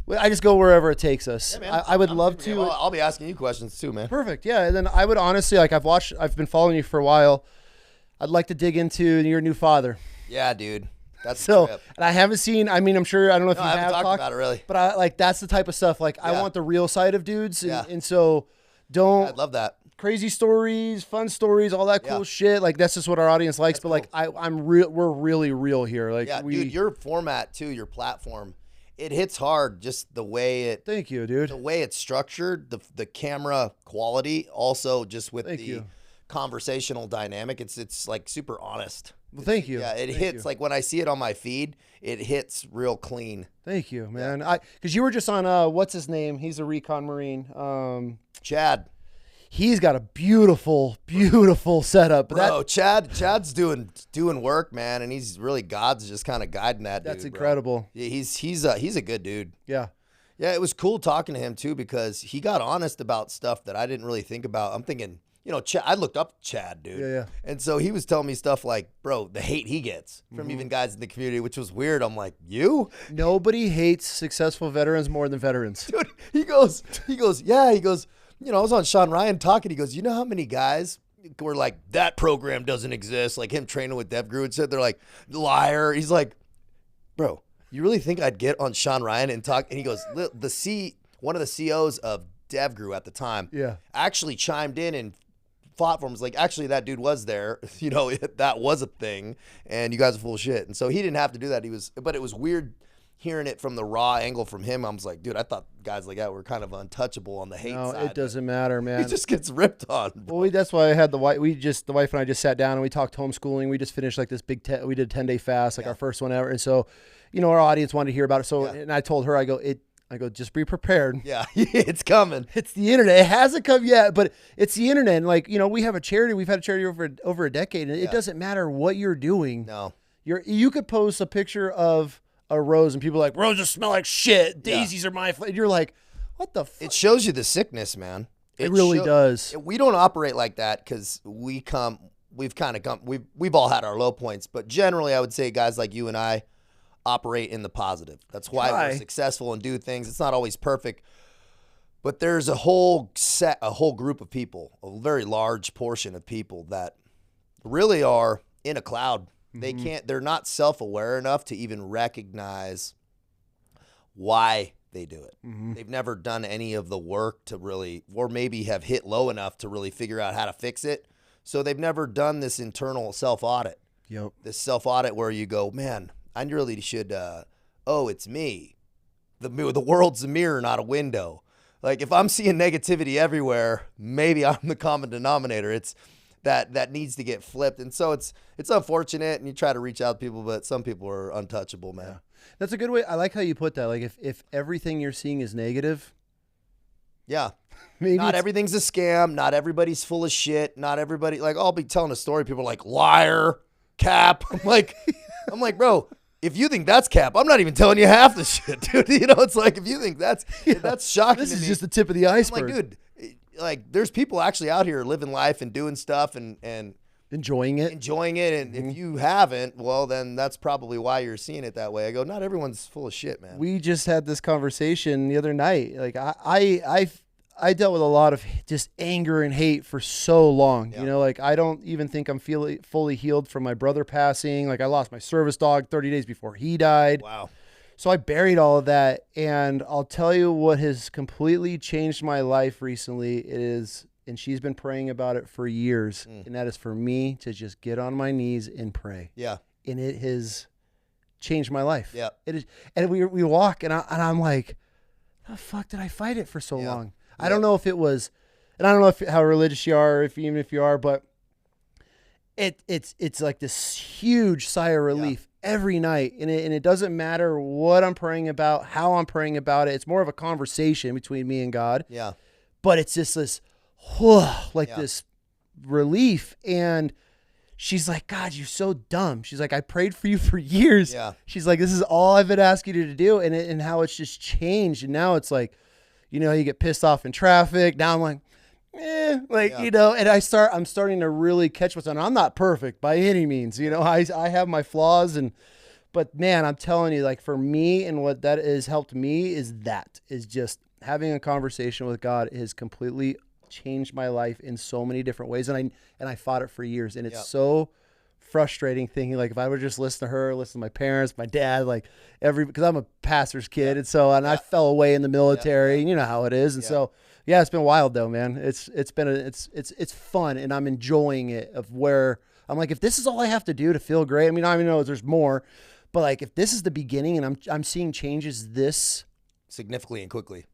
I just go wherever it takes us. Yeah, man. I would love to. Well, I'll be asking you questions too, man. Perfect. Yeah. And then I would honestly, like, I've been following you for a while. I'd like to dig into your new father. Yeah, dude. That's So, the trip. and I haven't seen, I mean, I'm sure, I don't know if No, you I haven't have talked about it really. but that's the type of stuff, like, I Yeah. want the real side of dudes. And, Yeah. and so don't, I'd love that. crazy stories, fun stories, all that cool Yeah. shit. Like, that's just what our audience likes. That's but like, we're really real here. Like, Yeah, dude, your format too, your platform, it hits hard. Just the way thank you, dude. the way it's structured, the camera quality, also just with Thank the you. conversational dynamic. It's like super honest. Well, thank you. Yeah, it Thank hits you. like when I see it on my feed, it hits real clean. Thank you, man. Because you were just on, what's his name? He's a recon Marine. Chad, He's got a beautiful, beautiful setup. bro, Chad's doing work, man, and he's really God's just kind of guiding that. That's dude, bro. incredible. Yeah, he's a good dude. Yeah. Yeah, it was cool talking to him too because he got honest about stuff that I didn't really think about. I'm thinking, I looked up Chad, dude. Yeah. And so he was telling me stuff like, bro, the hate he gets from even guys in the community, which was weird. I'm like, you? Nobody hates successful veterans more than veterans. Dude, he goes, yeah, he goes, I was on Sean Ryan talking. He goes, you know how many guys were like, that program doesn't exist? Like him training with DevGru and said, they're like, liar. He's like, bro, you really think I'd get on Sean Ryan and talk? And he goes, one of the COs of DevGru at the time actually chimed in and fought for him. Was like, actually, that dude was there. That was a thing. And you guys are full of shit. And so he didn't have to do that. But it was weird hearing it from the raw angle from him. I was like, dude, I thought guys like that were kind of untouchable on the hate side. No, it doesn't matter, man. He just gets ripped on. Bro. Well, that's why I had the wife and I just sat down and we talked homeschooling. We just finished like this big, we did a 10-day fast, like our first one ever. And so, our audience wanted to hear about it. So, and I told her, I go, just be prepared. Yeah, it's coming. It's the internet. It hasn't come yet, but it's the internet. And like, we have a charity. We've had a charity over a decade, and it doesn't matter what you're doing. No. You could post a picture of a rose and people are like, roses smell like shit. Daisies are my and you're like, what the fuck? It shows you the sickness, man. It really does. We don't operate like that because we've all had our low points, but generally I would say guys like you and I operate in the positive. That's why we're successful and do things. It's not always perfect, but there's a whole group of people, a very large portion of people that really are in a cloud. They're not self-aware enough to even recognize why they do it. They've never done any of the work to really, or maybe have hit low enough to really figure out how to fix it. So they've never done this internal self-audit. Yep. This self-audit where you go, man, I really should, it's me. The world's a mirror, not a window. Like if I'm seeing negativity everywhere, maybe I'm the common denominator. It's that needs to get flipped. And so it's unfortunate, and you try to reach out to people, but some people are untouchable, man. Yeah. That's a good way. I like how you put that. Like if everything you're seeing is negative. Yeah. Maybe not everything's a scam. Not everybody's full of shit. Not everybody, like I'll be telling a story. People are like, liar, cap. I'm like, bro, if you think that's cap, I'm not even telling you half the shit, dude. It's like, if you think that's shocking This to is me. just the tip of the iceberg. I'm like, dude, like there's people actually out here living life and doing stuff and enjoying it. And if you haven't, well, then that's probably why you're seeing it that way. I go, not everyone's full of shit, man. We just had this conversation the other night. Like I dealt with a lot of just anger and hate for so long. Yeah. Like I don't even think I'm fully healed from my brother passing. Like I lost my service dog 30 days before he died. Wow. So I buried all of that. And I'll tell you what has completely changed my life recently is, and she's been praying about it for years. And that is for me to just get on my knees and pray. Yeah. And it has changed my life. Yeah. It is. And we walk and I'm like, how the fuck did I fight it for so long? I don't know if it was, and I don't know how religious you are, even if you are, but it's like this huge sigh of relief every night. And it doesn't matter what I'm praying about, how I'm praying about it. It's more of a conversation between me and God. Yeah. But it's just this, this relief. And she's like, God, you're so dumb. She's like, I prayed for you for years. Yeah. She's like, this is all I've been asking you to do. And how it's just changed. And now it's like, you get pissed off in traffic. Now I'm like, and I'm starting to really catch what's on. I'm not perfect by any means. I have my flaws, But man, I'm telling you, like for me and what that has helped me is just having a conversation with God has completely changed my life in so many different ways. And I fought it for years. And it's so frustrating thinking like if I would just listen to her, listen to my parents, my dad, like because I'm a pastor's kid. And so, I fell away in the military and you know how it is. And so, yeah, it's been wild though, man. It's fun and I'm enjoying it of where I'm like, if this is all I have to do to feel great, I mean, I don't even know if there's more, but like if this is the beginning and I'm seeing changes this significantly and quickly.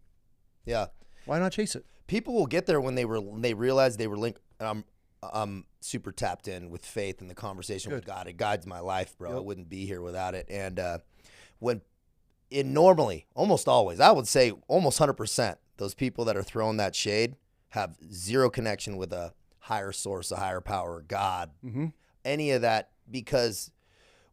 Yeah. Why not chase it? People will get there when they realize they were linked. I'm super tapped in with faith and the conversation with God. It guides my life, bro. I wouldn't be here without it. And normally, almost always, I would say almost 100%, those people that are throwing that shade have zero connection with a higher source, a higher power, God, any of that. Because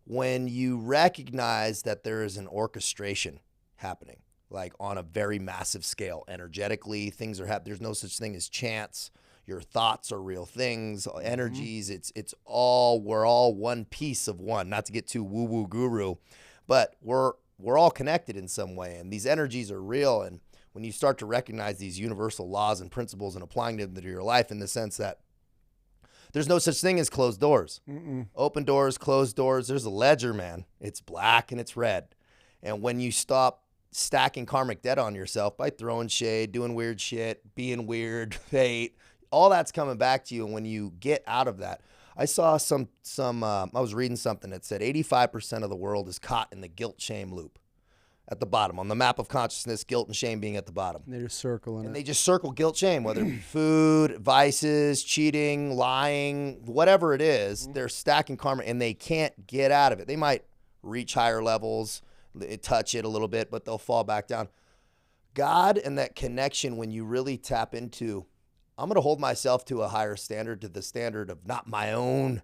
when you recognize that there is an orchestration happening, like on a very massive scale, energetically, things are happening. There's no such thing as chance. Your thoughts are real things, energies. It's all, we're all one piece of one, not to get too woo-woo guru, but we're all connected in some way. And these energies are real. And when you start to recognize these universal laws and principles and applying them to your life in the sense that there's no such thing as closed doors, open doors, closed doors. There's a ledger, man. It's black and it's red. And when you stop stacking karmic debt on yourself by throwing shade, doing weird shit, being weird, hate, all that's coming back to you. And when you get out of that, I saw I was reading something that said 85% of the world is caught in the guilt shame loop at the bottom on the map of consciousness, guilt and shame being at the bottom. They just circle in it. And they just circle guilt, shame, whether it be food, vices, cheating, lying, whatever it is, they're stacking karma and they can't get out of it. They might reach higher levels, touch it a little bit, but they'll fall back down. God and that connection, when you really tap into, I'm going to hold myself to a higher standard, to the standard of not my own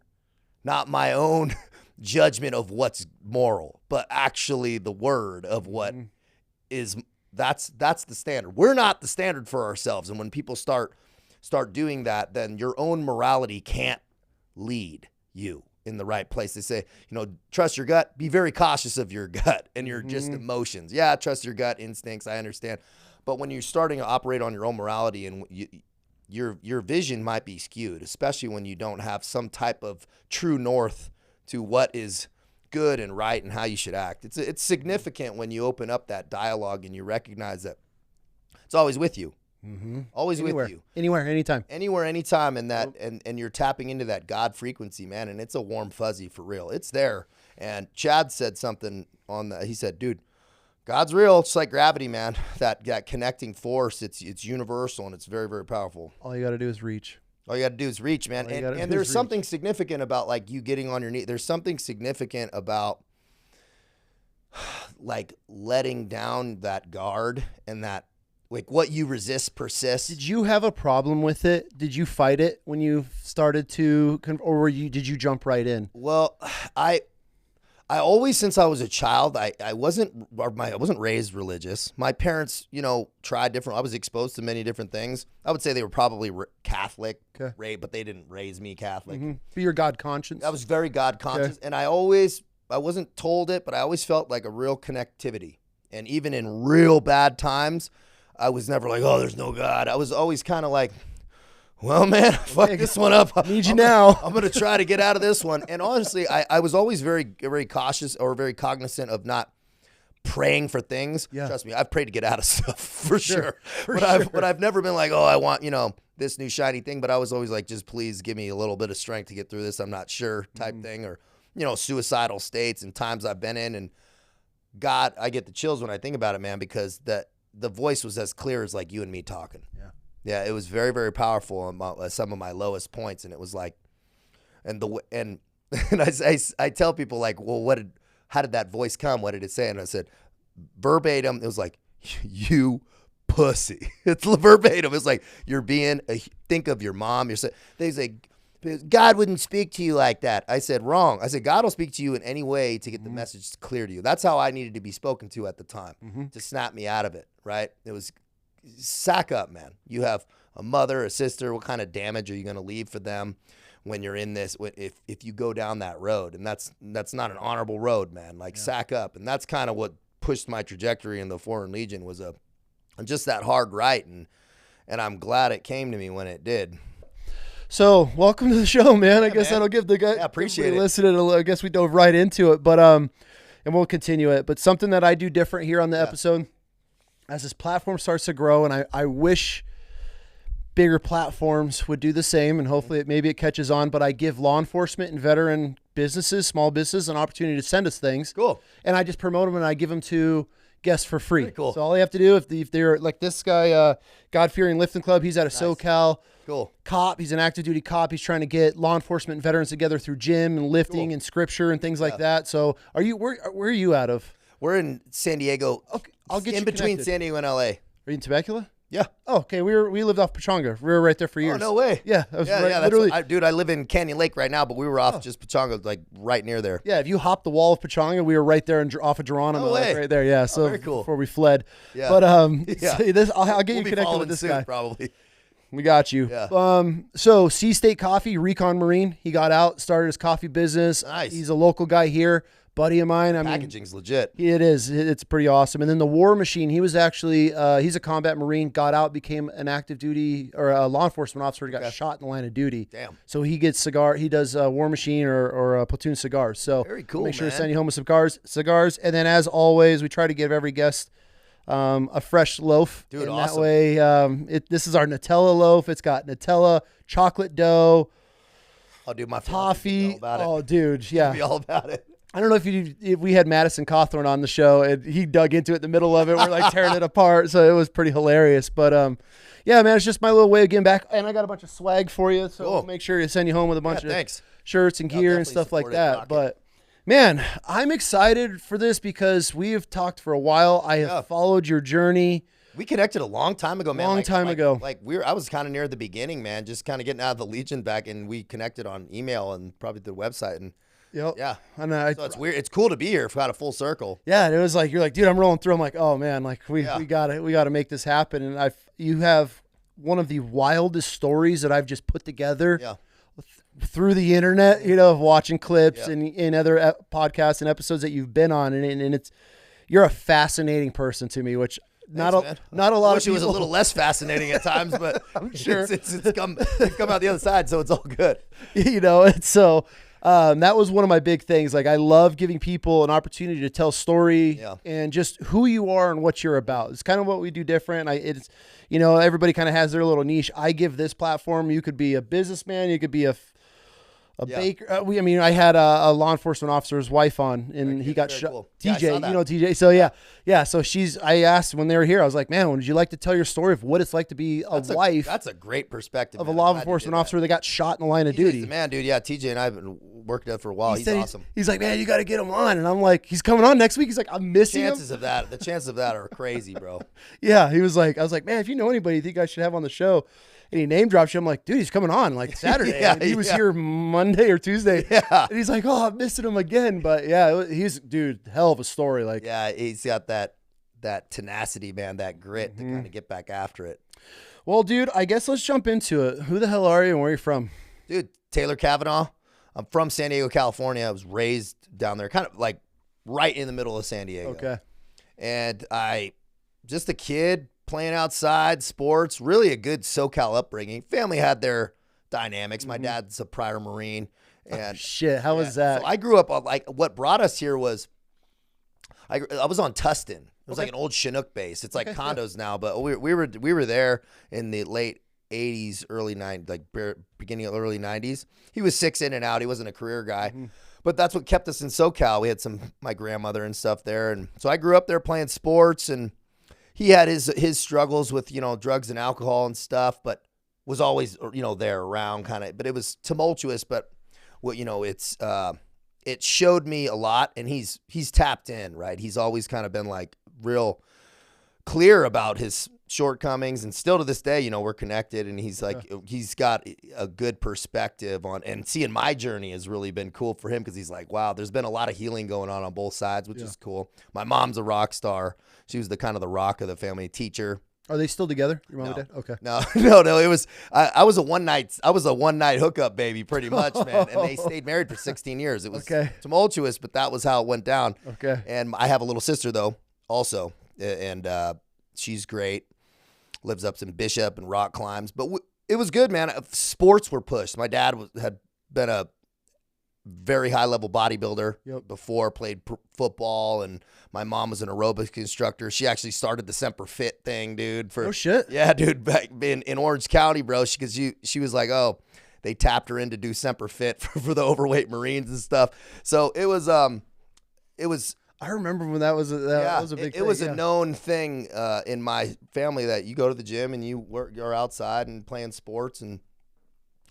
judgment of what's moral, but actually the word of what is, that's the standard. We're not the standard for ourselves. And when people start doing that, then your own morality can't lead you in the right place. They say, trust your gut, be very cautious of your gut and your just emotions. Yeah, trust your gut instincts. I understand. But when you're starting to operate on your own morality and your vision might be skewed, especially when you don't have some type of true north to what is good and right and how you should act. It's significant when you open up that dialogue and you recognize that it's always with you. Always with you. Anywhere, anytime. Anywhere, anytime. And that and you're tapping into that God frequency, man, and it's a warm fuzzy for real. It's there. And Chad said something on that. He said, dude, God's real. It's like gravity, man. That connecting force, it's universal and it's very, very powerful. All you got to do is reach. All you got to do is reach, man. And there's something significant about like you getting on your knee. There's something significant about like letting down that guard and that like what you resist persists. Did you have a problem with it? Did you fight it when you started to, or did you jump right in? Well, I always, since I was a child, I wasn't raised religious. My parents, tried different. I was exposed to many different things. I would say they were probably Catholic, but they didn't raise me Catholic. But you're God conscious. I was very God conscious, and I wasn't told it, but I always felt like a real connectivity. And even in real bad times, I was never like, oh, there's no God. I was always kind of like, well, man, fuck this one up. I need you now. I'm going to try to get out of this one. And honestly, I was always very, very cautious or very cognizant of not praying for things. Yeah. Trust me, I've prayed to get out of stuff for sure. But I've never been like, oh, I want, this new shiny thing. But I was always like, just please give me a little bit of strength to get through this. I'm not sure type thing, or, suicidal states and times I've been in. And God, I get the chills when I think about it, man, because the voice was as clear as like you and me talking. Yeah, it was very, very powerful on some of my lowest points, and it was like, and I tell people like, well, how did that voice come? What did it say? And I said, verbatim, it was like, you pussy. It's verbatim. It's like you're think of your mom. They say, God wouldn't speak to you like that. I said, wrong. I said, God will speak to you in any way to get the message clear to you. That's how I needed to be spoken to at the time to snap me out of it. Right? It was. Sack up, man. You have a mother, a sister. What kind of damage are you going to leave for them when you're in this, if you go down that road, and that's not an honorable road, man. Like sack up, and that's kind of what pushed my trajectory in the Foreign Legion was just that hard right, and I'm glad it came to me when it did. So welcome to the show, man. I guess that'll give the guy appreciate it. Listening, I guess we dove right into it, but and we'll continue it. But something that I do different here on the episode, as this platform starts to grow, and I wish bigger platforms would do the same, and hopefully maybe it catches on, but I give law enforcement and veteran businesses, small businesses, an opportunity to send us things. Cool. And I just promote them and I give them to guests for free. Very cool. So all you have to do, if they're like this guy, God-Fearing Lifting Club, he's out of SoCal. Cool. Cop, he's an active duty cop. He's trying to get law enforcement and veterans together through gym and lifting and scripture and things like that. So where are you out of? We're in San Diego. Okay, I'll get in you between connected. San Diego and LA. Are you in Temecula? Yeah. Oh, okay. We lived off Pechanga. We were right there for years. Oh, no way. Yeah. I was literally. Dude, I live in Canyon Lake right now, but we were off just Pechanga, like right near there. Yeah, if you hop the wall of Pechanga, we were right there off of Geronimo, like right there. Yeah, so very cool. Before we fled. Yeah. But yeah. so this, I'll get We'll you be connected with following this suit, guy. probably. We got you. Yeah. So Sea State Coffee, Recon Marine. He got out, started his coffee business. Nice. He's a local guy here, buddy of mine. Packaging's legit. It is. It's pretty awesome. And then the War Machine, he was actually, he's a combat Marine, got out, became an active duty or a law enforcement officer, got shot in the line of duty. Damn. So he gets he does War Machine or platoon cigars. So very cool, make sure to man. send you home with cigars. And then as always, we try to give every guest a fresh loaf. Dude, and awesome. That way, this is our Nutella loaf. It's got Nutella, chocolate dough, I'll do my toffee. all about it. Oh, dude, yeah. Be all about it. I don't know if we had Madison Cawthorn on the show and he dug into it in the middle of it. We're like tearing it apart. So it was pretty hilarious. But yeah, man, it's just my little way of getting back. And I got a bunch of swag for you. So I'll make sure to send you home with a bunch of shirts and gear and stuff like that. But man, I'm excited for this because we have talked for a while. I have followed your journey. We connected a long time ago, man. Long time ago. I was kind of near the beginning, man, just kind of getting out of the Legion back, and we connected on email and probably through the website. And yeah. And so it's weird. It's cool to be here. Got a full circle. Yeah, it was like you're like, dude, I'm rolling through. I'm like, oh man, like we gotta make this happen. And you have one of the wildest stories that I've just put together. Yeah. Through the internet, of watching clips and in other podcasts and episodes that you've been on, and you're a fascinating person to me, which not a lot of people. It was a little less fascinating at times, but I'm sure it's come out the other side, so it's all good. And so that was one of my big things. Like I love giving people an opportunity to tell story and just who you are and what you're about. It's kind of what we do different. It's everybody kind of has their little niche. I give this platform. You could be a businessman. You could be a baker. I had a law enforcement officer's wife on, and he got shot. Cool. TJ, TJ. So yeah. So I asked when they were here, I was like, man, would you like to tell your story of what it's like to be a wife? That's a great perspective of a law enforcement officer that got shot in the line of duty. The man, dude. Yeah, TJ and I have been working together for a while. He's awesome. He's like, man, you got to get him on, and I'm like, he's coming on next week. He's like, I'm missing him. The chances of that are crazy, bro. Yeah, I was like, man, if you know anybody you think I should have on the show. And he name drops you. I'm like, dude, he's coming on like Saturday. He was here Monday or Tuesday. Yeah. And he's like, oh, I'm missing him again. But yeah, he's hell of a story. Like, yeah, he's got that tenacity, man, that grit to kind of get back after it. Well, dude, I guess let's jump into it. Who the hell are you and where are you from? Dude, Taylor Cavanaugh. I'm from San Diego, California. I was raised down there, kind of like right in the middle of San Diego. Okay. And just a kid playing outside, sports, really a good SoCal upbringing. Family had their dynamics. My dad's a prior Marine. And how was that? So I grew up on, like, what brought us here was I was on Tustin. It was like an old Chinook base. It's like condos now, but we were there in the late 80s, early 90s, like beginning of early 90s. He was 6 in and out. He wasn't a career guy. But that's what kept us in SoCal. We had my grandmother and stuff there. And so I grew up there playing sports, and he had his struggles with, drugs and alcohol and stuff, but was always, there around kind of, but it was tumultuous, but it showed me a lot, and he's tapped in, right? He's always kind of been like real clear about his shortcomings, and still to this day, we're connected, and he's like, he's got a good perspective on, and seeing my journey has really been cool for him, because he's like, wow, there's been a lot of healing going on both sides, which is cool. My mom's a rock star. She was the kind of the rock of the family, teacher, Are they still together? Your mom No. and dad? Okay. No. It was I was a one night hookup baby, pretty much, man. And they stayed married for 16 years. It was tumultuous, but that was how it went down. Okay. And I have a little sister though, also, and she's great. Lives up in Bishop and rock climbs, but it was good, man. Sports were pushed. My dad had been a very high level bodybuilder before, played football, and my mom was an aerobics instructor. She actually started the Semper Fit thing, dude. Oh shit. Yeah, dude, back in Orange County, bro. She was like, oh, they tapped her in to do Semper Fit for the overweight Marines and stuff. So it was. I remember when that was a big thing. It was a known thing in my family that you go to the gym and you're outside and playing sports, and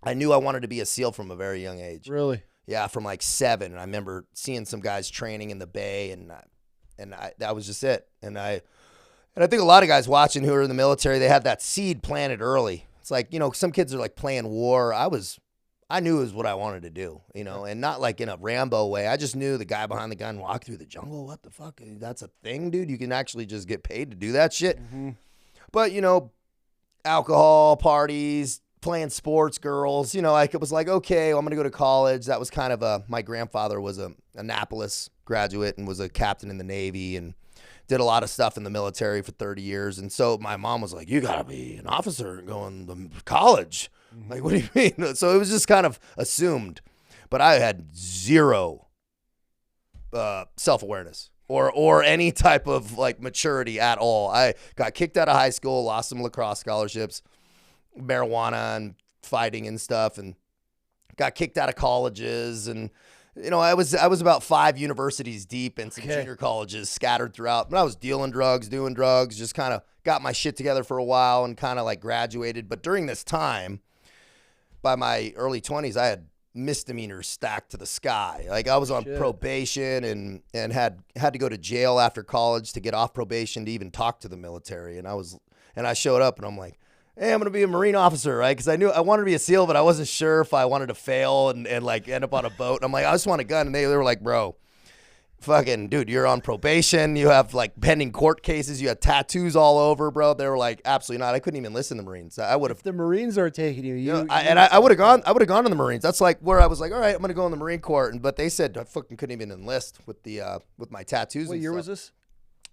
I knew I wanted to be a SEAL from a very young age. Really? Yeah, from like 7. And I remember seeing some guys training in the Bay, and that was just it. And I think a lot of guys watching who are in the military, they had that seed planted early. It's like, some kids are like playing war. I knew it was what I wanted to do, and not like in a Rambo way. I just knew the guy behind the gun walked through the jungle. What the fuck? That's a thing, dude. You can actually just get paid to do that shit. Mm-hmm. But, alcohol, parties, playing sports, girls, I was like, okay, well, I'm going to go to college. That was kind of my grandfather was a Annapolis graduate and was a captain in the Navy and did a lot of stuff in the military for 30 years. And so my mom was like, you got to be an officer and going to college. Like, what do you mean? So it was just kind of assumed. But I had zero self-awareness or any type of like maturity at all. I got kicked out of high school, lost some lacrosse scholarships, marijuana and fighting and stuff, and got kicked out of colleges. And I was about 5 universities deep in some junior colleges scattered throughout. But I was doing drugs, just kind of got my shit together for a while and kind of like graduated. But during this time, by my early 20s, I had misdemeanors stacked to the sky. Like I was on probation and had to go to jail after college to get off probation to even talk to the military. And I showed up and I'm like, hey, I'm going to be a Marine officer, right? Because I knew I wanted to be a SEAL, but I wasn't sure if I wanted to fail and like end up on a boat. And I'm like, I just want a gun. And they were like, bro, fucking dude, you're on probation. You have like pending court cases. You have tattoos all over, bro. They were like, absolutely not. I couldn't even listen to the Marines. I would have. If the Marines are taking you, I would have gone. I would have gone to the Marines. That's like where I was like, all right, I'm going to go in the Marine Corps. But they said I fucking couldn't even enlist with with my tattoos. What year was this?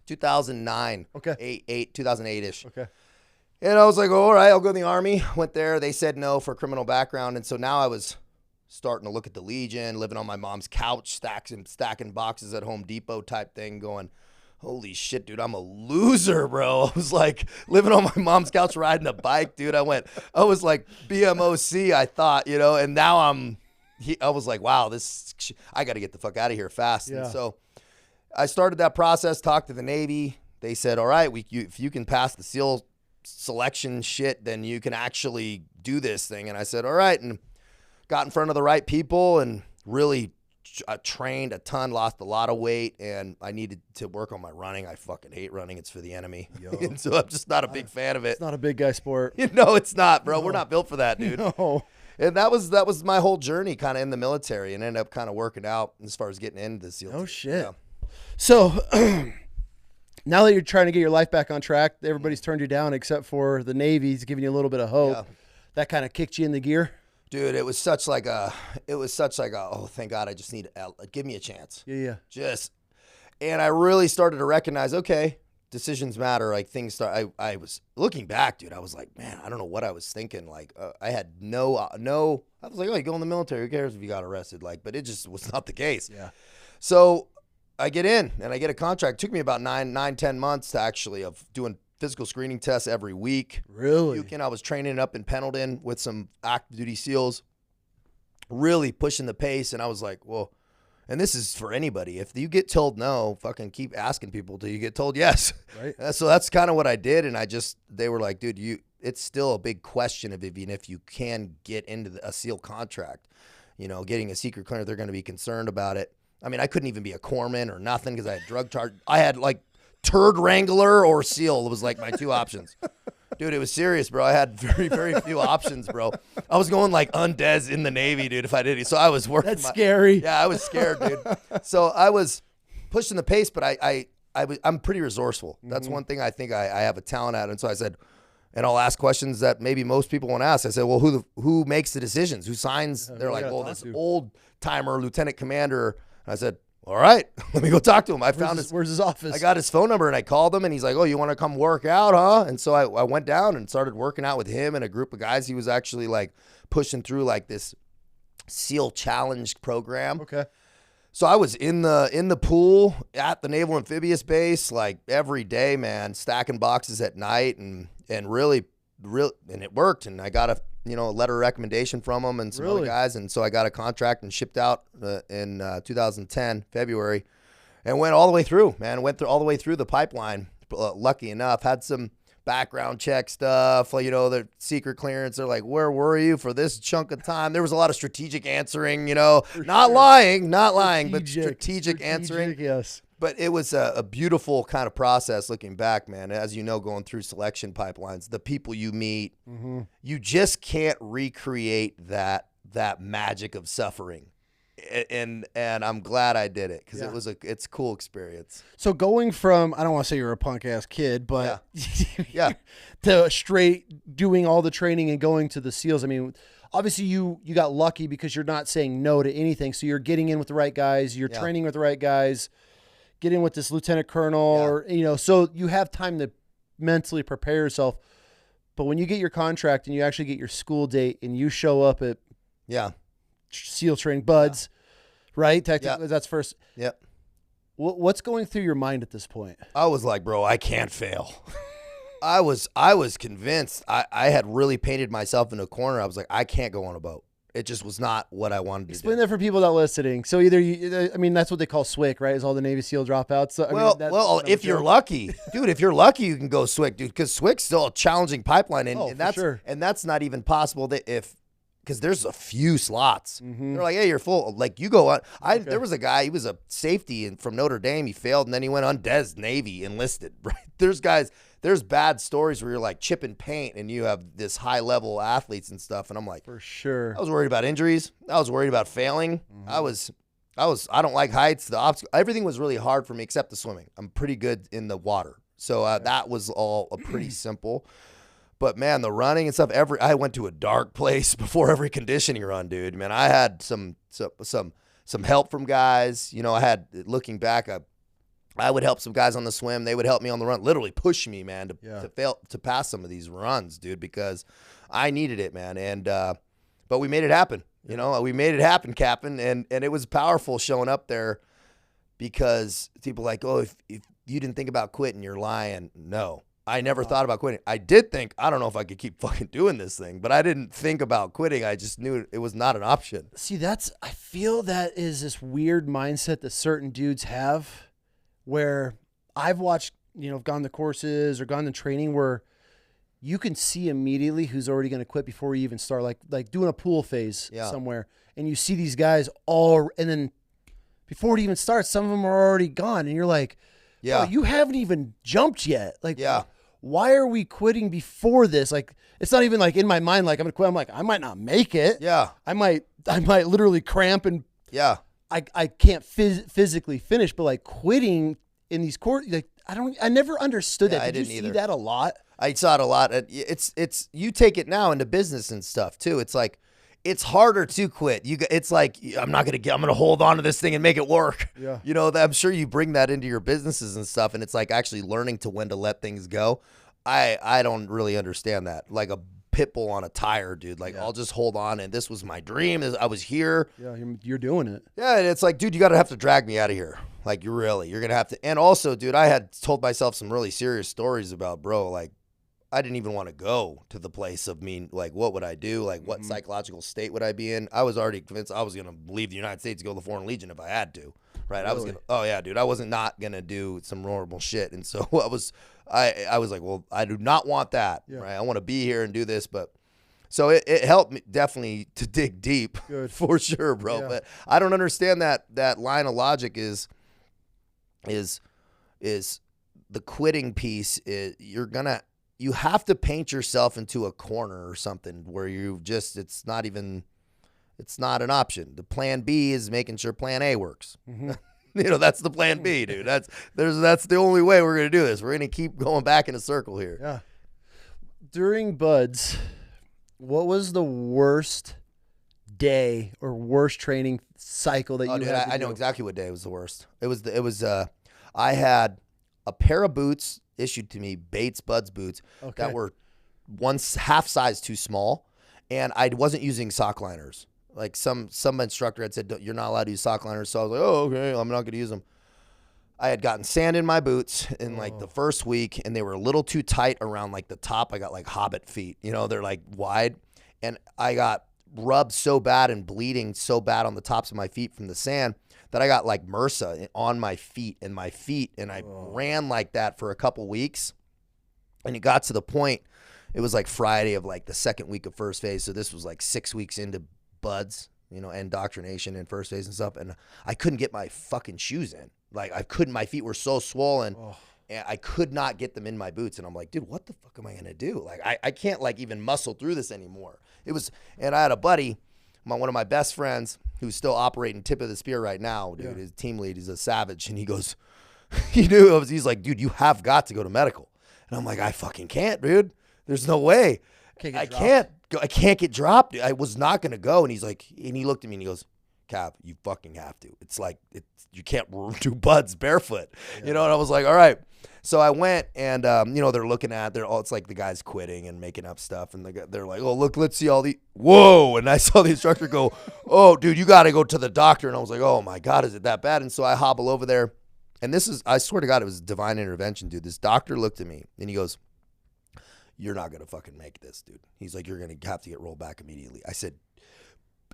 2009. Okay. 2008-ish. Okay. And I was like, all right, I'll go to the Army. Went there. They said no for criminal background. And so now I was starting to look at the Legion, living on my mom's couch, stacking boxes at Home Depot type thing, going, holy shit, dude, I'm a loser, bro. I was like living on my mom's couch, riding a bike, dude. I was like BMOC, I thought, and now I was like, wow, I got to get the fuck out of here fast. Yeah. And so I started that process, talked to the Navy. They said, all right, if you can pass the SEAL selection shit, then you can actually do this thing. And I said, all right. And got in front of the right people and really trained a ton, lost a lot of weight, and I needed to work on my running. I fucking hate running. It's for the enemy. And so I'm just not a big fan of it. It's not a big guy sport. No, it's not, bro. No. We're not built for that, dude. No. And that was my whole journey kind of in the military and ended up kind of working out as far as getting into the SEAL. Oh, shit. Yeah. So now that you're trying to get your life back on track, everybody's turned you down except for the Navy's giving you a little bit of hope. Yeah. That kind of kicked you in the gear. Dude, it was such like a, oh, thank God, I just need, give me a chance. Yeah. And I really started to recognize, okay, decisions matter. Like things start, I was looking back, dude, I was like, man, I don't know what I was thinking. Like I had I was like, oh, you go in the military, who cares if you got arrested? Like, but it just was not the case. Yeah. So I get in and I get a contract. It took me about 9-10 months to actually of doing physical screening tests every week. Really? I was training up in Pendleton with some active duty SEALs, really pushing the pace. And I was like, well, and this is for anybody. If you get told no, fucking keep asking people till you get told yes. Right. So that's kind of what I did. And they were like, dude, it's still a big question of even if you can get into a SEAL contract, getting a secret clearance, they're going to be concerned about it. I mean, I couldn't even be a corpsman or nothing because I had drug charge. I had like turd wrangler or SEAL was like my 2 options. Dude, it was serious, bro. I had very, very few options, bro. I was going like undez in the Navy, dude, if I did it. So I was working. That's scary. Yeah, I was scared, dude. So I was pushing the pace, but I I'm pretty resourceful. That's one thing I think I have a talent at. And so I said, and I'll ask questions that maybe most people won't ask. I said, well, who makes the decisions? Who signs? They're like, well, this old timer lieutenant commander. And I said, all right, let me go talk to him. Where's his office? I got his phone number and I called him and he's like, oh, you want to come work out, huh? And so I went down and started working out with him and a group of guys. He was actually like pushing through like this SEAL Challenge program. Okay. So I was in the pool at the Naval Amphibious Base like every day, man, stacking boxes at night and really and it worked. And I got a letter of recommendation from them and some other guys. And so I got a contract and shipped out in 2010, February, and went all the way through, man. Went all the way through the pipeline. Lucky enough, had some background check stuff, the secret clearance. They're like, where were you for this chunk of time? There was a lot of strategic answering, not lying, but strategic answering. Yes. But it was a beautiful kind of process looking back, man. As you know, going through selection pipelines, the people you meet, you just can't recreate that magic of suffering. And I'm glad I did it because it's a cool experience. So going from, I don't want to say you're a punk ass kid, but yeah, to straight doing all the training and going to the SEALs. I mean, obviously you got lucky because you're not saying no to anything. So you're getting in with the right guys, you're training with the right guys, get in with this lieutenant colonel, or so you have time to mentally prepare yourself. But when you get your contract and you actually get your school date and you show up at SEAL training, buds, right? Technically, that's first. Yep. What's going through your mind at this point? I was like, bro, I can't fail. I was convinced. I had really painted myself in a corner. I was like, I can't go on a boat. It just was not what I wanted to do. Explain that for people that are listening. So that's what they call SWIC, right? Is all the Navy SEAL dropouts. So, if you're lucky, dude, if you're lucky, you can go SWIC, dude, because SWIC's still a challenging pipeline, and that's not even possible because there's a few slots. They're like, hey, you're full. Like, you go on. There was a guy, he was a safety from Notre Dame. He failed, and then he went on Des Navy, enlisted, right? There's bad stories where you're like chipping paint and you have this high-level athletes and stuff, and I'm like, for sure. I was worried about injuries. I was worried about failing. I don't like heights. The obstacle, everything was really hard for me except the swimming. I'm pretty good in the water. So that was all pretty simple. But man, the running and stuff, I went to a dark place before every conditioning run, dude. Man, I had some help from guys. I had, looking back, I would help some guys on the swim. They would help me on the run, literally push me, man, to pass some of these runs, dude, because I needed it, man. And but we made it happen. We made it happen, Captain, and it was powerful showing up there because people like, oh, if you didn't think about quitting, you're lying. No. I never thought about quitting. I did think, I don't know if I could keep fucking doing this thing, but I didn't think about quitting. I just knew it was not an option. See, I feel that is this weird mindset that certain dudes have where I've watched, gone to courses or gone to training where you can see immediately who's already going to quit before you even start, like doing a pool phase somewhere. And you see these guys and then before it even starts, some of them are already gone. And you're like, oh, you haven't even jumped yet. Like, why are we quitting before this? Like, it's not even like in my mind, like I'm gonna quit. I'm like, I might not make it. Yeah. I might literally cramp and I can't physically finish, but like quitting in these courts, like I never understood that. Did you see that a lot? I saw it a lot. It's you take it now into business and stuff too. It's like, it's harder to quit. It's like, I'm going to hold on to this thing and make it work. Yeah. I'm sure you bring that into your businesses and stuff. And it's like actually learning to when to let things go. I don't really understand that. Like a pit bull on a tire, dude. Like, I'll just hold on. And this was my dream. I was here. Yeah. You're doing it. Yeah. And it's like, dude, you got to have to drag me out of here. Like, you're going to have to. And also, dude, I had told myself some really serious stories about, bro, like, I didn't even want to go to the place of like, what would I do? Like, what psychological state would I be in? I was already convinced I was going to leave the United States to go to the Foreign Legion if I had to, right? Really? I was going to, dude, I wasn't not going to do some horrible shit. And so I was like, well, I do not want that, right? I want to be here and do this, but so it helped me definitely to dig deep. Good. For sure, bro. Yeah. But I don't understand that line of logic is the quitting piece is you have to paint yourself into a corner or something where it's not an option. The plan B is making sure plan A works. That's the plan B, dude. That's the only way we're going to do this. We're going to keep going back in a circle here. Yeah. During Buds, what was the worst day or worst training cycle that you had? I know exactly what day was the worst. I had a pair of boots issued to me, Bates Buds boots, that were half size too small, and I wasn't using sock liners. Like some instructor had said, you're not allowed to use sock liners, so I was like, oh, okay, I'm not going to use them. I had gotten sand in my boots in like the first week, and they were a little too tight around like the top. I got like hobbit feet, they're like wide, and I got rubbed so bad and bleeding so bad on the tops of my feet from the sand that I got like MRSA on my feet, and I ran like that for a couple weeks, and it got to the point, it was like Friday of like the second week of first phase, so this was like 6 weeks into Buds, indoctrination and first phase and stuff, and I couldn't get my fucking shoes in. Like my feet were so swollen, and I could not get them in my boots, and I'm like, dude, what the fuck am I gonna do? Like I can't like even muscle through this anymore. And I had a buddy, one of my best friends, who's still operating tip of the spear right now, dude. His team lead, he's a savage, and he goes, he's like, dude, you have got to go to medical. And I'm like, I fucking can't, dude. There's no way. I can't get dropped. I was not gonna go. And he's like, and he looked at me and he goes, Cav, you fucking have to. It's like you can't do Buds barefoot, And I was like, all right. So I went, and they're looking at, it's like the guy's quitting and making up stuff, and they're like, oh, look, let's see all the, whoa, and I saw the instructor go, oh, dude, you got to go to the doctor, and I was like, oh my God, is it that bad? And so I hobble over there, and I swear to God, it was divine intervention, dude. This doctor looked at me, and he goes, you're not gonna fucking make this, dude. He's like, you're gonna have to get rolled back immediately. I said,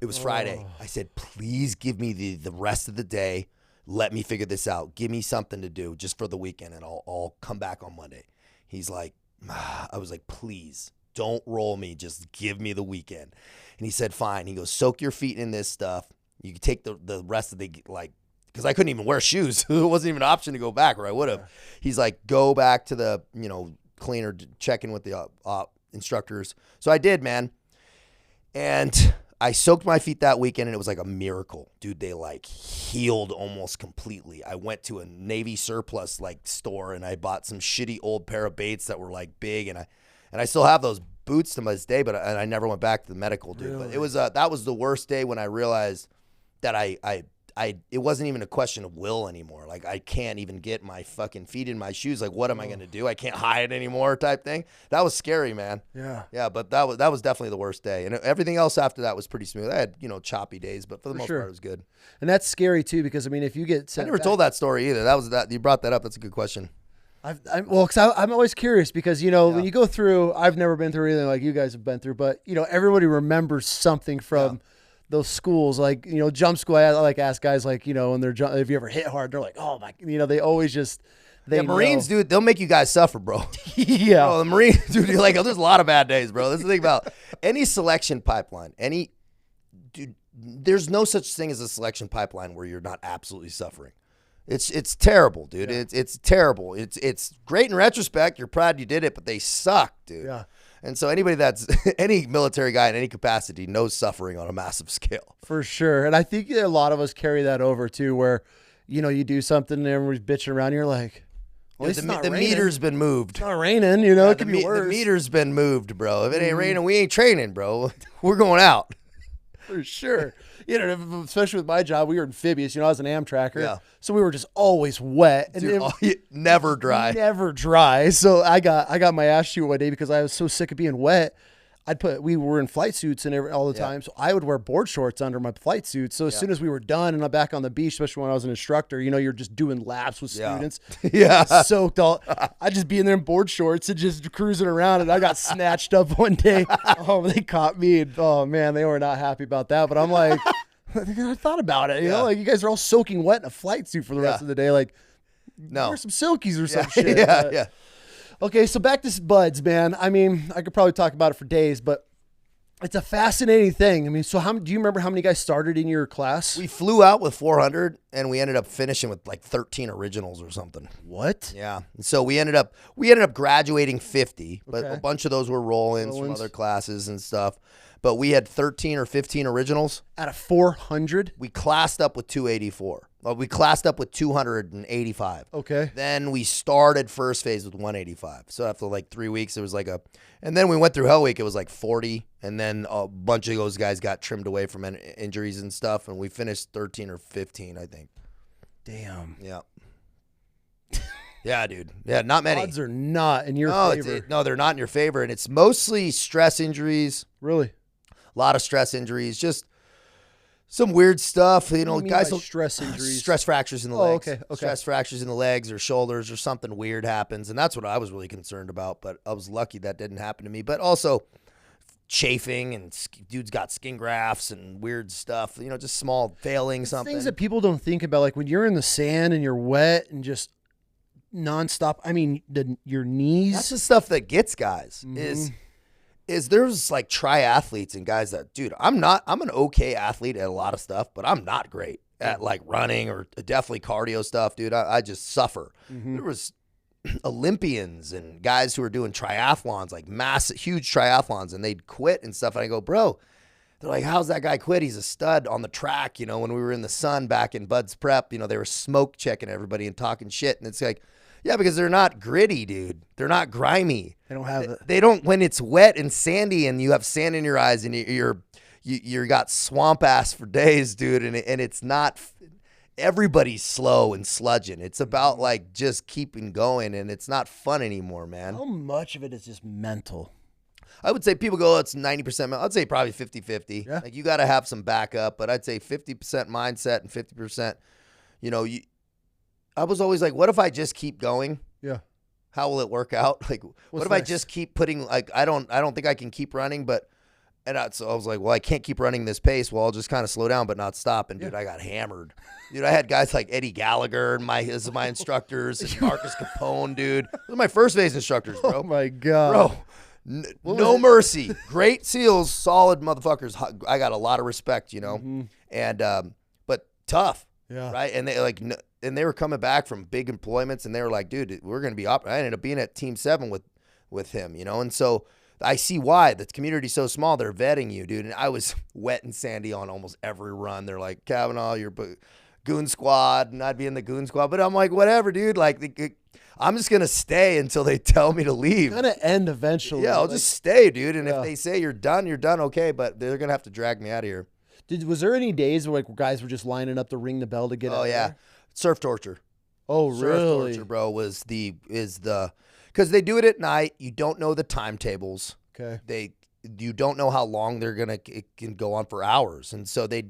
it was Friday. I said, please give me the rest of the day. Let me figure this out. Give me something to do just for the weekend, and I'll come back on Monday. He's like, I was like, please don't roll me. Just give me the weekend. And he said, fine. He goes, soak your feet in this stuff. You can take the rest of the, like, because I couldn't even wear shoes. It wasn't even an option to go back, or I would have. Yeah. He's like, go back to the, cleaner, check in with the instructors. So I did, man. And I soaked my feet that weekend, and it was like a miracle. Dude, they like healed almost completely. I went to a Navy surplus like store, and I bought some shitty old pair of Bates that were like big, and I still have those boots to this day, but I never went back to the medical, dude. Really? But it was that was the worst day when I realized that it wasn't even a question of will anymore. Like, I can't even get my fucking feet in my shoes. Like, what am I going to do? I can't hide anymore type thing. That was scary, man. Yeah. Yeah, but that was definitely the worst day. And everything else after that was pretty smooth. I had, choppy days, but for the most part, it was good. And that's scary, too, because, I mean, if you get sent I never told that story either. You brought that up. That's a good question. Because I'm always curious because, when you go through, I've never been through anything like you guys have been through, but, everybody remembers something from those schools, like, jump school. I like ask guys like, when they're if you ever hit hard, they're like, oh my, they always just, Marines, dude, they'll make you guys suffer, bro. Yeah. Bro, the Marines, dude, you're like, there's a lot of bad days, bro. This is the thing about any selection pipeline, dude, there's no such thing as a selection pipeline where you're not absolutely suffering. It's terrible, dude. Yeah. It's terrible. It's great in retrospect. You're proud you did it, but they suck, dude. Yeah. And so anybody that's any military guy in any capacity knows suffering on a massive scale. For sure. And I think a lot of us carry that over too, where, you do something and everybody's bitching around. And you're like, well, the meter's been moved. It's not raining, it could be worse. The meter's been moved, bro. If it ain't raining, we ain't training, bro. We're going out. For sure. Especially with my job, we were amphibious. I was an Amtracker. Yeah. So we were just always wet. And dude, never dry. Never dry. So I got my ass chewed one day because I was so sick of being wet. We were in flight suits and all the time. So I would wear board shorts under my flight suits. So as soon as we were done and I'm back on the beach, especially when I was an instructor, you're just doing laps with students. Yeah. Soaked all. I'd just be in there in board shorts and just cruising around, and I got snatched up one day. Oh, they caught me. And, oh man, they were not happy about that. But I'm like, I thought about it. You know, like you guys are all soaking wet in a flight suit for the rest of the day. Like, wear some silkies or some shit. Yeah. Okay, so back to Buds, man. I mean, I could probably talk about it for days, but it's a fascinating thing. I mean, so do you remember how many guys started in your class? We flew out with 400, and we ended up finishing with like 13 originals or something. What? Yeah. And so we ended up graduating 50, but a bunch of those were roll-ins from other classes and stuff. but we had 13 or 15 originals. Out of 400? We classed up with 284. We classed up with 285. Okay. Then we started first phase with 185. So after like 3 weeks, it was like and then we went through Hell Week. It was like 40. And then a bunch of those guys got trimmed away from injuries and stuff. And we finished 13 or 15, I think. Damn. Yeah. Yeah, dude. Yeah, not many. Odds are not in your favor. No, they're not in your favor. And it's mostly stress injuries. Really? A lot of stress injuries. Just some weird stuff. You know, What do you mean guys by will stress injuries. stress fractures in the legs. Okay. Stress fractures in the legs or shoulders or something weird happens. And that's what I was really concerned about. But I was lucky that didn't happen to me. But also chafing and dudes got skin grafts and weird stuff. You know, just small failing something. Things that people don't think about, like when you're in the sand and you're wet and just nonstop. I mean, your knees. That's the stuff that gets guys. Is there's like triathletes and guys that, dude, I'm an okay athlete at a lot of stuff, but I'm not great at like running or definitely cardio stuff, dude. I just suffer. There was Olympians and guys who were doing triathlons, like massive, huge triathlons, and they'd quit and stuff. And I go, bro, they're like, how's that guy quit? He's a stud on the track. You know, when we were in the sun back in Bud's Prep, you know, they were smoke checking everybody and talking shit. And it's like, yeah, because they're not gritty, dude. They're not grimy. They don't have it. They don't, when it's wet and sandy and you have sand in your eyes and you got swamp ass for days, dude. And it's not, everybody's slow and sludging. It's about like just keeping going, and it's not fun anymore, man. How much of it is just mental? I would say people go, oh, it's 90%. I'd say probably 50-50. Yeah. Like you got to have some backup, but I'd say 50% mindset and 50%, you know, I was always like, what if I just keep going? Yeah. How will it work out? Like, what if I just keep putting, like, I don't think I can keep running, so I was like, well, I can't keep running this pace. Well, I'll just kind of slow down, but not stop. And dude, I got hammered. Dude, I had guys like Eddie Gallagher and my instructors and Marcus Capone, dude. Those are my first phase instructors, bro. Oh my God. Bro. No mercy. Great SEALs, solid motherfuckers. I got a lot of respect, you know, and but tough, right? And they were coming back from big employments, and they were like, dude, we're gonna be I ended up being at Team 7 with him, you know, and so I see why the community's so small. They're vetting you, dude, and I was wet and sandy on almost every run. They're like, Cavanaugh, you're goon squad, and I'd be in the goon squad, but I'm like, whatever, dude. Like, I'm just going to stay until they tell me to leave. It's going to end eventually. Yeah, I'll just stay, dude. And if they say you're done, okay, but they're going to have to drag me out of here. Was there any days where like guys were just lining up to ring the bell to get out? Oh, yeah. There? Surf torture. Oh, really? Surf torture, bro, because they do it at night. You don't know the timetables. Okay. You don't know how long it can go on for hours. And so they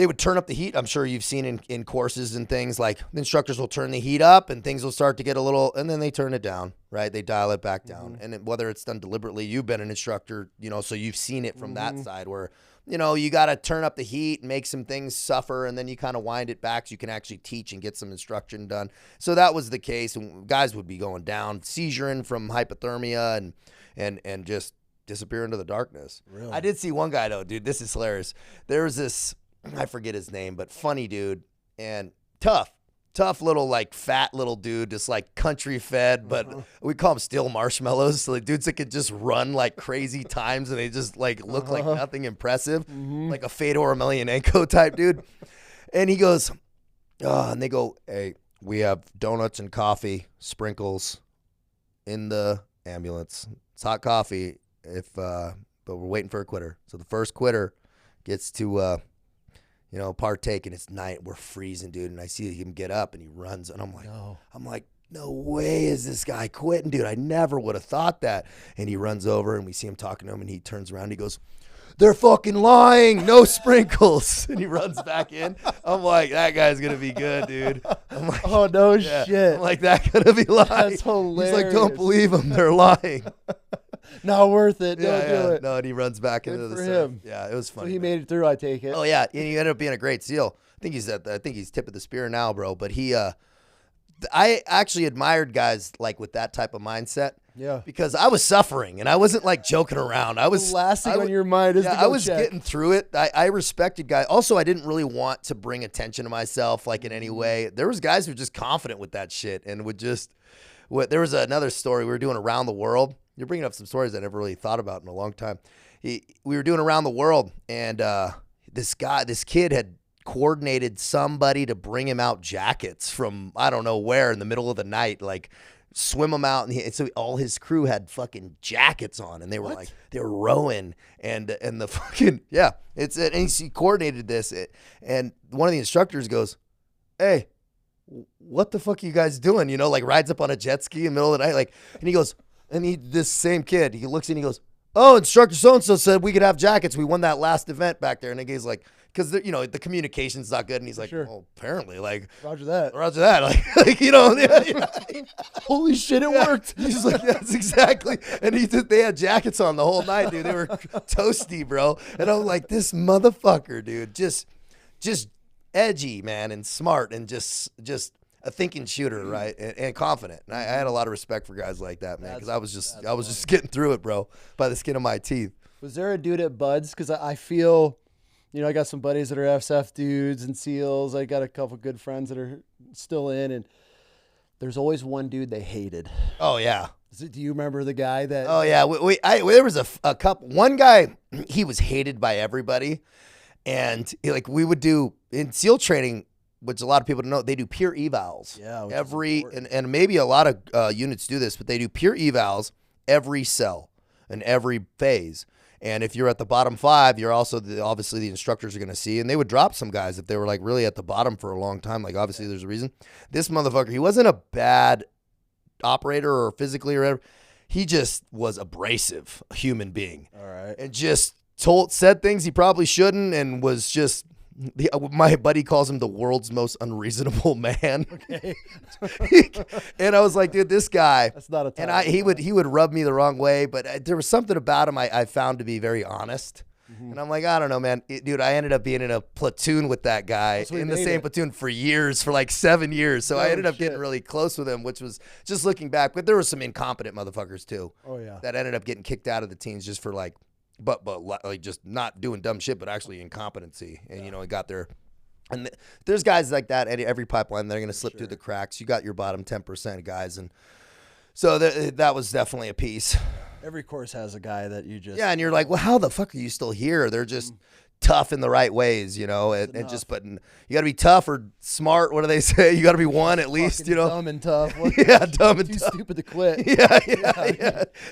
would turn up the heat. I'm sure you've seen in courses and things, like the instructors will turn the heat up and things will start to get a little, and then they turn it down, right? They dial it back down. And whether it's done deliberately, you've been an instructor, you know, so you've seen it from that side where, you know, you got to turn up the heat and make some things suffer, and then you kind of wind it back so you can actually teach and get some instruction done. So that was the case, and guys would be going down, seizuring from hypothermia and just disappear into the darkness. Really? I did see one guy, though, dude, this is hilarious. There was this, I forget his name, but funny dude and tough little, like, fat little dude, just like country fed, but we call him steel marshmallows. So the dudes that could just run like crazy times and they just like look like nothing impressive, like a Fedor Emelianenko type dude. And he goes, and they go, hey, we have donuts and coffee, sprinkles in the ambulance. It's hot coffee, but we're waiting for a quitter. So the first quitter gets to partake, and it's night. We're freezing, dude. And I see him get up and he runs, and I'm like, no way is this guy quitting, dude. I never would have thought that. And he runs over, and we see him talking to him, and he turns around and he goes, they're fucking lying. No sprinkles. And he runs back in. I'm like, that guy's going to be good, dude. I'm like, oh, no shit. I'm like, that going to be lying. That's hilarious. He's like, don't believe them. They're lying. Not worth it. Don't do it. No, and he runs back into the surf. Yeah, it was funny. So he made it through, I take it. Oh, yeah. And he ended up being a great SEAL. I think he's tip of the spear now, bro. But I actually admired guys like with that type of mindset. Yeah. Because I was suffering and I wasn't like joking around. I was the last thing on your mind is to go I was check. Getting through it. I respected guys. Also, I didn't really want to bring attention to myself like in any way. There was guys who were just confident with that shit and would just there was another story. We were doing Around the World. You're bringing up some stories I never really thought about in a long time. we were doing around the world, and this kid had coordinated somebody to bring him out jackets from I don't know where in the middle of the night, like swim them out, and so all his crew had fucking jackets on, and they were they were rowing, and the fucking and he coordinated this, and one of the instructors goes, "Hey, what the fuck are you guys doing?" You know, like rides up on a jet ski in the middle of the night, like, and he goes, and this same kid, he looks and he goes, "Oh, instructor so-and-so said we could have jackets. We won that last event back there." And the guy's like, because, you know, the communication's not good. And he's like, "Well, apparently, like. Roger that. Like you know. Holy shit, it worked." He's like, "That's exactly." And they had jackets on the whole night, dude. They were toasty, bro. And I'm like, this motherfucker, dude, just edgy, man, and smart, and just a thinking shooter, right, and confident. And I had a lot of respect for guys like that, man, because I was just getting through it, bro, by the skin of my teeth. Was there a dude at Bud's? Because I feel, you know, I got some buddies that are FSF dudes and SEALs. I got a couple good friends that are still in, and there's always one dude they hated. Oh yeah. Do you remember the guy that? Oh yeah. There was a couple. One guy, he was hated by everybody, and we would do in SEAL training, which a lot of people don't know, they do peer evals. Yeah. And maybe a lot of units do this, but they do peer evals every cell and every phase. And if you're at the bottom 5, you're also obviously the instructors are going to see, and they would drop some guys if they were like really at the bottom for a long time. Like obviously there's a reason. This motherfucker, he wasn't a bad operator or physically or whatever. He just was abrasive, a human being. All right. And just said things he probably shouldn't, and was just. My buddy calls him the world's most unreasonable man. Okay. And I was like, dude, this guy. That's not a time. And he would rub me the wrong way, but there was something about him I found to be very honest. Mm-hmm. And I'm like, I don't know, man. Dude, I ended up being in a platoon with that guy, in the same platoon for years, for like 7 years. So I ended up getting really close with him, which was just looking back. But there were some incompetent motherfuckers too. Oh yeah. That ended up getting kicked out of the teams just for like. But like just not doing dumb shit, but actually incompetency. And, you know, it got there. And there's guys like that at every pipeline that are going to slip through the cracks. You got your bottom 10% guys. And so that was definitely a piece. Every course has a guy that you just. Yeah, and you're like, well, how the fuck are you still here? They're just tough in the right ways, you know, and just, but you got to be tough or smart. What do they say? You got to be one at least, you know. Dumb and tough. Yeah, dumb and too tough. Stupid to quit. Yeah.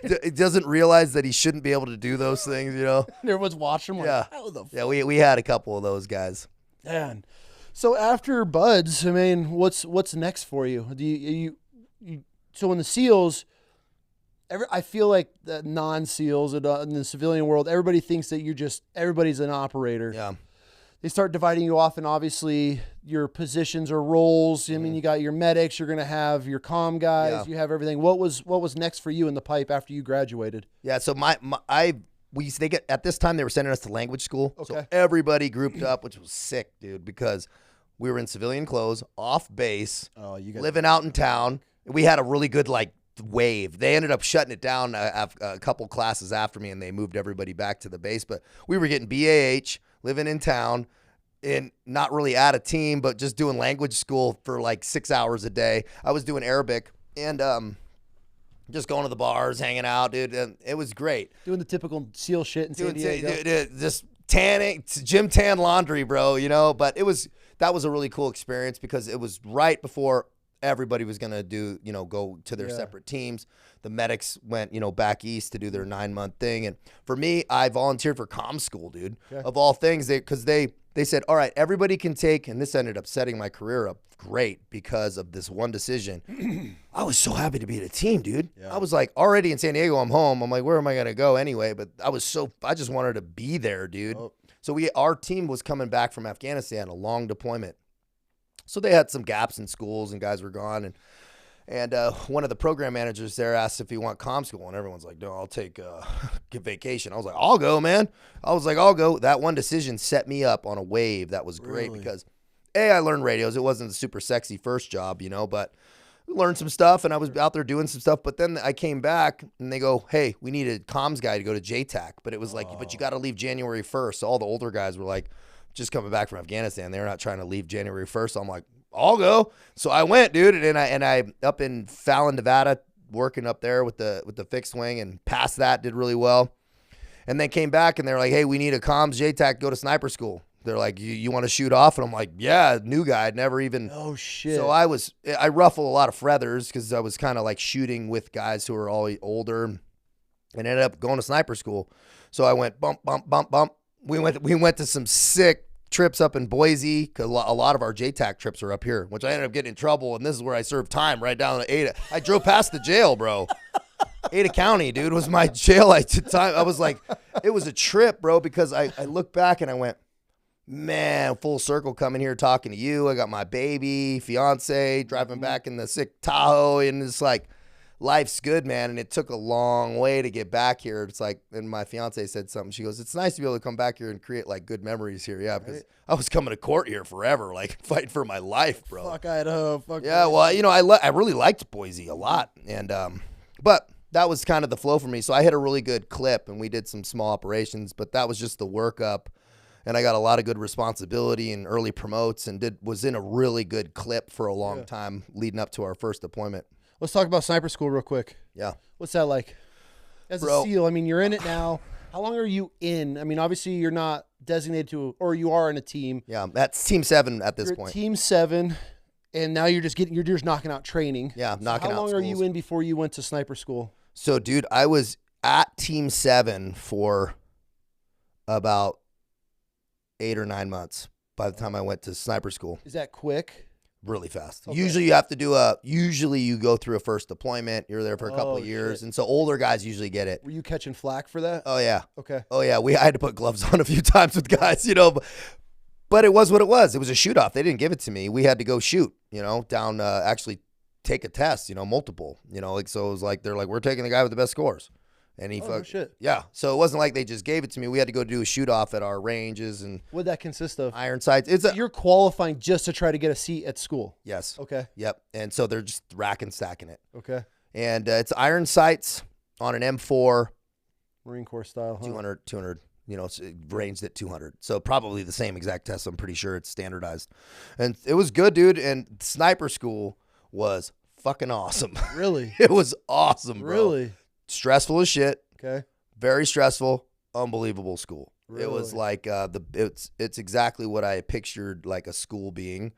It doesn't realize that he shouldn't be able to do those things, you know. Everyone's watching. Like, how the fuck? Yeah, we had a couple of those guys. Man, so after Buds, I mean, what's next for you? Do you so in the SEALs? I feel like the non-SEALs in the civilian world, everybody thinks that everybody's an operator. Yeah. They start dividing you off, and obviously your positions or roles. I mean, you got your medics, you're going to have your comm guys, you have everything. What was next for you in the pipe after you graduated? Yeah, so at this time they were sending us to language school. Okay. So everybody grouped up, which was sick, dude, because we were in civilian clothes, off base, living out in town. We had a really good wave. They ended up shutting it down a couple classes after me, and they moved everybody back to the base. But we were getting BAH, living in town, and not really at a team, but just doing language school for like 6 hours a day. I was doing Arabic and just going to the bars, hanging out, dude. And it was great. Doing the typical SEAL shit in San Diego. Just tanning, gym tan laundry, bro, you know. But that was a really cool experience because it was right before everybody was going to go to their separate teams. The medics went, back east to do their 9-month thing. And for me, I volunteered for comm school, dude, of all things, because they said, all right, everybody can take, and this ended up setting my career up great because of this one decision. I was so happy to be at a team, dude. Yeah. I was like, already in San Diego, I'm home. I'm like, where am I going to go anyway? But I just wanted to be there, dude. Oh. So our team was coming back from Afghanistan, a long deployment. So they had some gaps in schools and guys were gone. And one of the program managers there asked if he want comm school. And everyone's like, no, I'll take vacation. I was like, I'll go, man. I'll go. That one decision set me up on a wave that was great because, I learned radios. It wasn't a super sexy first job, but learned some stuff. And I was out there doing some stuff. But then I came back and they go, hey, we need a comms guy to go to JTAC. But it was but you got to leave January 1st. So all the older guys were like, just coming back from Afghanistan. They're not trying to leave January 1st. So I'm like, I'll go. So I went, dude. And I up in Fallon, Nevada, working up there with the fixed wing and passed that, did really well. And then came back and they're like, hey, we need a comms JTAC, go to sniper school. They're like, you want to shoot off? And I'm like, yeah, new guy. I'd never even. Oh, shit. So I ruffle a lot of feathers because I was kind of like shooting with guys who were all older and ended up going to sniper school. So I went bump, bump, bump, bump. We went to some sick trips up in Boise because a lot of our JTAC trips are up here, which I ended up getting in trouble. And this is where I served time right down to Ada. I drove past the jail, bro. Ada County, dude, was my jail. I was like, it was a trip, bro, because I looked back and I went, man, full circle coming here talking to you. I got my baby, fiance, driving back in the sick Tahoe, and it's like, life's good, man. And it took a long way to get back here. It's like, and my fiance said something. She goes, it's nice to be able to come back here and create like good memories here. Yeah, because I was coming to court here forever, like fighting for my life, bro. Fuck Idaho. Fuck yeah, well, you know, I really liked Boise a lot, and but that was kind of the flow for me. So I hit a really good clip, and we did some small operations, but that was just the workup. And I got a lot of good responsibility and early promotes, and was in a really good clip for a long time leading up to our first deployment. Let's talk about sniper school real quick. Yeah. What's that like? As a SEAL, I mean, you're in it now. How long are you in? I mean, obviously you're not designated to, or you are in a team. Yeah, that's Team 7 at this point. Team 7, and now you're just knocking out training. Yeah, knocking out How long schools. are you in before you went to sniper school? So, dude, I was at Team 7 for about 8 or 9 months by the time I went to sniper school. Is that quick? Really fast. Okay. Usually you have to usually you go through a first deployment. You're there for a couple of years. Shit. And so older guys usually get it. Were you catching flack for that? Oh, yeah. Okay. Oh, yeah. I had to put gloves on a few times with guys, you know. But it was what it was. It was a shoot off. They didn't give it to me. We had to go shoot, you know, down, actually take a test, you know, multiple, you know. Like, so it was like, they're like, we're taking the guy with the best scores. And he shit. Yeah. So it wasn't like they just gave it to me. We had to go do a shoot off at our ranges and what'd that consist of? iron sights. You're qualifying just to try to get a seat at school. Yes. Okay. Yep. And so they're just rack and stacking it. Okay. And it's iron sights on an M4. Marine Corps style, huh? 200, you know, it's ranged at 200. So probably the same exact test. I'm pretty sure it's standardized. And it was good, dude. And sniper school was fucking awesome. Really? It was awesome, bro. Really? Stressful as shit. Okay. Very stressful. Unbelievable school. Really? It was like it's exactly what I pictured like a school being.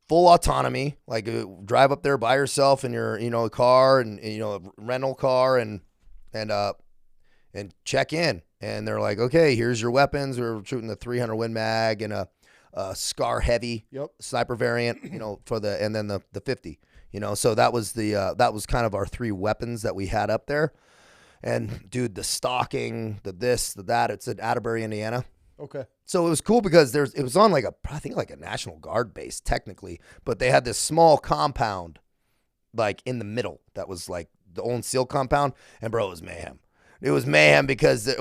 Full autonomy, like drive up there by yourself in your car and you know rental car and check in. And they're like, okay, here's your weapons. We're shooting the 300 Win Mag and a Scar Heavy sniper variant, you know, and then the 50. You know, so that was that was kind of our 3 weapons that we had up there. And dude, the stalking, the this, the that, it's at Atterbury, Indiana. Okay. So it was cool because it was on I think like a National Guard base technically, but they had this small compound like in the middle that was like the old SEAL compound. And bro, it was mayhem. It was mayhem because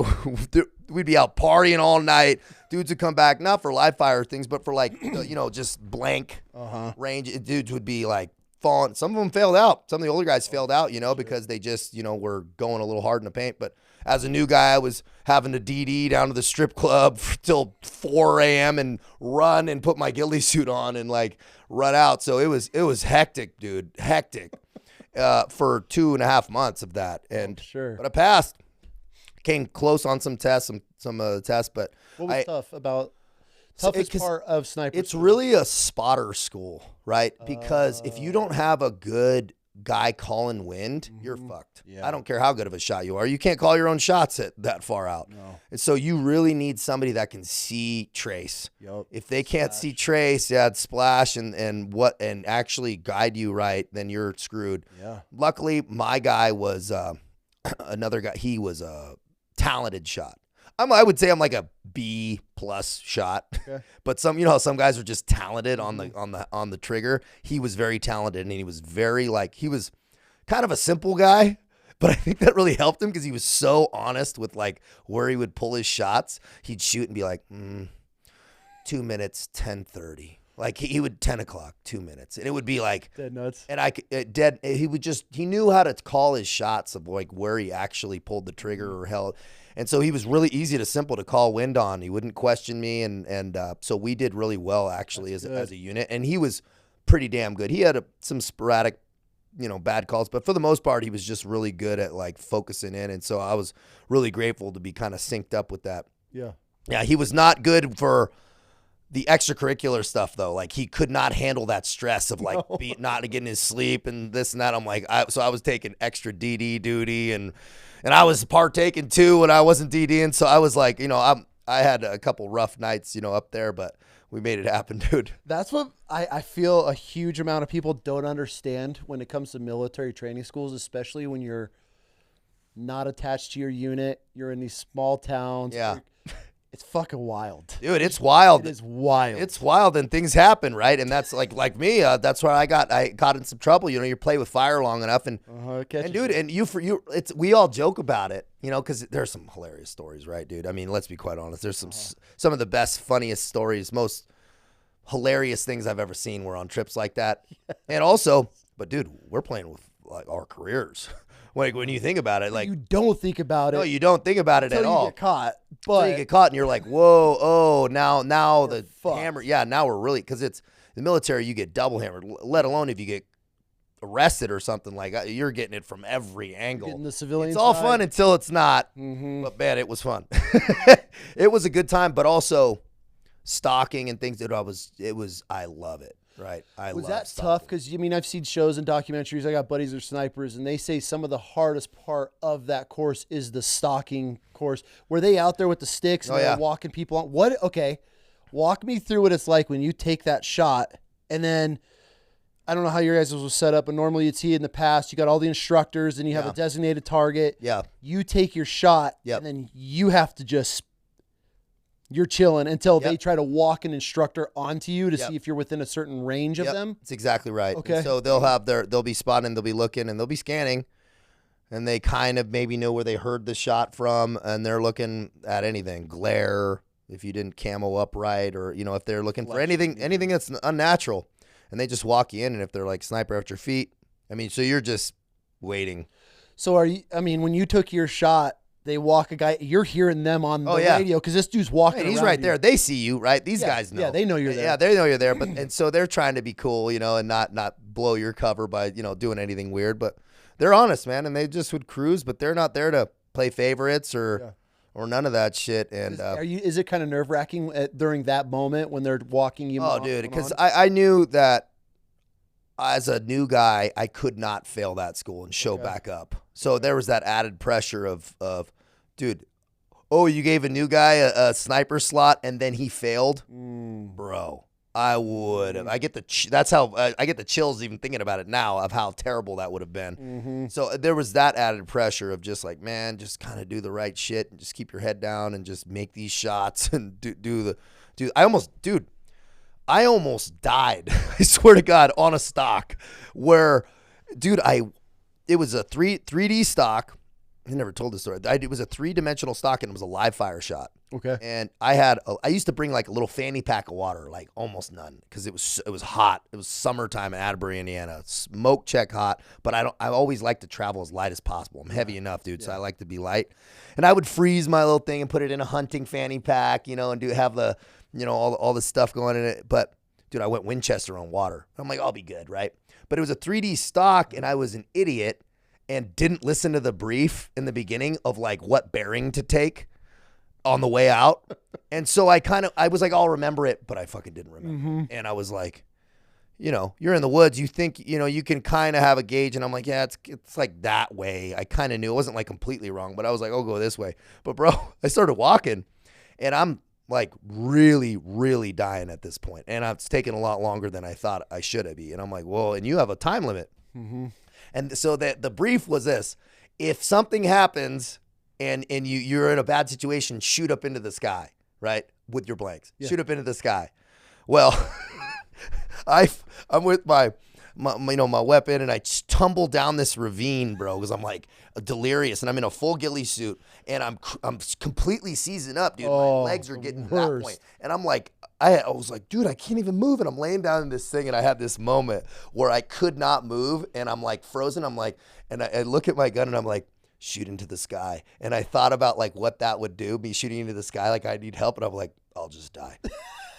we'd be out partying all night. Dudes would come back, not for live fire things, but for like, you know, just blank range. Dudes would be like, falling. Some of them failed out. Some of the older guys failed out, you know, because they just, you know, were going a little hard in the paint. But as a new guy, I was having to DD down to the strip club till 4 a.m. and run and put my ghillie suit on and like run out. So it was hectic, dude, hectic for 2.5 months of that. And but I passed. Came close on some tests, some tests, but what was tough about? Toughest part of sniper it's school? Really a spotter school, right? Because if you don't have a good guy calling wind, you're fucked. Yeah. I don't care how good of a shot you are. You can't call your own shots at that far out. No. And so you really need somebody that can see trace. Yep. If they can't see trace, splash and actually guide you right, then you're screwed. Yeah. Luckily, my guy was another guy. He was a talented shot. I would say I'm like a B+ shot, but some guys are just talented on the trigger. He was very talented, and he was very he was kind of a simple guy, but I think that really helped him because he was so honest with like where he would pull his shots. He'd shoot and be like, 2 minutes, 10:30. Like he would 10 o'clock, 2 minutes, and it would be like dead nuts. And he knew how to call his shots of like where he actually pulled the trigger or held. And so he was really easy to simple to call wind on. He wouldn't question me, and so we did really well actually as a unit. And he was pretty damn good. He had some sporadic bad calls, but for the most part, he was just really good at like focusing in. And so I was really grateful to be kind of synced up with that. Yeah. Yeah. He was not good for the extracurricular stuff though. Like he could not handle that stress of like not getting his sleep and this and that. I'm like, so I was taking extra DD duty and I was partaking too when I wasn't DDing. So I was like, I had a couple rough nights, up there, but we made it happen, dude. That's what I feel a huge amount of people don't understand when it comes to military training schools, especially when you're not attached to your unit. You're in these small towns. Yeah. It's fucking wild. Dude, it's wild. It is wild. It's wild and things happen, right? And that's like me, that's where I got in some trouble. You play with fire long enough and dude, and we all joke about it, because there's some hilarious stories, right, dude? I mean, let's be quite honest. There's some of the best, funniest stories, most hilarious things I've ever seen were on trips like that. And also, but dude, we're playing with like our careers. Like when you think about it, like you don't think about it. No, you don't think about it at all. You get caught, but you get caught and you're like, whoa, oh, now the hammer. Yeah, now we're really, because it's the military. You get double hammered. Let alone if you get arrested or something like that. You're getting it from every angle. Getting the civilian it's all side. fun until it's not. Mm-hmm. But man, it was fun. It was a good time, but also stalking and things that I love it. Right. Was that tough? Because, I've seen shows and documentaries. I got buddies who are snipers, and they say some of the hardest part of that course is the stalking course. Were they out there with the sticks and they're walking people on? What? Okay. Walk me through what it's like when you take that shot, and then I don't know how your guys was set up, but normally you'd see in the past, you got all the instructors and you have a designated target. Yeah. You take your shot, and then you have to just... You're chilling until they try to walk an instructor onto you to see if you're within a certain range of them. That's exactly right. Okay. And so they'll be spotting, they'll be looking, and they'll be scanning, and they kind of maybe know where they heard the shot from, and they're looking at anything, glare, if you didn't camo up right, or if they're looking for anything that's unnatural, and they just walk you in, and if they're like sniper at your feet, so you're just waiting. So when you took your shot, they walk a guy. You're hearing them on the radio because this dude's walking. Hey, he's around right there. They see you, right? These guys know. Yeah, they know you're there. Yeah, they know you're there. But and so they're trying to be cool, and not blow your cover by doing anything weird. But they're honest, man, and they just would cruise. But they're not there to play favorites or none of that shit. And is it kind of nerve wracking during that moment when they're walking you? Oh, dude, because I knew that as a new guy, I could not fail that school and show back up. So there was that added pressure of dude, you gave a new guy a sniper slot and then he failed? Bro, I would have. I get the chills even thinking about it now of how terrible that would have been. Mm-hmm. So there was that added pressure of just like, man, just kind of do the right shit and just keep your head down and just make these shots and I almost died. I swear to God, on a stock where, dude, it was a 3D stock. I never told this story. It was a 3-dimensional stock and it was a live fire shot. Okay. And I used to bring like a little fanny pack of water, like almost none, because it was hot. It was summertime in Atterbury, Indiana. Smoke check hot, but I always like to travel as light as possible. I'm heavy enough, dude, so I like to be light. And I would freeze my little thing and put it in a hunting fanny pack, and have the, all the stuff going in it. But dude, I went Winchester on water. I'm like, I'll be good, right? But it was a 3D stock, and I was an idiot and didn't listen to the brief in the beginning of like what bearing to take on the way out. And so I was like, I'll remember it, but I fucking didn't remember. Mm-hmm. And I was like, you're in the woods. You think, you can kind of have a gauge. And I'm like, yeah, it's like that way. I kind of knew. It wasn't like completely wrong, but I was like, I'll go this way. But bro, I started walking and I'm like really, really dying at this point. And it's taken a lot longer than I thought I should be. And I'm like, whoa, and you have a time limit. Mm-hmm. And so the brief was this: if something happens and you're in a bad situation, shoot up into the sky, right? With your blanks. Yeah. Shoot up into the sky. Well, I'm with my weapon and I tumble down this ravine, bro, because I'm like delirious and I'm in a full ghillie suit and I'm completely seizing up, dude. My legs are getting to that point. And I'm like, I was like, dude, I can't even move. And I'm laying down in this thing and I had this moment where I could not move and I'm like frozen. I'm like, and I look at my gun and I'm like, shoot into the sky. And I thought about like what that would do, me shooting into the sky, like I need help. And I'm like, I'll just die.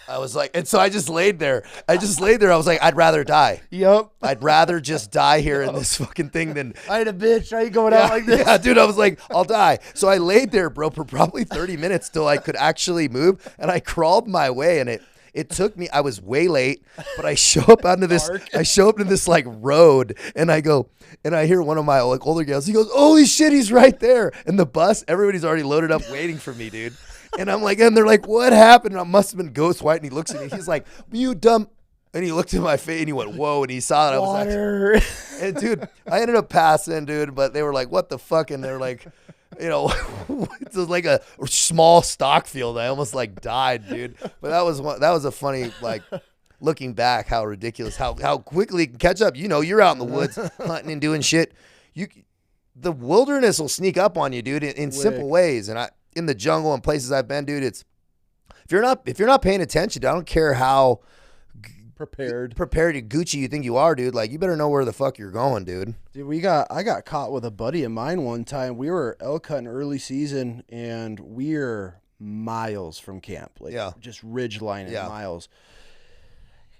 I was like, and so I just laid there. I was like, I'd rather die. Yep. I'd rather just die here in this fucking thing than. I had a bitch. Are you going out like this? Yeah, dude, I was like, I'll die. So I laid there, bro, for probably 30 minutes till I could actually move. And I crawled my way, and it took me, I was way late, but I show up onto this like road, and I go, and I hear one of my like older girls, he goes, holy shit, he's right there. And the bus, everybody's already loaded up waiting for me, dude. And I'm like, and they're like, what happened? And I must have been ghost white. And he looks at me, he's like, you dumb. And he looked at my face and he went, whoa. And he saw that I was like, and dude, I ended up passing, dude, but they were like, what the fuck? And they're like, you know, it was like a small stock field. I almost like died, dude. But that was a funny, like, looking back, how ridiculous, how quickly it can catch up. You know, you're out in the woods hunting and doing shit. The wilderness will sneak up on you, dude, in simple ways. And in the jungle and places I've been, dude, if you're not paying attention, I don't care how prepared and Gucci you think you are, dude. Like, you better know where the fuck you're going, dude. Dude, I got caught with a buddy of mine one time. We were elk hunting early season, and we're miles from camp, like just ridge line miles.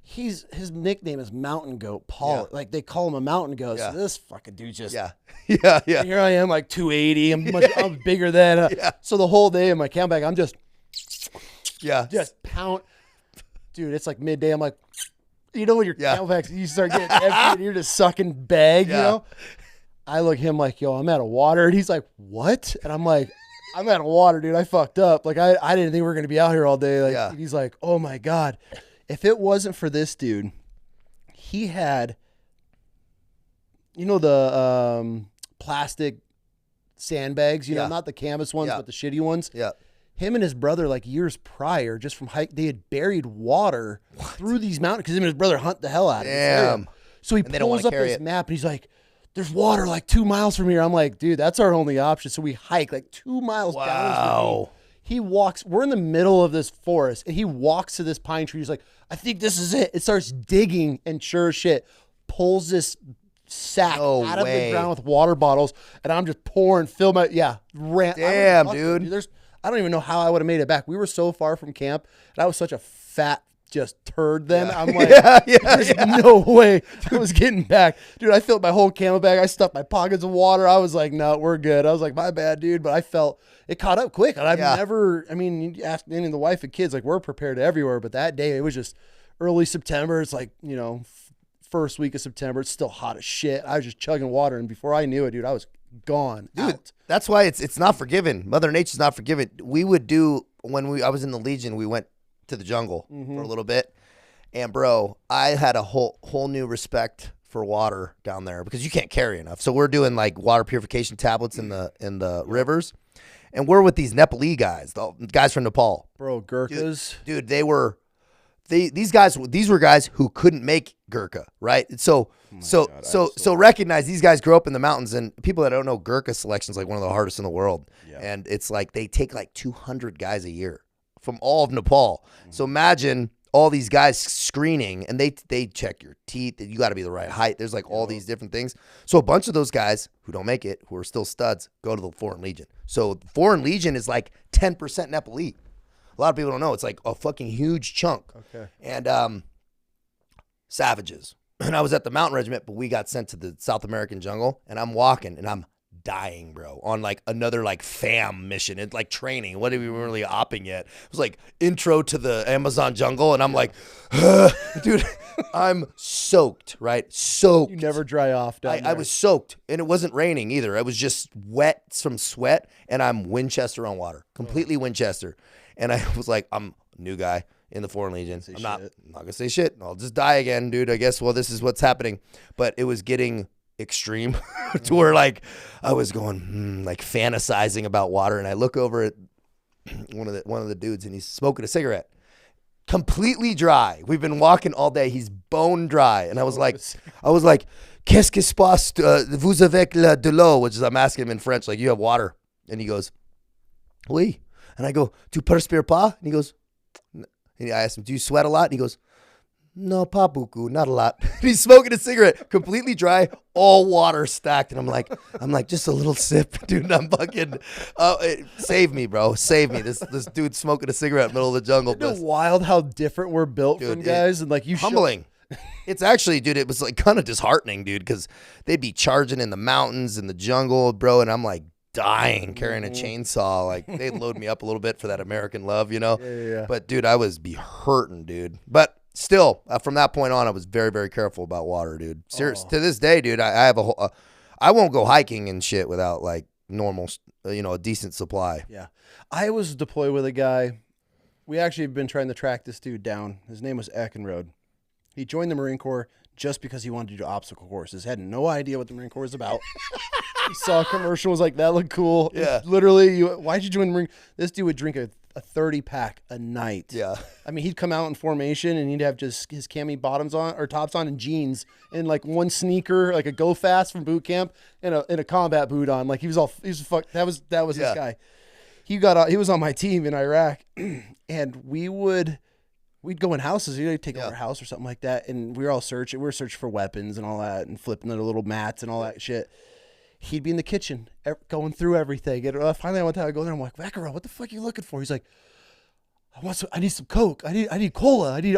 His nickname is Mountain Goat Paul. Yeah. Like, they call him a mountain goat. Yeah. So this fucking dude just Here I am, like 280. I'm bigger than. So the whole day in my camp bag, I'm just pound. Dude, it's like midday. I'm like, you know, when your camelbacks, you start getting empty and you're just sucking bag, you know? I look at him like, yo, I'm out of water. And he's like, what? And I'm like, I'm out of water, dude. I fucked up. Like, I didn't think we were going to be out here all day. Like, he's like, oh my God. If it wasn't for this dude, he had, you know, the plastic sandbags, you know, not the canvas ones, but the shitty ones. Yeah. Him and his brother, like years prior, just from hike, they had buried water through these mountains because him and his brother hunt the hell out of it. Damn. So he pulls up this map and he's like, there's water like 2 miles from here. I'm like, dude, that's our only option. So we hike like 2 miles down. Wow. He walks, we're in the middle of this forest, and he walks to this pine tree. He's like, I think this is it. It starts digging, and sure as shit, pulls this sack out of the ground with water bottles, and I'm just pouring, Damn, dude. I don't even know how I would have made it back. We were so far from camp, and I was such a fat just turd then. I'm like, there's no way I was getting back. Dude, I filled my whole camel bag. I stuffed my pockets of water. I was like, no, we're good. I was like, my bad, dude. But I felt it caught up quick. And I've never, I mean, you ask any of the wife and kids, like, we're prepared everywhere. But that day, it was just early September. It's like, you know, first week of September. It's still hot as shit. I was just chugging water. And before I knew it, dude, I was gone. Dude, out. That's why it's not forgiven. Mother Nature's not forgiven. We would do, I was in the Legion, we went to the jungle for a little bit. And bro, I had a whole new respect for water down there because you can't carry enough. So we're doing like water purification tablets in the rivers, and we're with these Nepali guys, the guys from Nepal. Bro, Gurkhas. Dude, these were guys who couldn't make Gurkha, right? So recognize these guys grow up in the mountains, and people that don't know, Gurkha selection is like one of the hardest in the world. Yeah. And it's like they take like 200 guys a year from all of Nepal. So imagine all these guys screening, and they check your teeth, and you got to be the right height. There's like all these different things. So a bunch of those guys who don't make it, who are still studs, go to the Foreign Legion. So Foreign Legion is like 10% Nepali. A lot of people don't know. It's like a fucking huge chunk. Okay. And savages. And I was at the mountain regiment, but we got sent to the South American jungle, and I'm walking, and I'm dying, bro, on like another like FAM mission. It's like training. What are we really opping yet? It was like intro to the Amazon jungle, and I'm like, dude, I'm soaked, right? Soaked. You never dry off. I was soaked, and it wasn't raining either. I was just wet from sweat, and I'm Winchester on water, completely Winchester. And I was like, I'm a new guy in the Foreign Legion. I'm not gonna say shit. I'll just die again, dude. I guess, well, this is what's happening. But it was getting extreme to where like I was going like fantasizing about water, and I look over at one of the dudes, and he's smoking a cigarette, completely dry. We've been walking all day. He's bone dry, and I was like, qu'est-ce qui se passe? Vous avec de l'eau, which is I'm asking him in French, like, you have water, and he goes, oui, and I go, tu perspires pas? And he goes, and I asked him, do you sweat a lot? And he goes, No, pabuku, not a lot. He's smoking a cigarette, completely dry, all water stacked. And I'm like, just a little sip, dude. And I'm fucking, save me, bro. Save me. This dude smoking a cigarette in the middle of the jungle. Isn't it wild how different we're built from guys? And like you humbling. It's actually, dude, it was like kind of disheartening, dude, because they'd be charging in the mountains, in the jungle, bro. And I'm like dying carrying a chainsaw. Like they'd load me up a little bit for that American love, you know? Yeah. But dude, I was be hurting, dude. But still, from that point on, I was very, very careful about water, dude. Serious to this day, dude. I have I won't go hiking and shit without like normal, a decent supply. Yeah, I was deployed with a guy. We actually have been trying to track this dude down. His name was Eckenrode. He joined the Marine Corps just because he wanted to do obstacle courses. Had no idea what the Marine Corps was about. He saw a commercial, was like, "That looked cool." Yeah. Literally, why'd you join the Marine? This dude would drink a 30-pack a night. Yeah. I mean, he'd come out in formation and he'd have just his cami bottoms on or tops on and jeans and like one sneaker, like a Go Fast from boot camp and a combat boot on. Like he was fucked. That was this guy. He was on my team in Iraq and we'd go in houses. He'd take over a house or something like that. And we were searching for weapons and all that and flipping the little mats and all that shit. He'd be in the kitchen going through everything. And finally, one time I go there, I'm like, Vacaro, what the fuck are you looking for? He's like, I need some Coke. I need cola. He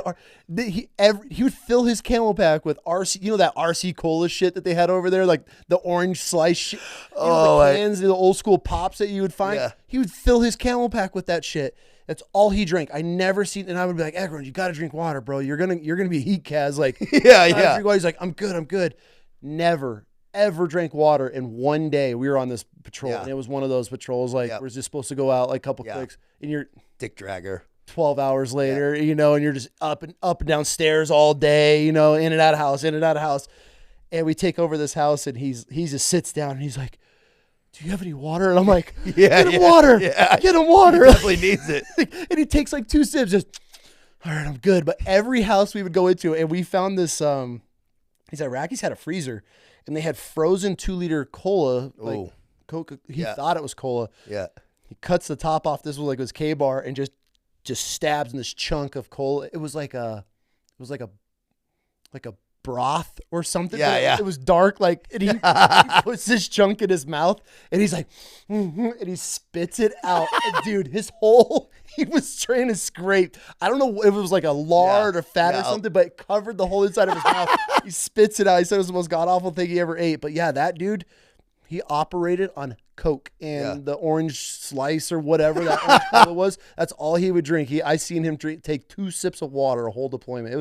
would fill his camel pack with RC, that RC cola shit that they had over there, like the orange slice shit. The cans, the old school pops that you would find. Yeah. He would fill his camel pack with that shit. That's all he drank. I never seen, and I would be like, Agron, you got to drink water, bro. You're gonna be a heat Kaz. Like, yeah. He's like, I'm good. Never ever drank water. And one day we were on this patrol, and it was one of those patrols like we're just supposed to go out like a couple clicks, and you're dick dragger. 12 hours later, and you're just up and down stairs all day, in and out of house. And we take over this house, and he just sits down, and he's like, do you have any water? And I'm like, get him water. Yeah. Get him water. He definitely needs it. And he takes like 2 sips, just, all right, I'm good. But every house we would go into, and we found this, these Iraqis had a freezer, and they had frozen 2-liter cola, like Coke. He thought it was cola. Yeah. He cuts the top off. This was like his K-bar, and just stabs in this chunk of cola. It was like a broth or something. Yeah. It was dark, like, and he puts this chunk in his mouth, and he's like, and he spits it out. And dude, he was trying to scrape. I don't know if it was like a lard or fat or something, but it covered the whole inside of his mouth. He spits it out. He said it was the most god awful thing he ever ate. But yeah, that dude, he operated on Coke and the orange slice or whatever that orange cola was. That's all he would drink. I seen him take 2 sips of water a whole deployment.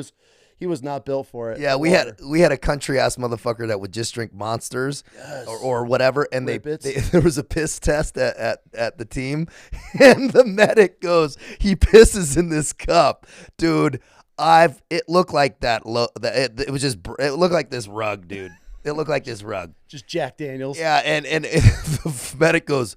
He was not built for it. Yeah, we had a country ass motherfucker that would just drink Monsters or whatever, and there was a piss test at the team, and the medic goes, he pisses in this cup, dude. It looked like that. It looked like this rug, dude. It looked like this rug. Just Jack Daniels. Yeah, and the medic goes,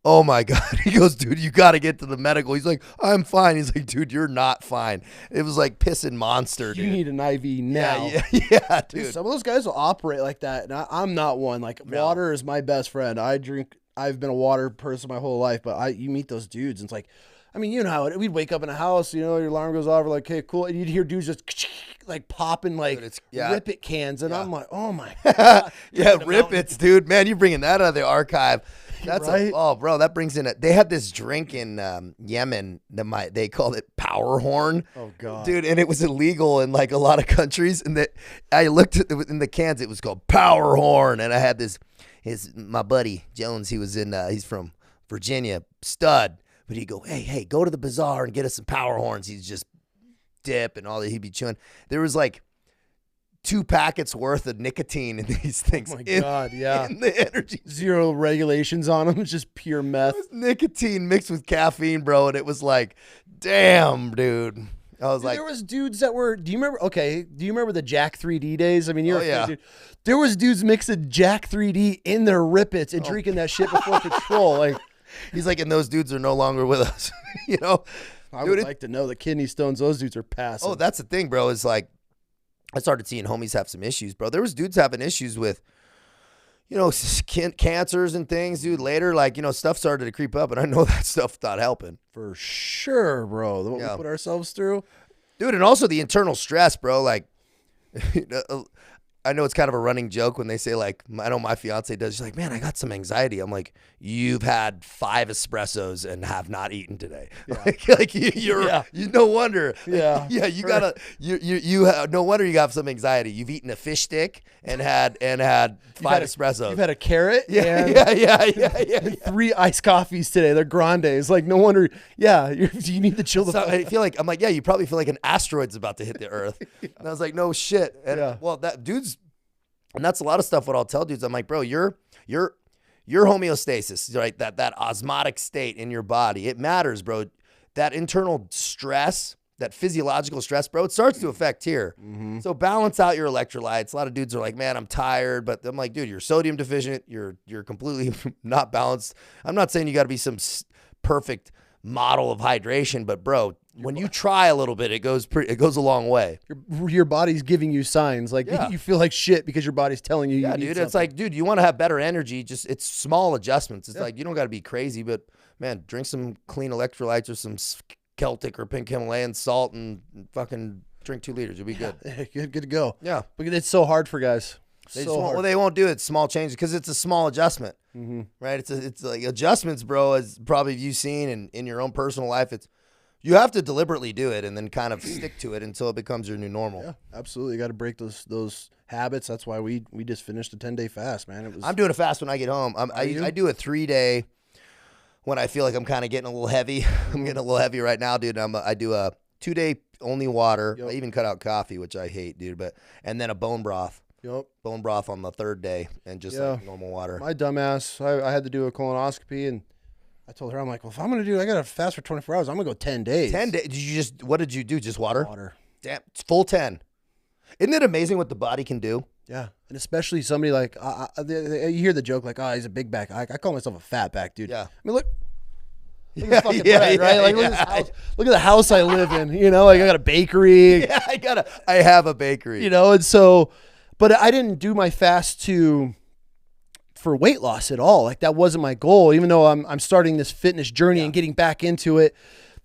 oh my God. He goes, dude, you got to get to the medical. He's like, I'm fine. He's like, dude, you're not fine. It was like pissing Monster, dude. You need an IV now. Yeah, dude. Some of those guys will operate like that, and I'm not one. Like, water is my best friend. I've been a water person my whole life, but you meet those dudes, and it's like, I mean, you know how we'd wake up in a house, your alarm goes off, we're like, okay, cool, and you'd hear dudes just like popping like Rip It cans, and I'm like, oh my God. Rip It's, dude. Man, you're bringing that out of the archive. That's right? Bro, that brings in they had this drink in Yemen that they called it Power Horn. Oh God, dude, and it was illegal in like a lot of countries. And I looked at in the cans, it was called Power Horn, and I had my buddy Jones. He's from Virginia, stud. But he'd go, hey, go to the bazaar and get us some Power Horns. He's just dip and all that he'd be chewing. There was like 2 packets worth of nicotine in these things. Oh my God, yeah. In the energy. 0 regulations on them. It's just pure meth. It was nicotine mixed with caffeine, bro. And it was like, damn, dude. I was like, there was dudes that were, do you remember the Jack 3D days? I mean, dude. There was dudes mixing Jack 3D in their Rip Its and drinking that shit before patrol. Like, he's like, and those dudes are no longer with us. I would like to know the kidney stones those dudes are passing. Oh, that's the thing, bro. Is like, I started seeing homies have some issues, bro. There was dudes having issues with, cancers and things, dude. Later, like, stuff started to creep up, and I know that stuff not helping. For sure, bro. What we put ourselves through. Dude, and also the internal stress, bro. Like, I know it's kind of a running joke when they say, like, I know my fiance does. She's like, man, I got some anxiety. I'm like, you've had 5 espressos and have not eaten today. Yeah. like you no wonder. Yeah. Yeah. You gotta, you have, no wonder you got some anxiety. You've eaten a fish stick and had 5 espressos. You've had a carrot. Yeah. And Yeah. 3 iced coffees today. They're grandes. Like, no wonder. Yeah. You need to chill the fuck. I feel like, I'm like, yeah, you probably feel like an asteroid's about to hit the earth. And I was like, no shit. And well, that dude's, and that's a lot of stuff. What I'll tell dudes, I'm like, bro, your homeostasis, right? That osmotic state in your body, it matters, bro. That internal stress, that physiological stress, bro, it starts to affect here. Mm-hmm. So balance out your electrolytes. A lot of dudes are like, man, I'm tired, but I'm like, dude, you're sodium deficient. You're completely not balanced. I'm not saying you got to be some perfect model of hydration, but bro, when you try a little bit, it goes a long way. Your body's giving you signs. Like, you feel like shit because your body's telling you. Yeah, you need dude. something. It's like, dude, you want to have better energy. Just it's small adjustments. It's like you don't got to be crazy, but man, drink some clean electrolytes or some Celtic or pink Himalayan salt and fucking drink 2 liters. You'll be good. Good to go. Yeah, but it's so hard for guys. Well, they won't do it. Small changes because it's a small adjustment, right? It's like adjustments, bro. As probably you've seen in your own personal life, you have to deliberately do it and then kind of stick to it until it becomes your new normal. Yeah, absolutely. You got to break those habits. That's why we just finished a 10-day fast, man. I'm doing a fast when I get home. I do a 3-day when I feel like I'm kind of getting a little heavy. I'm getting a little heavy right now, dude. I do a 2-day only water. Yep. I even cut out coffee, which I hate, dude. And then a bone broth. Yep. Bone broth on the 3rd day and just like normal water. My dumbass, I had to do a colonoscopy and I told her, I'm like, well, if I'm going to I got to fast for 24 hours. I'm going to go 10 days. 10 days? What did you do? Just water? Water. Damn, it's full 10. Isn't it amazing what the body can do? Yeah. And especially somebody like, you hear the joke like, oh, he's a big back. I call myself a fat back, dude. Yeah. I mean, look at this fucking bread, right? Like, look at the house I live in. You know, like I got a bakery. Yeah, I have a bakery. You know, and so, but I didn't do my fast for weight loss at all. Like that wasn't my goal, even though I'm starting this fitness journey and getting back into it.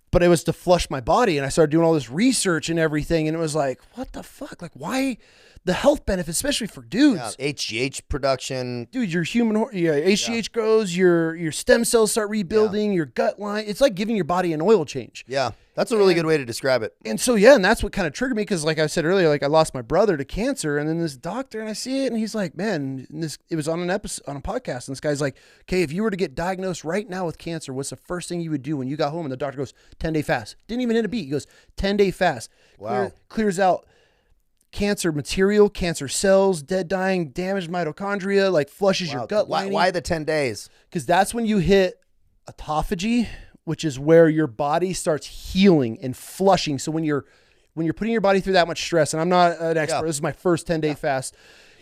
But it was to flush my body, and I started doing all this research and everything, and it was like, what the fuck? Like, why the health benefits, especially for dudes? Yeah, HGH production, dude. Your HGH grows, your stem cells start rebuilding, your gut line. It's like giving your body an oil change. Yeah, that's a really good way to describe it. And so and that's what kind of triggered me because, like I said earlier, like I lost my brother to cancer, and then this doctor, and I see it, and he's like, man, it was on a podcast, and this guy's like, okay, if you were to get diagnosed right now with cancer, what's the first thing you would do when you got home? And the doctor goes, 10-day fast. Didn't even hit a beat. He goes, 10-day fast. Wow. Clears out cancer material, cancer cells, dead, dying, damaged mitochondria, like flushes your gut lining. Why the 10 days? Because that's when you hit autophagy, which is where your body starts healing and flushing. So when you're putting your body through that much stress, and I'm not an expert, this is my first 10-day fast,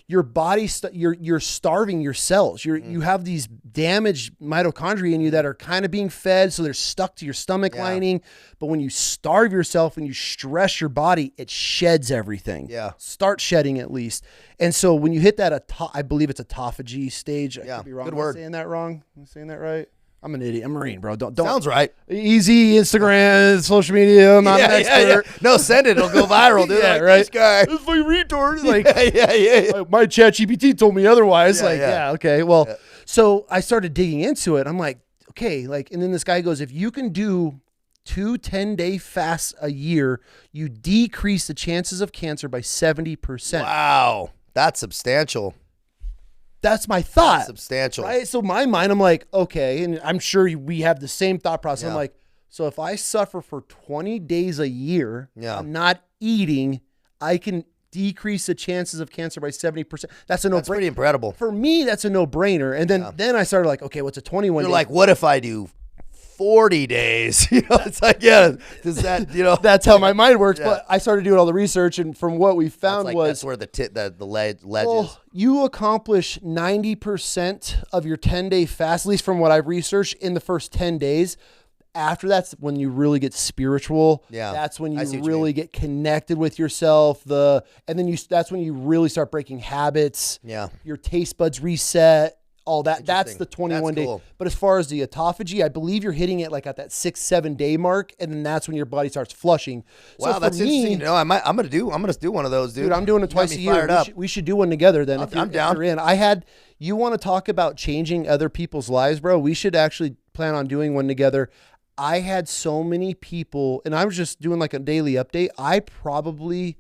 your body, you're starving your cells. You have these damaged mitochondria in you that are kind of being fed, so they're stuck to your stomach lining. But when you starve yourself, when you stress your body, it sheds everything. Yeah. Start shedding at least. And so when you hit that, I believe it's autophagy stage. I could be wrong. Good word. Am I saying that wrong? Am I saying that right? I'm an idiot. I'm a Marine, bro. Don't. Sounds right. Easy Instagram, social media. I'm not an expert. Yeah. No, send it. It'll go viral, dude. Like, right. This guy. This is my retard. Like, yeah. My ChatGPT told me otherwise. Yeah. Okay. Well, so I started digging into it. I'm like, okay, and then this guy goes, if you can do 2 10-day fasts a year, you decrease the chances of cancer by 70%. Wow. That's substantial. That's my thought. That's substantial. Right? So my mind, I'm like, okay, and I'm sure we have the same thought process. Yeah. I'm like, so if I suffer for 20 days a year, I'm not eating, I can decrease the chances of cancer by 70%. That's a no-brainer. That's pretty incredible. For me, that's a no-brainer. And then I started like, okay, what's a 21 You're day? like, what if I do 40 days? You know, it's like, does that, That's how my mind works. But I started doing all the research, and from what we found that's where the ledge is. You accomplish 90% of your 10-day fast, at least from what I've researched, in the first 10 days. After that's when you really get spiritual. Yeah. That's when you really get connected with yourself. That's when you really start breaking habits. Yeah. Your taste buds reset. all that. That's the 21 day. Cool. But as far as the autophagy, I believe you're hitting it like at that 6-7 day mark, and then that's when your body starts flushing. Wow, so that's interesting. No, I'm gonna do one of those, dude. I'm doing it twice a year. We should do one together then. I'm down. If you're in. You want to talk about changing other people's lives, bro? We should actually plan on doing one together. I had so many people, and I was just doing like a daily update. I probably,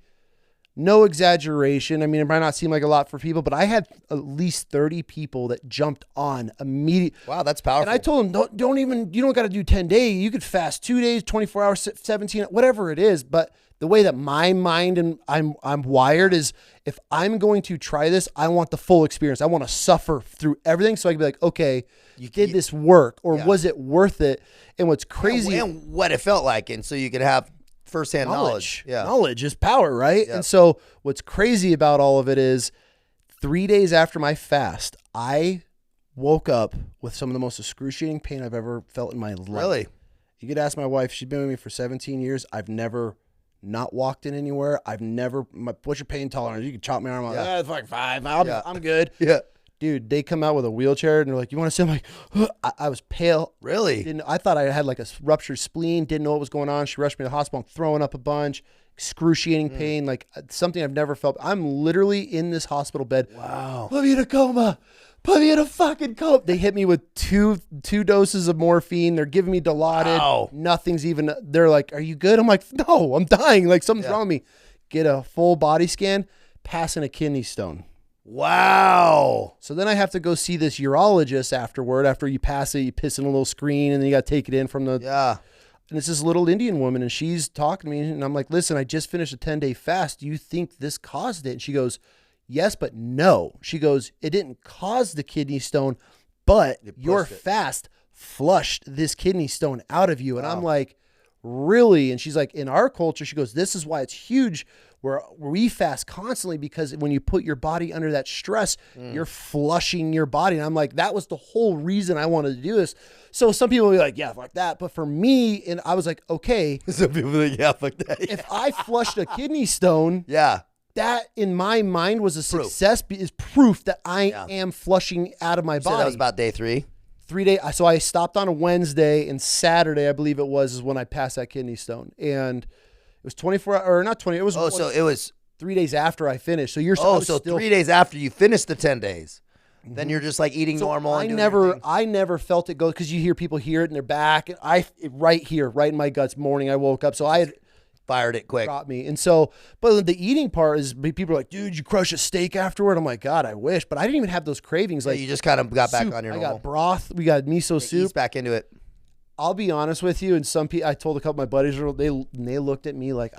no exaggeration, I mean, it might not seem like a lot for people, but I had at least 30 people that jumped on immediately. Wow, that's powerful. And I told them, you don't got to do 10 days. You could fast 2 days, 24 hours, 17, whatever it is. But the way that my mind and I'm wired is, if I'm going to try this, I want the full experience. I want to suffer through everything so I can be like, okay, did this work, or was it worth it? And what's crazy, and what it felt like, and so you could have firsthand knowledge. Yeah, knowledge is power, right? Yep. And so what's crazy about all of it is, 3 days after my fast, I woke up with some of the most excruciating pain I've ever felt in my life. Really? You could ask my wife. She's been with me for 17 years. I've never not walked in anywhere. What's your pain tolerance? You can chop my arm off. It's like 5. I'm good. Yeah. Dude, they come out with a wheelchair and they're like, you want to sit? I'm like, I was pale. Really? I thought I had like a ruptured spleen. Didn't know what was going on. She rushed me to the hospital. I'm throwing up a bunch. Excruciating pain. Like something I've never felt. I'm literally in this hospital bed. Wow. Put me in a coma. Put me in a fucking coma. They hit me with two doses of morphine. They're giving me Dilaudid. Wow. Nothing's even, they're like, are you good? I'm like, no, I'm dying. Like something's wrong with me. Get a full body scan, passing a kidney stone. Wow. So then I have to go see this urologist afterward. After you pass it, you piss in a little screen, and then you got to take it in from the... Yeah. And it's this little Indian woman, and she's talking to me, and I'm like, listen, I just finished a 10-day fast. Do you think this caused it? And she goes, yes, but no. She goes, it didn't cause the kidney stone, but your fast flushed this kidney stone out of you. And I'm like, really? And she's like, in our culture, she goes, this is why it's huge where we fast constantly, because when you put your body under that stress, you're flushing your body. And I'm like, that was the whole reason I wanted to do this. So some people will be like, yeah, fuck that. But for me, and I was like, okay. Some people think, yeah, fuck that. If I flushed a kidney stone, that in my mind was a success, is proof that I am flushing out of my body. So that was about day 3? 3 days. So I stopped on a Wednesday, and Saturday, I believe it was, is when I passed that kidney stone. And it was 24 or not 20. It was. Oh, so it was 3 days after I finished. So you're. Oh, so 3 days after you finished the 10 days, then you're just like eating normal. I never felt it go, because you hear people hear it in their back. Right here, right in my guts. Morning, I woke up. So I had fired it quick. Got me. And so, but the eating part is, people are like, dude, you crush a steak afterward. I'm like, God, I wish, but I didn't even have those cravings. Like, you just kind of got back on your normal. I got broth. We got miso soup. Ease back into it. I'll be honest with you, and some people, I told a couple of my buddies, they looked at me like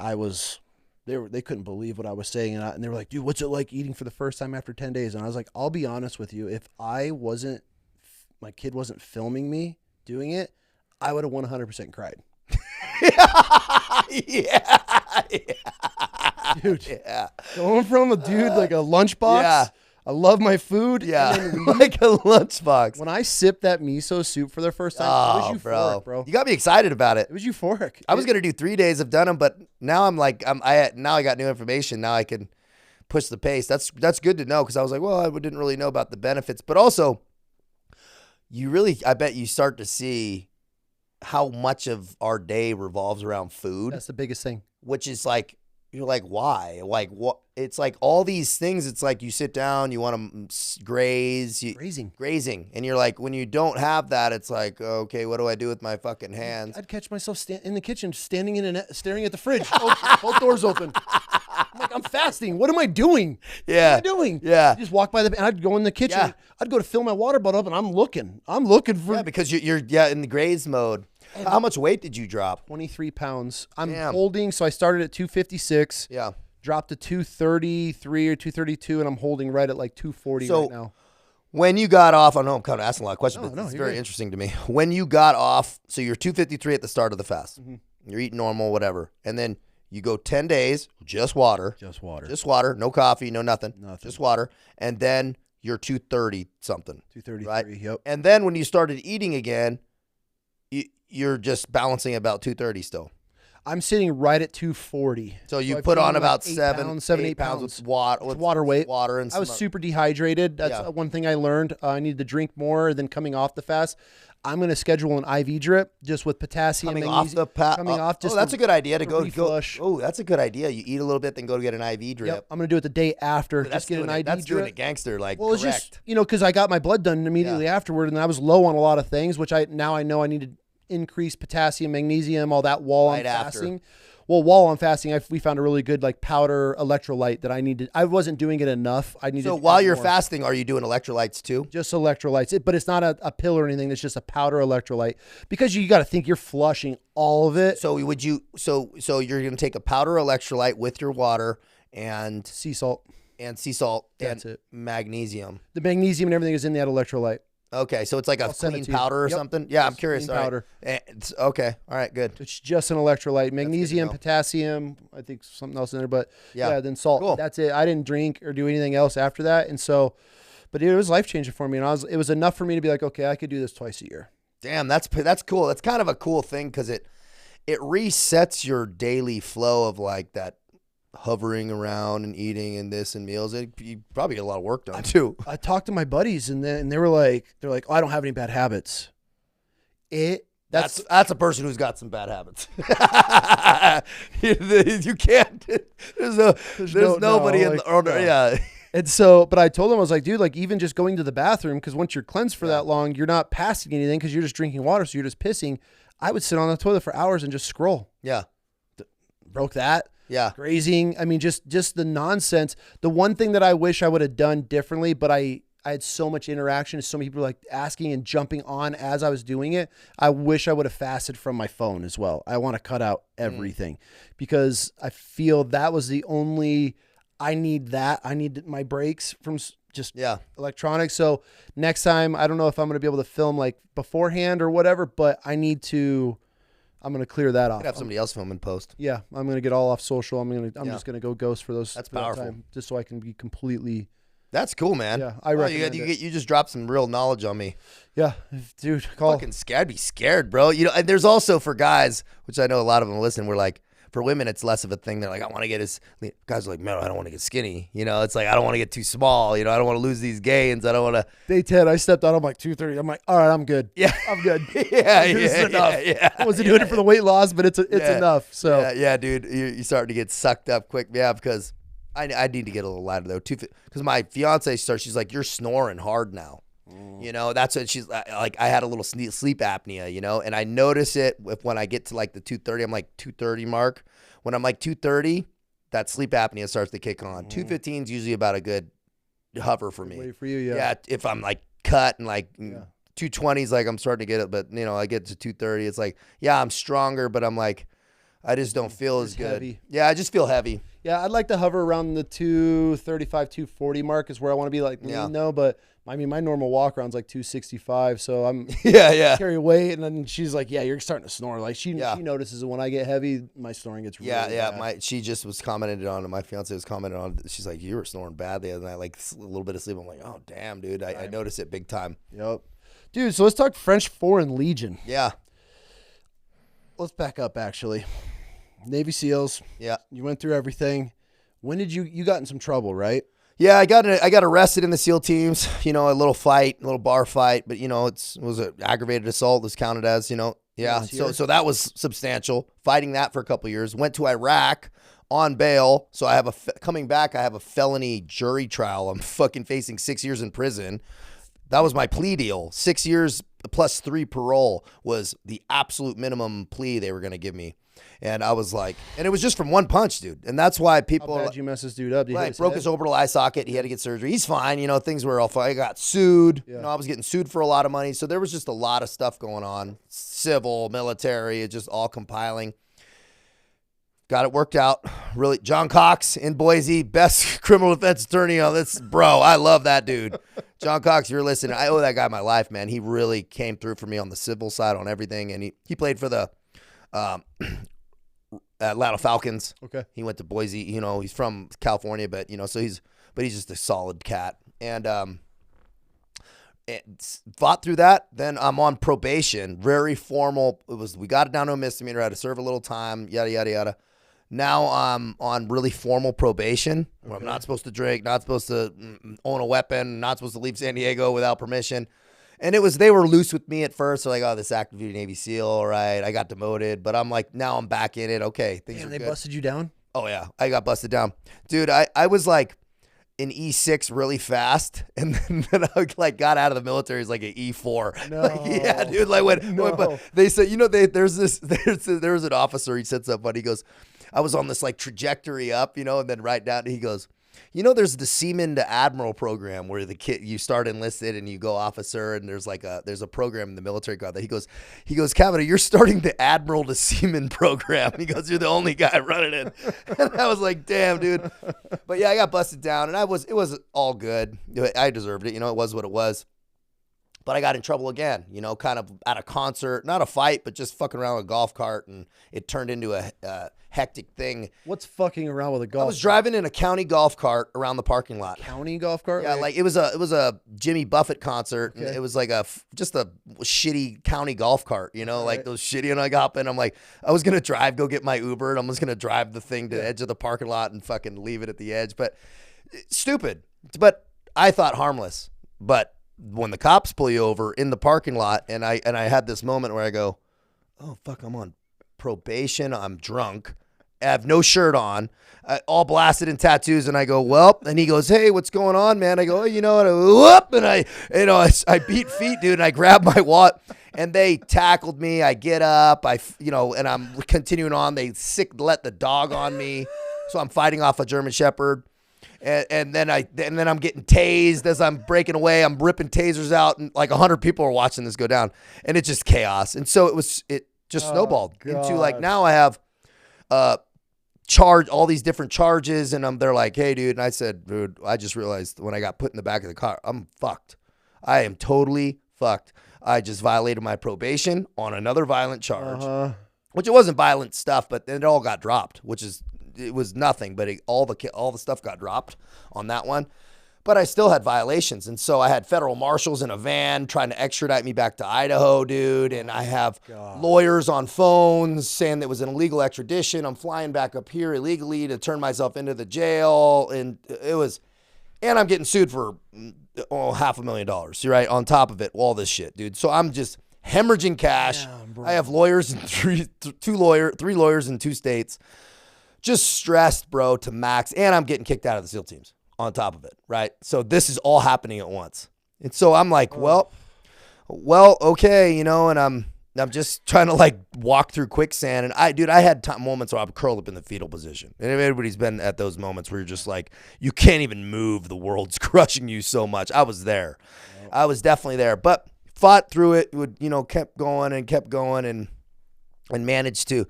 they couldn't believe what I was saying, and they were like, dude, what's it like eating for the first time after 10 days? And I was like, I'll be honest with you, if my kid wasn't filming me doing it, I would have 100% cried. Dude, going from a dude like a lunchbox. I love my food. Yeah, like a lunchbox. When I sipped that miso soup for the first time, it was euphoric, bro. You got me excited about it. It was euphoric. I was gonna do 3 days. I've done them, but now I'm like, now I got new information. Now I can push the pace. That's good to know, because I was like, well, I didn't really know about the benefits, but also, I bet you start to see how much of our day revolves around food. That's the biggest thing. Which is like, you're like, why? Like, what? It's like all these things. It's like you sit down, you want to grazing. And you're like, when you don't have that, it's like, okay, what do I do with my fucking hands? I'd catch myself in the kitchen, standing staring at the fridge, both doors open. I'm like, I'm fasting. What am I doing? Yeah. What am I doing? Yeah. I just walk by and I'd go in the kitchen. Yeah. I'd go to fill my water bottle up, and I'm looking for. Yeah, because you're in the graze mode. How much weight did you drop? 23 pounds. I'm holding, so I started at 256. Yeah. Dropped to 233 or 232, and I'm holding right at like 240 right now. When you got off, I know I'm kind of asking a lot of questions, but it's very right. interesting to me. When you got off, so you're 253 at the start of the fast. Mm-hmm. You're eating normal, whatever. And then you go 10 days, just water. Just water. Just water. No coffee, no nothing. Just water. And then you're 230 something. 233, right? Yep. And then when you started eating again, you're just balancing about 230 still. I'm sitting right at 240. So you put on about 8 8 pounds with water weight. water and I was super dehydrated. That's one thing I learned. I needed to drink more than coming off the fast. I'm going to schedule an IV drip just with potassium. Coming magnesium, off. That's a good idea to go. Reflush. Oh, that's a good idea. You eat a little bit, then go to get an IV drip. Yep, I'm going to do it the day after. Dude, just get an IV That's drip. doing it gangster, like, well, correct. It's just, because I got my blood done immediately afterward, and I was low on a lot of things, which I know I need to increase potassium, magnesium, all that while I'm fasting. Well, while I'm fasting, we found a really good powder electrolyte that I needed. I wasn't doing it enough. I needed. So while you're fasting, are you doing electrolytes too? Just electrolytes, but it's not a pill or anything. It's just a powder electrolyte because you got to think you're flushing all of it. So would you? So you're going to take a powder electrolyte with your water and sea salt and That's it. Magnesium. The magnesium and everything is in that electrolyte. Okay, so it's like a clean powder or something? Yeah, I'm curious. Clean powder. Okay, all right, good. It's just an electrolyte. Magnesium, potassium, I think something else in there, but then salt. Cool. That's it. I didn't drink or do anything else after that, and so, but it was life-changing for me, and it was enough for me to be like, okay, I could do this twice a year. Damn, that's cool. That's kind of a cool thing because it resets your daily flow of like that hovering around and eating and this and meals. You probably get a lot of work done too. I talked to my buddies and they were like, oh, I don't have any bad habits. That's a person who's got some bad habits. You can't. There's nobody in the order. Yeah. And so, but I told him, I was like, dude, even just going to the bathroom, because once you're cleansed for that long, you're not passing anything because you're just drinking water, so you're just pissing. I would sit on the toilet for hours and just scroll. Yeah. Broke that. Yeah. Grazing. I mean, just the nonsense. The one thing that I wish I would have done differently, but I had so much interaction, so many people asking and jumping on as I was doing it. I wish I would have fasted from my phone as well. I want to cut out everything because I feel that was the only, I need my breaks from just electronics. So next time, I don't know if I'm going to be able to film beforehand or whatever, but I'm going to clear that off. Have somebody else film and post. Yeah, I'm going to get all off social. I'm just going to go ghost for those. That's powerful. That time, just so I can be completely. That's cool, man. Yeah, I recommend it. You just dropped some real knowledge on me. Yeah, dude. Fucking scared. I'd be scared, bro. And there's also for guys, which I know a lot of them listen, we're like, for women, it's less of a thing. They're like, I want to get guys are like, man, I don't want to get skinny. It's like, I don't want to get too small. I don't want to lose these gains. I don't want to. Day 10, I stepped out. I'm like 230. I'm like, all right, I'm good. Yeah, I'm good. Yeah. I wasn't doing it for the weight loss, but it's enough. So yeah, dude, you're starting to get sucked up quick. Yeah, because I need to get a little lighter though too. Because my fiance she's like, you're snoring hard now. That's what she's like. I had a little sleep apnea, and I notice it when I get to the 230. I'm like 230 mark. When I'm like 230, that sleep apnea starts to kick on. 215 is usually about a good hover for me. Wait for you, yeah. Yeah, if I'm cut and 220 is I'm starting to get it, but I get to 230. It's I'm stronger, but I'm I just don't feel as good. Heavy. Yeah, I just feel heavy. Yeah, I'd like to hover around the 235, 240 mark is where I want to be lean though. But I mean, my normal walk around's 265. So I'm carry weight. And then she's like, yeah, you're starting to snore. She notices it when I get heavy, my snoring gets really bad. She just was commented on it. My fiance was commenting on it. She's like, you were snoring bad the other night, a little bit of sleep. I'm like, oh, damn, dude. I noticed it big time. Yep. Dude, so let's talk French Foreign Legion. Yeah. Let's back up, actually. Navy SEALs. Yeah. You went through everything. When did you got in some trouble, right? Yeah, I got arrested in the SEAL teams. A little bar fight, but it was an aggravated assault. Was counted as, Yeah. So that was substantial. Fighting that for a couple of years. Went to Iraq on bail. So coming back, I have a felony jury trial. I'm fucking facing 6 years in prison. That was my plea deal. 6 years plus 3 parole was the absolute minimum plea they were going to give me. And I was like, and it was just from one punch, dude. And that's why people. How bad you mess this dude up? Broke his orbital eye socket. He had to get surgery. He's fine. Things were all fine. I got sued. Yeah. I was getting sued for a lot of money. So there was just a lot of stuff going on. Civil, military, it just all compiling. Got it worked out. Really, John Cox in Boise, best criminal defense attorney on this. Bro, I love that dude. John Cox, you're listening. I owe that guy my life, man. He really came through for me on the civil side on everything. And he played for the Atlanta Falcons. Okay. He went to Boise. He's from California, but so he's just a solid cat. And fought through that. Then I'm on probation, very formal. We got it down to a misdemeanor. I had to serve a little time, yada, yada, yada. Now I'm on really formal probation where I'm not supposed to drink, not supposed to own a weapon, not supposed to leave San Diego without permission. And they were loose with me at first. They're like, oh, this active duty Navy SEAL, all right. I got demoted, but I'm like, now I'm back in it. Okay, things are they good. busted you down? Oh, yeah. I got busted down. Dude, I was like an E6 really fast, and then I like got out of the military as like an E4. No. Like, yeah, dude. Like when they said, there was an officer, he said something funny. He goes, I was on this like trajectory up, and then right down, he goes, there's the seaman to admiral program where you start enlisted and you go officer, and there's a program in the military called that. He goes, Cavanaugh, you're starting the admiral to seaman program. He goes, you're the only guy running it. And I was like, damn, dude. But yeah, I got busted down, and it was all good. I deserved it. It was what it was. But I got in trouble again, kind of at a concert, not a fight, but just fucking around with a golf cart, and it turned into a hectic thing. What's fucking around with a golf cart? I was driving in a county golf cart around the parking lot. County golf cart? Yeah, like it was a Jimmy Buffett concert, and it was like just a shitty county golf cart, like those shitty. And I got up, and I'm like, I was gonna go get my Uber, and I'm just gonna drive the thing to the edge of the parking lot and fucking leave it at the edge. But stupid. But I thought harmless. But when the cops pull you over in the parking lot, and I had this moment where I go, oh fuck, I'm on probation, I'm drunk, I have no shirt on, all blasted in tattoos, and I go, well, and he goes, hey, what's going on, man? I go, oh, what? And I beat feet, dude, and I grabbed my wallet, and they tackled me. I get up, and I'm continuing on. They let the dog on me, so I'm fighting off a German Shepherd. And then I'm getting tased as I'm breaking away. I'm ripping tasers out, and like 100 people are watching this go down, and it's just chaos. And so it just snowballed into like, now I have all these different charges, and they're like, hey, dude. And I said, dude, I just realized when I got put in the back of the car, I'm fucked. I am totally fucked. I just violated my probation on another violent charge, which it wasn't violent stuff, but then it all got dropped, it was nothing, but all the stuff got dropped on that one. But I still had violations, and so I had federal marshals in a van trying to extradite me back to Idaho, dude. And I have lawyers on phones saying that it was an illegal extradition. I'm flying back up here illegally to turn myself into the jail, and I'm getting sued for $500,000, right? On top of it, all this shit, dude. So I'm just hemorrhaging cash. I have lawyers in three lawyers in 2 states. Just stressed, bro, to max. And I'm getting kicked out of the SEAL teams on top of it, right? So this is all happening at once. And so I'm like, well, okay, and I'm just trying to like walk through quicksand. And I had moments where I'm curled up in the fetal position. And everybody's been at those moments where you're just like, you can't even move. The world's crushing you so much. I was there. I was definitely there, but fought through it, kept going and managed to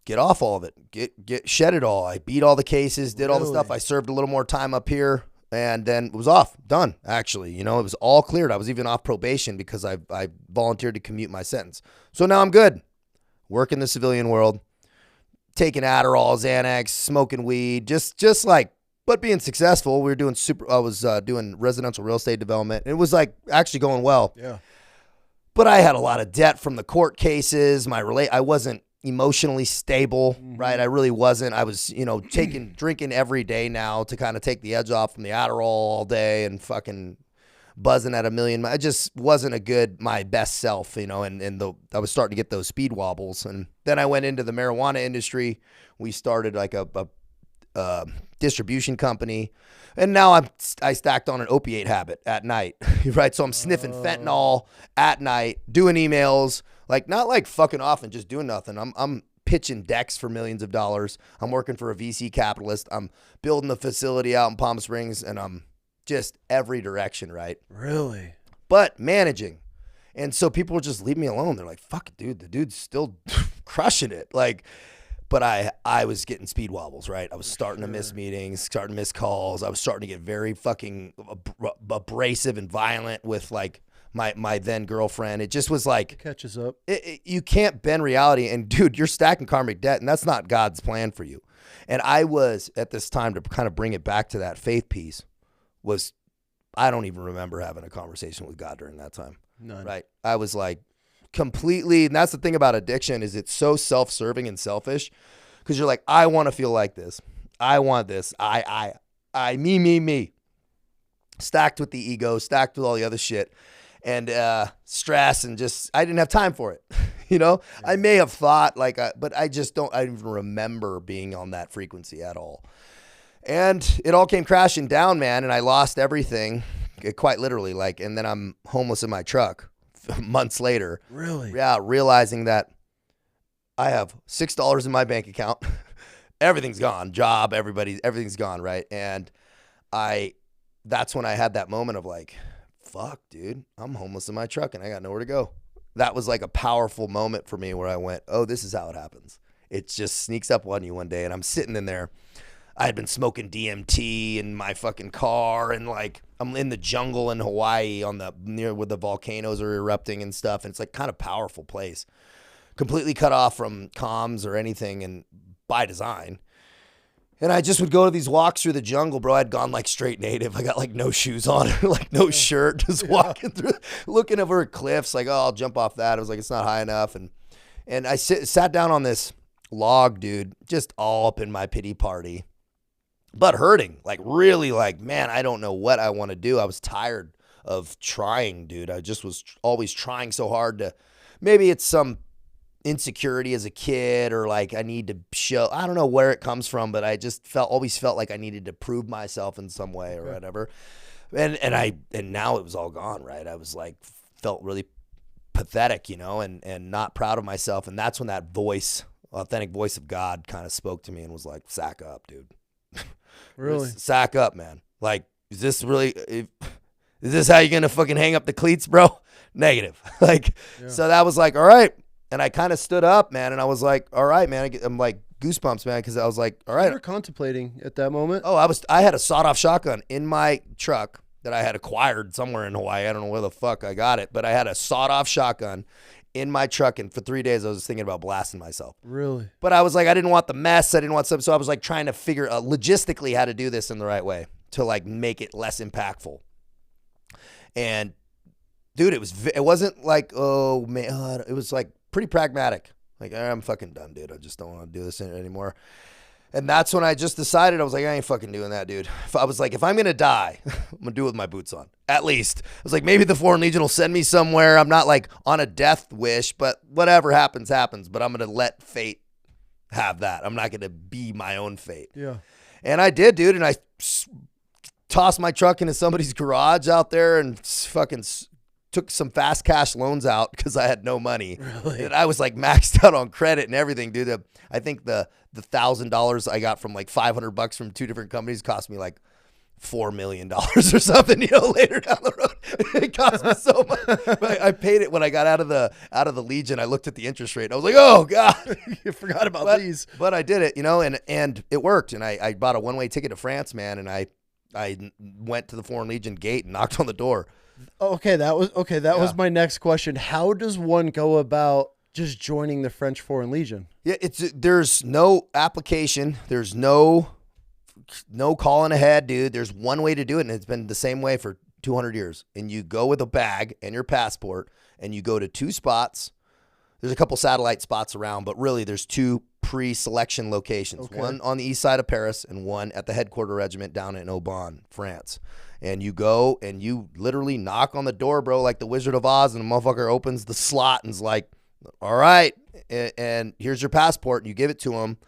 get off all of it, shed it all. I beat all the cases, did all the stuff. I served a little more time up here, and then it was done, actually. It was all cleared. I was even off probation because I volunteered to commute my sentence. So now I'm good. Work in the civilian world, taking Adderall, Xanax, smoking weed, just like, but being successful. We were doing I was doing residential real estate development. It was like actually going well. Yeah. But I had a lot of debt from the court cases. I wasn't emotionally stable, right? I really wasn't. I was, drinking every day now to kind of take the edge off from the Adderall all day and fucking buzzing at a million. I just wasn't my best self, and I was starting to get those speed wobbles. And then I went into the marijuana industry. We started like a distribution company, and now I stacked on an opiate habit at night, right? So I'm sniffing fentanyl at night, doing emails, like not like fucking off and just doing nothing. I'm pitching decks for millions of dollars. I'm working for a VC capitalist. I'm building a facility out in Palm Springs, and I'm just every direction, right? Really? But managing. And so people would just leave me alone. They're like, fuck it, dude. The dude's still crushing it. Like, but I was getting speed wobbles, right? I was starting to miss meetings, starting to miss calls. I was starting to get very fucking abrasive and violent with like my then girlfriend. It just was like, it catches up. You can't bend reality. And dude, you're stacking karmic debt, and that's not God's plan for you. And I was at this time, to kind of bring it back to that faith piece, was I don't even remember having a conversation with God during that time. None. Right. I was like completely, and that's the thing about addiction is it's so self-serving and selfish because you're like, I want to feel like this. I want this. Me. Stacked with the ego, stacked with all the other shit and stress and just, I didn't have time for it. You know, yeah. I may have thought like, but I don't even remember being on that frequency at all. And it all came crashing down, man. And I lost everything quite literally. Like, and then I'm homeless in my truck months later. Really? Yeah. Realizing that I have $6 in my bank account. Everything's gone. Job, everything's gone. Right. And that's when I had that moment of like, fuck, dude, I'm homeless in my truck and I got nowhere to go. That was like a powerful moment for me where I went, oh, this is how it happens. It just sneaks up on you one day. And I'm sitting in there. I had been smoking DMT in my fucking car. And like, I'm in the jungle in Hawaii near where the volcanoes are erupting and stuff. And it's like kind of powerful place. Completely cut off from comms or anything and by design. And I just would go to these walks through the jungle, bro. I'd gone like straight native. I got like no shoes on, like no shirt, just walking through, looking over cliffs. Like, oh, I'll jump off that. I was like, it's not high enough. And I sat down on this log, dude, just all up in my pity party, but hurting, like really like, man, I don't know what I want to do. I was tired of trying, dude. I just was always trying so hard to, maybe it's some insecurity as a kid or like I need to show, I don't know where it comes from, but I just always felt like I needed to prove myself in some way or whatever. And now it was all gone, right? I was like, felt really pathetic, you know, and not proud of myself. And that's when that voice, authentic voice of God kind of spoke to me and was like, sack up, dude. Really? Sack up, man. Like, is this how you're going to fucking hang up the cleats, bro? Negative. Like, so that was like, all right. And I kind of stood up, man, and I was like, all right, man. I'm like goosebumps, man, because I was like, all right. You were contemplating at that moment? Oh, I had a sawed-off shotgun in my truck that I had acquired somewhere in Hawaii. I don't know where the fuck I got it, but I had a sawed-off shotgun in my truck, and for 3 days I was thinking about blasting myself. Really? But I was like, I didn't want the mess. I didn't want something. So I was like trying to figure out logistically how to do this in the right way to like make it less impactful. And dude, it wasn't like, oh man, it was like pretty pragmatic. Like, I'm fucking done, dude. I just don't want to do this anymore. And that's when I just decided, I was like, I ain't fucking doing that, dude. I was like, if I'm going to die, I'm going to do it with my boots on, at least. I was like, maybe the Foreign Legion will send me somewhere. I'm not like on a death wish, but whatever happens, happens. But I'm going to let fate have that. I'm not going to be my own fate. Yeah. And I did, dude. And I tossed my truck into somebody's garage out there and fucking took some fast cash loans out because I had no money. Really? And I was like maxed out on credit and everything, dude. I think the $1,000 I got from like $500 from two different companies cost me like $4 million or something, you know, later down the road. It cost me so much. But I paid it when I got out of the Legion. I looked at the interest rate and I was like, oh God, you forgot about these. But I did it, you know, and it worked. And I bought a one-way ticket to France, man. And I went to the Foreign Legion gate and knocked on the door. Okay, that was my next question. How does one go about just joining the French Foreign Legion? Yeah, there's no application. There's no calling ahead, dude. There's one way to do it, and it's been the same way for 200 years. And you go with a bag and your passport, and you go to two spots. There's a couple satellite spots around, but really there's two pre-selection locations. Okay. One on the east side of Paris and one at the headquarter regiment down in Aubonne, France. And you go and you literally knock on the door, bro, like the Wizard of Oz, and the motherfucker opens the slot and is like, all right, and here's your passport. And you give it to them,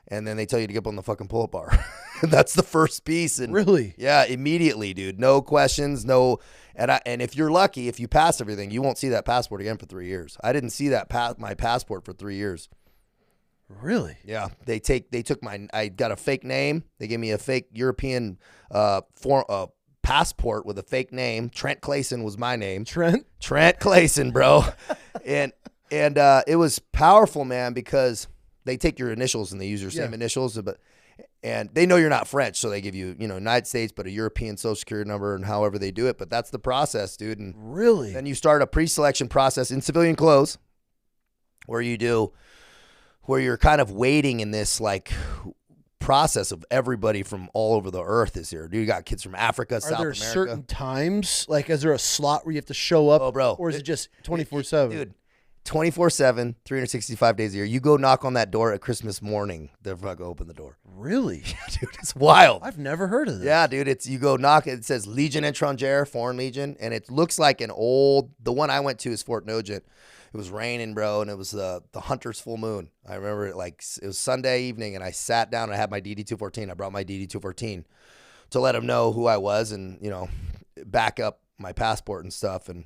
and then they tell you to get up on the fucking pull-up bar. That's the first piece. And really? Yeah, immediately, dude. No questions, no. And if you're lucky, if you pass everything, you won't see that passport again for 3 years. I didn't see my passport for 3 years. Really? Yeah. They took I got a fake name. They gave me a fake European passport with a fake name. Trent Clayson was my name. Trent Clayson, bro. and it was powerful, man, because they take your initials and they use your same initials, and they know you're not French, so they give you, United States, but a European Social Security number, and however they do it. But that's the process, dude. And really, then you start a pre-selection process in civilian clothes, where you're kind of waiting in this like process of everybody from all over the earth is here. Dude, you got kids from Africa, South America. Are there certain times? Like, is there a slot where you have to show up? Oh, bro. Or is it just 24/7? Dude, 24/7, 365 days a year. You go knock on that door at Christmas morning, they're fucking open the door. Really? Dude, it's wild. I've never heard of this. Yeah, dude, you go knock, it says Legion Étrangère, Foreign Legion, and it looks like an old, the one I went to is Fort Nugent. It was raining, bro, and it was the Hunter's full moon. I remember it was Sunday evening, and I sat down and I had my DD-214. I brought my DD-214 to let them know who I was and, back up my passport and stuff. And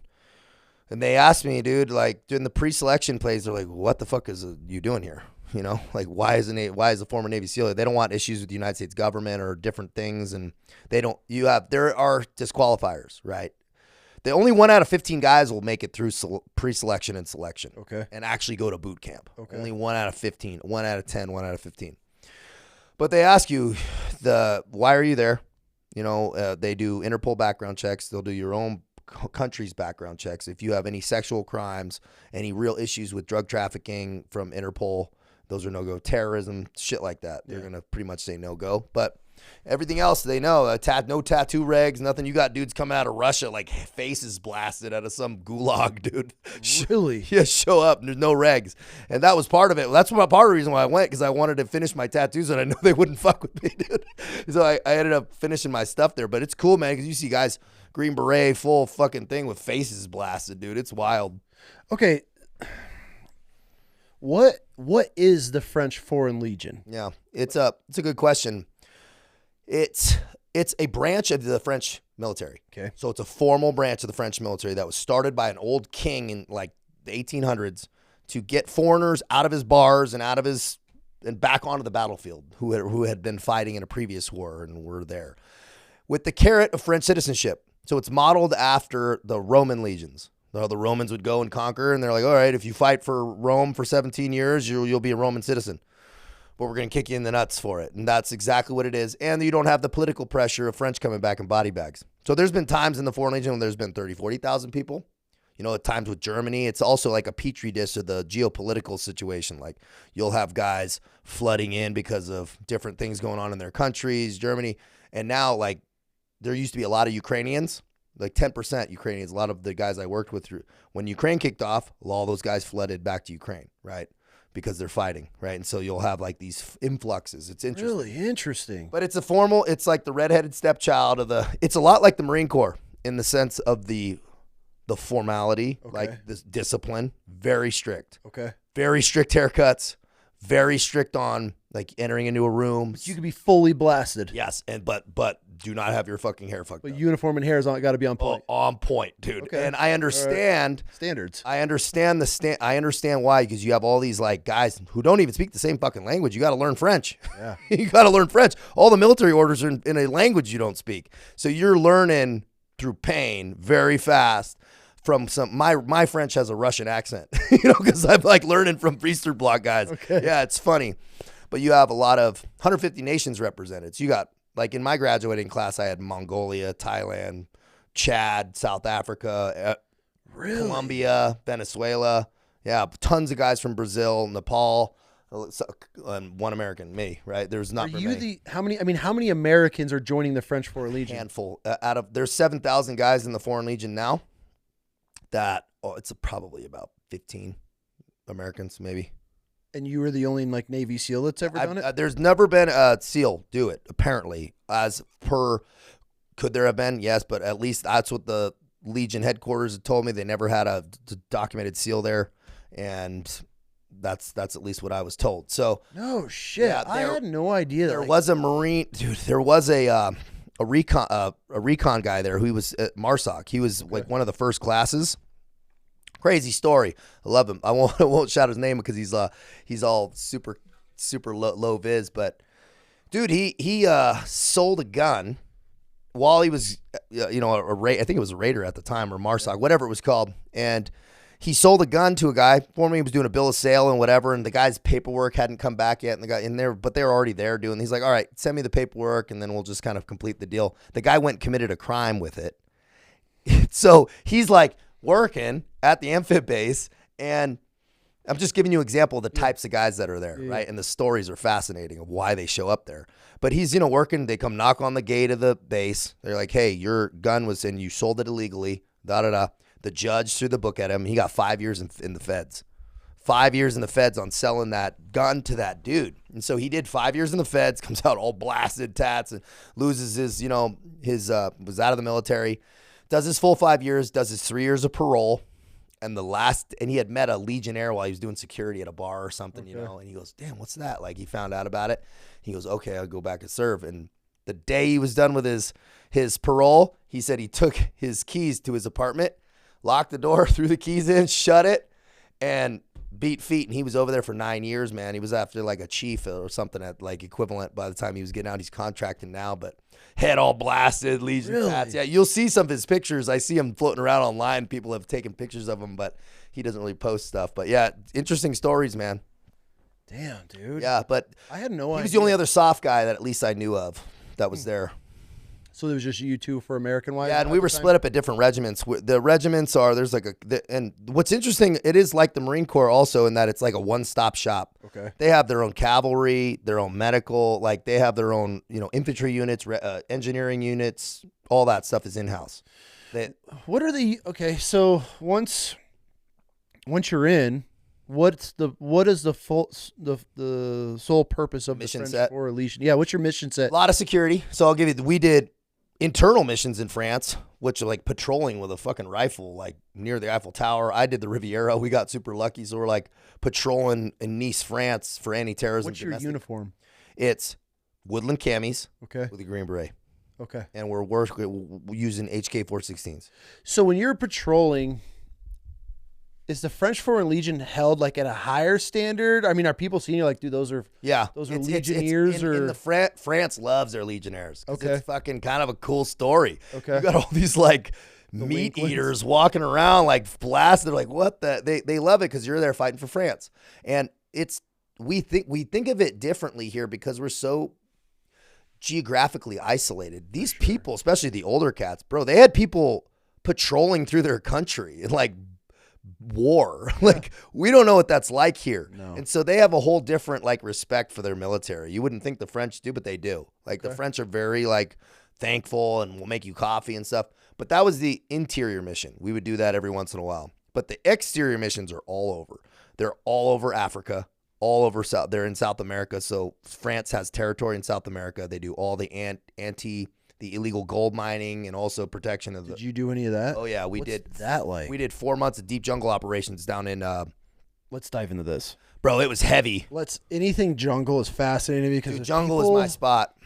they asked me, dude, like, during the pre-selection plays, they're like, what the fuck is you doing here? Why is a former Navy SEAL? They don't want issues with the United States government or different things, and there are disqualifiers, right? The only 1 out of 15 guys will make it through pre-selection and selection. Okay. And actually go to boot camp. Okay. Only 1 out of 15, 1 out of 10, 1 out of 15. But they ask you, why are you there? They do Interpol background checks. They'll do your own country's background checks. If you have any sexual crimes, any real issues with drug trafficking from Interpol, those are no-go. Terrorism, shit like that. They're going to pretty much say no-go. But everything else, they know. No tattoo regs, nothing. You got dudes coming out of Russia, like faces blasted out of some gulag, dude. Really? Yeah, show up. There's no regs. And that was part of it. That's part of the reason why I went, because I wanted to finish my tattoos, and I knew they wouldn't fuck with me, dude. So I ended up finishing my stuff there. But it's cool, man, because you see guys, Green Beret, full fucking thing with faces blasted, dude. It's wild. Okay. What is the French Foreign Legion? Yeah, it's a good question. It's a branch of the French military. Okay. So it's a formal branch of the French military that was started by an old king in like the 1800s to get foreigners out of his bars and back onto the battlefield who had been fighting in a previous war and were there with the carrot of French citizenship. So it's modeled after the Roman legions. The Romans would go and conquer, and they're like, all right, if you fight for Rome for 17 years, you'll be a Roman citizen. But we're going to kick you in the nuts for it. And that's exactly what it is. And you don't have the political pressure of French coming back in body bags. So there's been times in the Foreign Legion when there's been 30, 40,000 people. At times with Germany, it's also like a petri dish of the geopolitical situation. Like you'll have guys flooding in because of different things going on in their countries, Germany. And now, like, there used to be a lot of Ukrainians. Like 10% Ukrainians. A lot of the guys I worked with, when Ukraine kicked off, all those guys flooded back to Ukraine, right? Because they're fighting, right? And so you'll have like these influxes. It's interesting. Really interesting. But it's it's like the redheaded stepchild it's a lot like the Marine Corps in the sense of the formality, like this discipline, very strict. Okay. Very strict haircuts, very strict on like entering into a room. But you could be fully blasted. Yes, but do not have your fucking hair fucked up. Uniform and hair is got to be on point. On point, dude. Okay. And I understand standards. I understand I understand why, because you have all these like guys who don't even speak the same fucking language. You got to learn French. Yeah. You got to learn French. All the military orders are in a language you don't speak. So you're learning through pain very fast. From my French has a Russian accent, because I'm like learning from Eastern Bloc guys. Okay. Yeah, it's funny. But you have a lot of 150 nations represented. So you got, like in my graduating class, I had Mongolia, Thailand, Chad, South Africa, Colombia, Venezuela. Yeah, tons of guys from Brazil, Nepal, and one American, me, right? There's not many. How many Americans are joining the French Foreign Legion? Handful. There's 7,000 guys in the Foreign Legion now. It's probably about 15 Americans, maybe. And you were the only like Navy SEAL that's ever done it? There's never been a SEAL do it, apparently. Could there have been? Yes, but at least that's what the Legion headquarters had told me. They never had a documented SEAL there, and that's at least what I was told. So no shit, yeah, I had no idea. There was a Marine, dude. There was a recon guy there who was at MARSOC. He was like one of the first classes. Crazy story. I love him. I won't shout his name because he's all super low vis. But dude, he sold a gun while he was I think it was a Raider at the time, or MARSOC, whatever it was called, and he sold a gun to a guy. Formerly, he was doing a bill of sale and whatever, and the guy's paperwork hadn't come back yet, and the guy in there, but they were already there doing. He's like, all right, send me the paperwork, and then we'll just kind of complete the deal. The guy went and committed a crime with it. So he's like working at the amphib base, and I'm just giving you an example of the types of guys that are there, right? And the stories are fascinating of why they show up there. But he's, working. They come knock on the gate of the base. They're like, hey, your gun was in, you sold it illegally, da-da-da. The judge threw the book at him. He got 5 years in the feds. 5 years in the feds on selling that gun to that dude. And so he did 5 years in the feds, comes out all blasted, tats, and loses his, was out of the military, does his full 5 years, does his 3 years of parole. And he had met a Legionnaire while he was doing security at a bar or something, and he goes, damn, what's that? Like, he found out about it. He goes, okay, I'll go back and serve. And the day he was done with his parole, he said he took his keys to his apartment, locked the door, threw the keys in, shut it, and beat feet. And he was over there for 9 years, man. He was after like a chief or something at like equivalent by the time he was getting out. He's contracting now, but head all blasted, lesion tats. Yeah, you'll see some of his pictures. I see him floating around online. People have taken pictures of him, but he doesn't really post stuff. But yeah, interesting stories, man. Damn, dude. Yeah, but I had no idea. He was the only other soft guy that at least I knew of that was there. So there was just you two for American Wives? Yeah, and we were split up at different regiments. The regiments are, and what's interesting, it is like the Marine Corps also in that it's like a one-stop shop. Okay. They have their own cavalry, their own medical, like they have their own, infantry units, engineering units, all that stuff is in-house. So once you're in, what is the sole purpose of mission the French set or Legion? Yeah, what's your mission set? A lot of security. So I'll give you, we did internal missions in France, which are like patrolling with a fucking rifle, like near the Eiffel Tower. I did the Riviera. We got super lucky. So we're like patrolling in Nice, France for anti-terrorism. What's your uniform? It's woodland camis with a green beret. Okay. And we're using HK-416s. So when you're patrolling, is the French Foreign Legion held like at a higher standard? I mean, are people seeing you like, dude, those are Legionnaires? France loves their Legionnaires. Okay. It's fucking kind of a cool story. Okay. You got all these like meat eaters walking around like blasted. They're like, what the? They love it because you're there fighting for France. And we think of it differently here because we're so geographically isolated. These people, especially the older cats, bro, they had people patrolling through their country and like war. Like, we don't know what that's like here. No. And so they have a whole different like respect for their military. You wouldn't think the French do, but they do. Like the French are very like thankful and will make you coffee and stuff. But that was the interior mission. We would do that every once in a while. But the exterior missions are all over. They're all over Africa, all over South. They're in South America. So France has territory in South America. They do all the the illegal gold mining and also protection of the. Did you do any of that? Oh yeah, What's that like? We did 4 months of deep jungle operations down in. Let's dive into this, bro. It was heavy. Anything jungle is fascinating because jungle is my spot.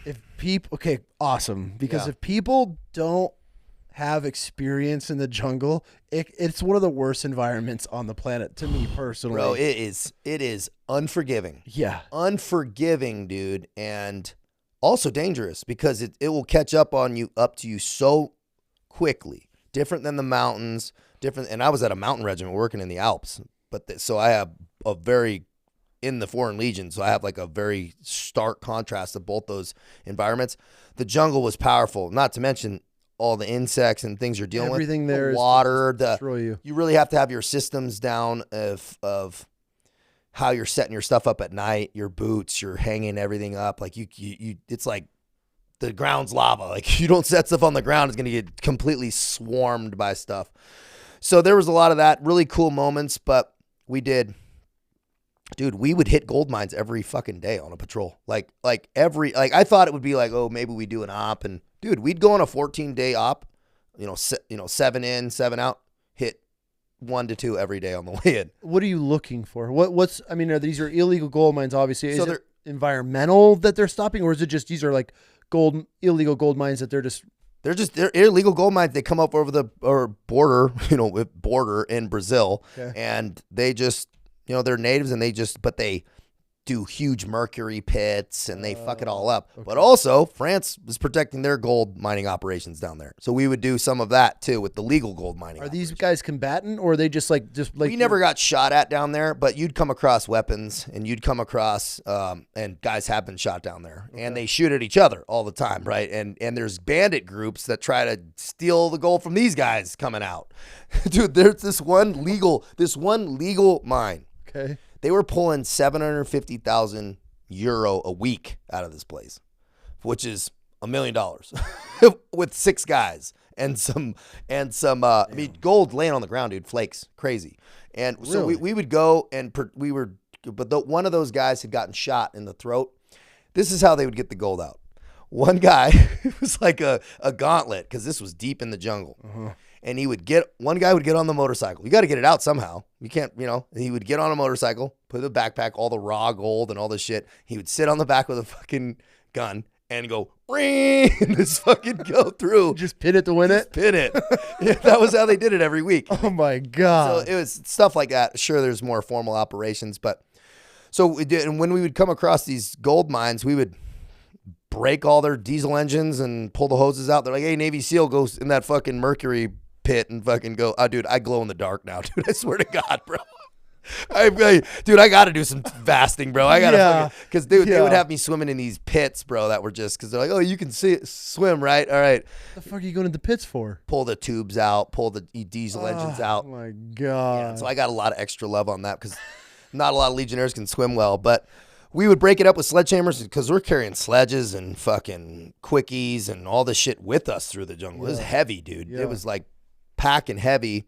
Awesome. Because if people don't have experience in the jungle, it's one of the worst environments on the planet to me personally. Bro, it is unforgiving. Yeah, unforgiving, dude, and also dangerous because it will catch up to you so quickly. Different than the mountains, and I was at a mountain regiment working in the Alps, so I have in the Foreign Legion, so I have like a very stark contrast of both those environments. The jungle was powerful, not to mention all the insects and things you're dealing with. Everything there, the water, destroy you. You really have to have your systems down of how you're setting your stuff up at night, your boots, you're hanging everything up. Like you it's like the ground's lava. Like you don't set stuff on the ground, it's going to get completely swarmed by stuff. So there was a lot of that, really cool moments, but we would hit gold mines every fucking day on a patrol. I thought it would be like, oh, maybe we do an op, and dude, we'd go on a 14-day op, 7 in, 7 out, hit 1 to 2 every day on the way in. What are you looking for? These are illegal gold mines, obviously. Is it environmental that they're stopping, or is it just these are like illegal gold mines that they're illegal gold mines? They come up over the border in Brazil, and they just, they're natives, and they do huge mercury pits and they fuck it all up. Okay. But also France was protecting their gold mining operations down there. So we would do some of that too with the legal gold mining. Are these guys combatant, or are they just like we never got shot at down there, but you'd come across weapons and you'd come across and guys have been shot down there, and they shoot at each other all the time, right? And there's bandit groups that try to steal the gold from these guys coming out. Dude, there's this one legal mine. Okay. They were pulling 750,000 euro a week out of this place, which is $1 million with 6 guys and some. I mean, gold laying on the ground, dude, flakes, crazy. And so we would go and one of those guys had gotten shot in the throat. This is how they would get the gold out. One guy, it was like a gauntlet because this was deep in the jungle. Uh-huh. And one guy would get on the motorcycle. You got to get it out somehow. You can't, he would get on a motorcycle, put in the backpack, all the raw gold and all this shit. He would sit on the back with a fucking gun and go, ring, and just fucking go through. Just pin it to win it? Pin it. Yeah, that was how they did it every week. Oh my God. So it was stuff like that. Sure, there's more formal operations, but so we did. And when we would come across these gold mines, we would break all their diesel engines and pull the hoses out. They're like, hey, Navy SEAL goes in that fucking mercury pit and fucking go, oh, dude, I glow in the dark now, dude. I swear to God, bro. Dude, I got to do some fasting, bro. I got to because they would have me swimming in these pits, bro, that were just because they're like, oh, you can swim, right? All right. What the fuck are you going to the pits for? Pull the tubes out, pull the diesel engines out. Oh, my God. Yeah, so I got a lot of extra love on that because not a lot of Legionnaires can swim well, but we would break it up with sledgehammers because we're carrying sledges and fucking quickies and all this shit with us through the jungle. It was heavy, dude. Yeah. It was like packing heavy.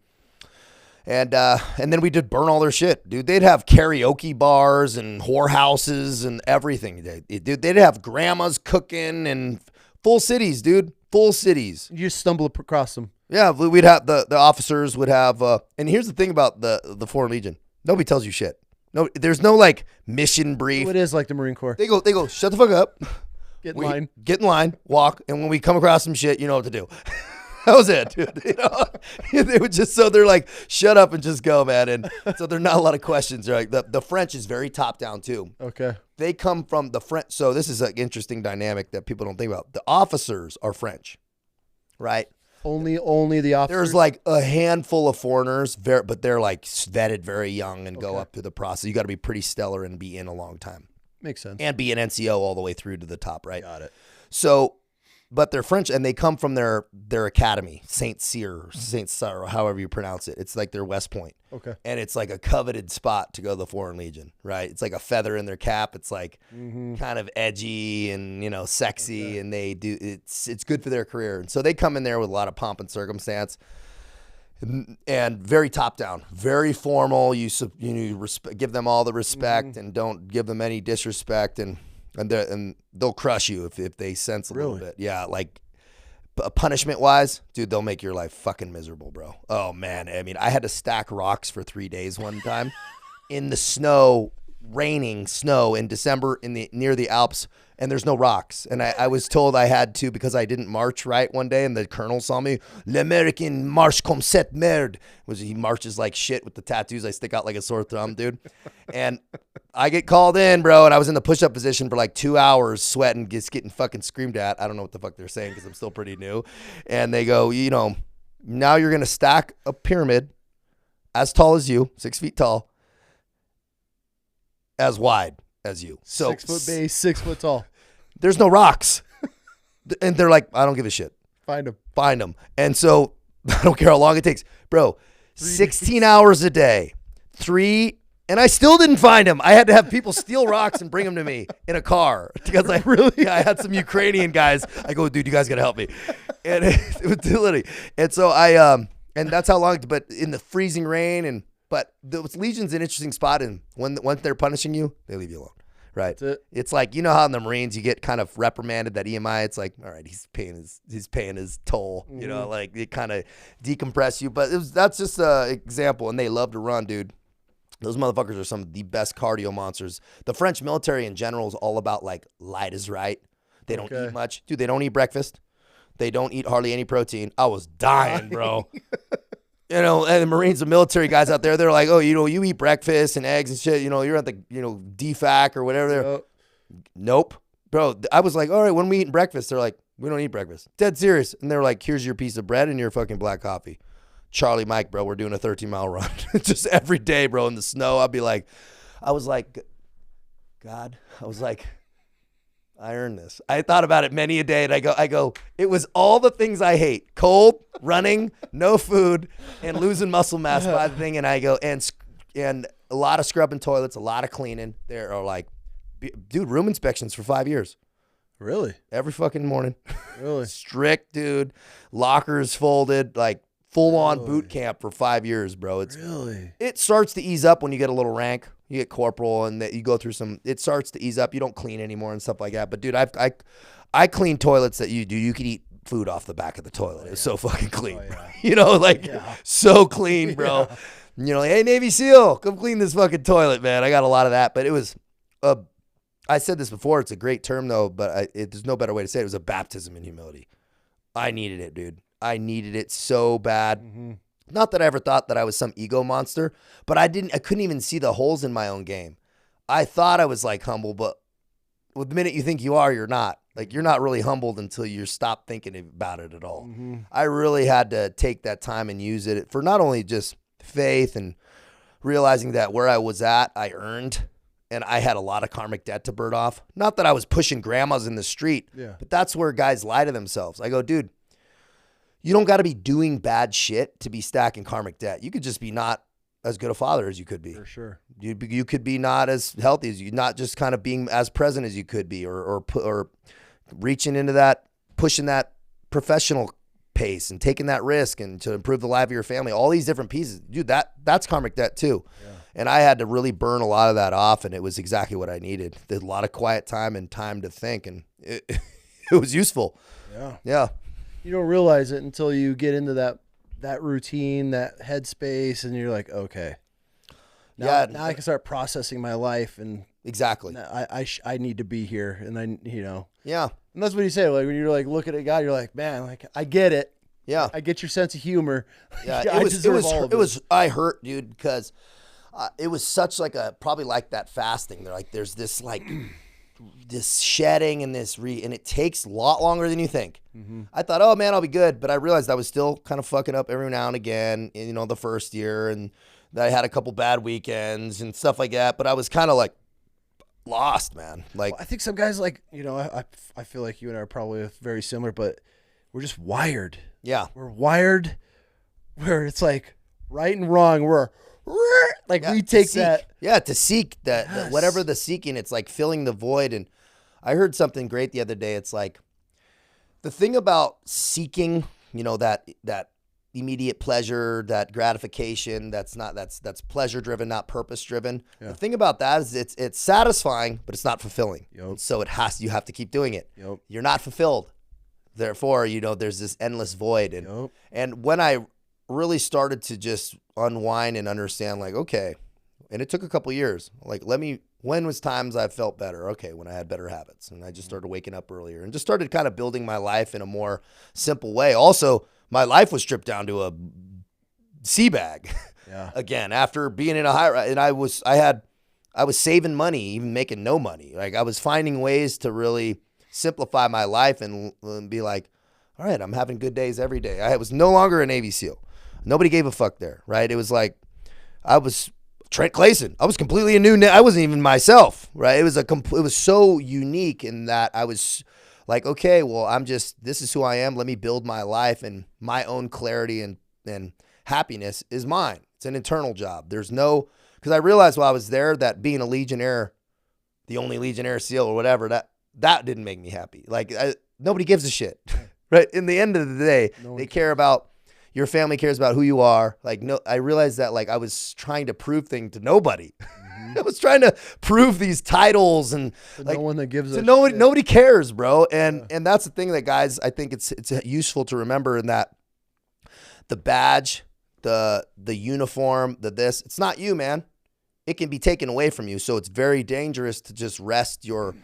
And then we did burn all their shit, dude. They'd have karaoke bars and whorehouses and everything. They'd have grandmas cooking and full cities, dude. Full cities. You just stumble across them. Yeah, we'd have the officers would have. And here's the thing about the Foreign Legion: nobody tells you shit. No, there's no like mission brief. It is like the Marine Corps. They go. Shut the fuck up. Get in line. Get in line. Walk. And when we come across some shit, you know what to do. That was it, dude. They would just, so they're like, shut up and just go, man. And so there are not a lot of questions. They're like, the French is very top down too. Okay. They come from the French. So this is an interesting dynamic that people don't think about. The officers are French, right? Only the officers? There's like a handful of foreigners, but they're like vetted very young and go up to the process. You got to be pretty stellar and be in a long time. Makes sense. And be an NCO all the way through to the top, right? Got it. So, but they're French, and they come from their academy, Saint Cyr, however you pronounce it. It's like their West Point. Okay. And it's like a coveted spot to go to the Foreign Legion, right? It's like a feather in their cap. It's like kind of edgy and, sexy, and they do it's good for their career. And so they come in there with a lot of pomp and circumstance, and very top down, very formal. You give them all the respect and don't give them any disrespect, and they'll crush you if they sense a little bit. Yeah, like punishment wise, dude, they'll make your life fucking miserable, bro. Oh man, I mean, I had to stack rocks for 3 days one time in the snow, raining snow in December near the Alps, and there's no rocks. And I was told I had to because I didn't march right one day, and the colonel saw me. L'Americain marche comme cette merde. He marches like shit with the tattoos. I stick out like a sore thumb, dude. And I get called in, bro, and I was in the push-up position for like 2 hours, sweating, just getting fucking screamed at. I don't know what the fuck they're saying because I'm still pretty new. And they go, now you're going to stack a pyramid as tall as you, 6 feet tall, as wide as you. So 6 foot base, 6 foot tall. There's no rocks. And they're like, I don't give a shit. Find them. And so I don't care how long it takes. Bro, 16 hours a day, and I still didn't find them. I had to have people steal rocks and bring them to me in a car. Because I had some Ukrainian guys. I go, dude, you guys got to help me. And it was literally. And so and that's how long, but in the freezing rain, but the Legion's an interesting spot. And once they're punishing you, they leave you alone. Right. It's like, how in the Marines you get kind of reprimanded, that EMI, it's like, all right, he's paying his toll, like it kind of decompress you. But that's just an example, and they love to run, dude. Those motherfuckers are some of the best cardio monsters. The French military in general is all about like light is right. They don't eat much. Dude, they don't eat breakfast. They don't eat hardly any protein. I was dying, bro. And the Marines, the military guys out there, they're like, oh, you eat breakfast and eggs and shit. You're at the, DFAC or whatever. Nope. Bro, I was like, all right, when we eating breakfast? They're like, we don't eat breakfast. Dead serious. And they're like, here's your piece of bread and your fucking black coffee. Charlie Mike, bro, we're doing a 13-mile run. Just every day, bro, in the snow. I was like, God, I earned this. I thought about it many a day, and I go, it was all the things I hate: cold, running, no food, and losing muscle mass by the thing. And I go, and a lot of scrubbing toilets, a lot of cleaning. There are like, dude, room inspections for 5 years. Really? Every fucking morning. Really? Strict, dude. Lockers folded, like full on boot camp for 5 years, bro. It's really. It starts to ease up when you get a little rank. You get corporal and you go through some. It starts to ease up. You don't clean anymore and stuff like that. But dude, I clean toilets that you do. You could eat food off the back of the toilet. It's so fucking clean. You know, like so clean, bro. You know, like, hey, Navy SEAL, come clean this fucking toilet, man. I got a lot of that, but it was I said this before. It's a great term though, but there's no better way to say it. It was a baptism in humility. I needed it, dude. I needed it so bad. Mm-hmm. Not that I ever thought that I was some ego monster, but I couldn't even see the holes in my own game. I thought I was like humble, but the minute you think you are, you're not. Like you're not really humbled until you stop thinking about it at all. Mm-hmm. I really had to take that time and use it for not only just faith and realizing that where I was at, I earned, and I had a lot of karmic debt to burn off. Not that I was pushing grandmas in the street, but that's where guys lie to themselves. I go, dude, you don't got to be doing bad shit to be stacking karmic debt. You could just be not as good a father as you could be. For sure. You could be not as healthy as you, not just kind of being as present as you could be, or reaching into that, pushing that professional pace and taking that risk and to improve the life of your family. All these different pieces, dude. That's karmic debt too. Yeah. And I had to really burn a lot of that off, and it was exactly what I needed. There's a lot of quiet time and time to think, and it was useful. Yeah. Yeah. You don't realize it until you get into that routine, that headspace, and you're like, okay, now I can start processing my life, and exactly, I need to be here, and yeah, and that's what you say. Like when you're like looking at God, you're like, man, like I get it. Yeah, I get your sense of humor. Yeah, I hurt, dude, because it was such like probably like that fasting. They're like, there's this like. This shedding and and it takes a lot longer than you think. Mm-hmm. I thought, oh man, I'll be good. But I realized I was still kind of fucking up every now and again, the first year, and that I had a couple bad weekends and stuff like that. But I was kind of like lost, man. Like, well, I think some guys like, I feel like you and I are probably very similar, but we're just wired. Yeah. We're wired where it's like right and wrong. We take that. Yeah, to seek that whatever the seeking, it's like filling the void. And I heard something great the other day. It's like the thing about seeking, that immediate pleasure, that gratification, that's pleasure driven, not purpose driven. Yeah. The thing about that is it's satisfying, but it's not fulfilling. Yep. So you have to keep doing it. Yep. You're not fulfilled. Therefore, there's this endless void. And when I really started to just unwind and understand, like, okay, and it took a couple years, like, when was times I felt better? Okay, when I had better habits, and I just started waking up earlier and just started kind of building my life in a more simple way. Also, my life was stripped down to a sea bag. Yeah. Again, after being in a high, and I was saving money, even making no money. Like I was finding ways to really simplify my life and be like, all right, I'm having good days every day. I was no longer a Navy SEAL. Nobody gave a fuck there, right? It was like I was Trent Clayson. I was completely I wasn't even myself, right? It was so unique in that I was like, okay, well, this is who I am. Let me build my life, and my own clarity and happiness is mine. It's an internal job. Because I realized while I was there that being a Legionnaire, the only Legionnaire SEAL or whatever, that didn't make me happy. Like nobody gives a shit, right? In the end of the day, they care about. Your family cares about who you are. Like, no, I realized that like I was trying to prove things to nobody. Mm-hmm. I was trying to prove these titles and like no one that gives a nobody cares, bro. And that's the thing that guys, I think it's useful to remember in that the badge, the uniform, it's not you, man. It can be taken away from you. So it's very dangerous to just rest your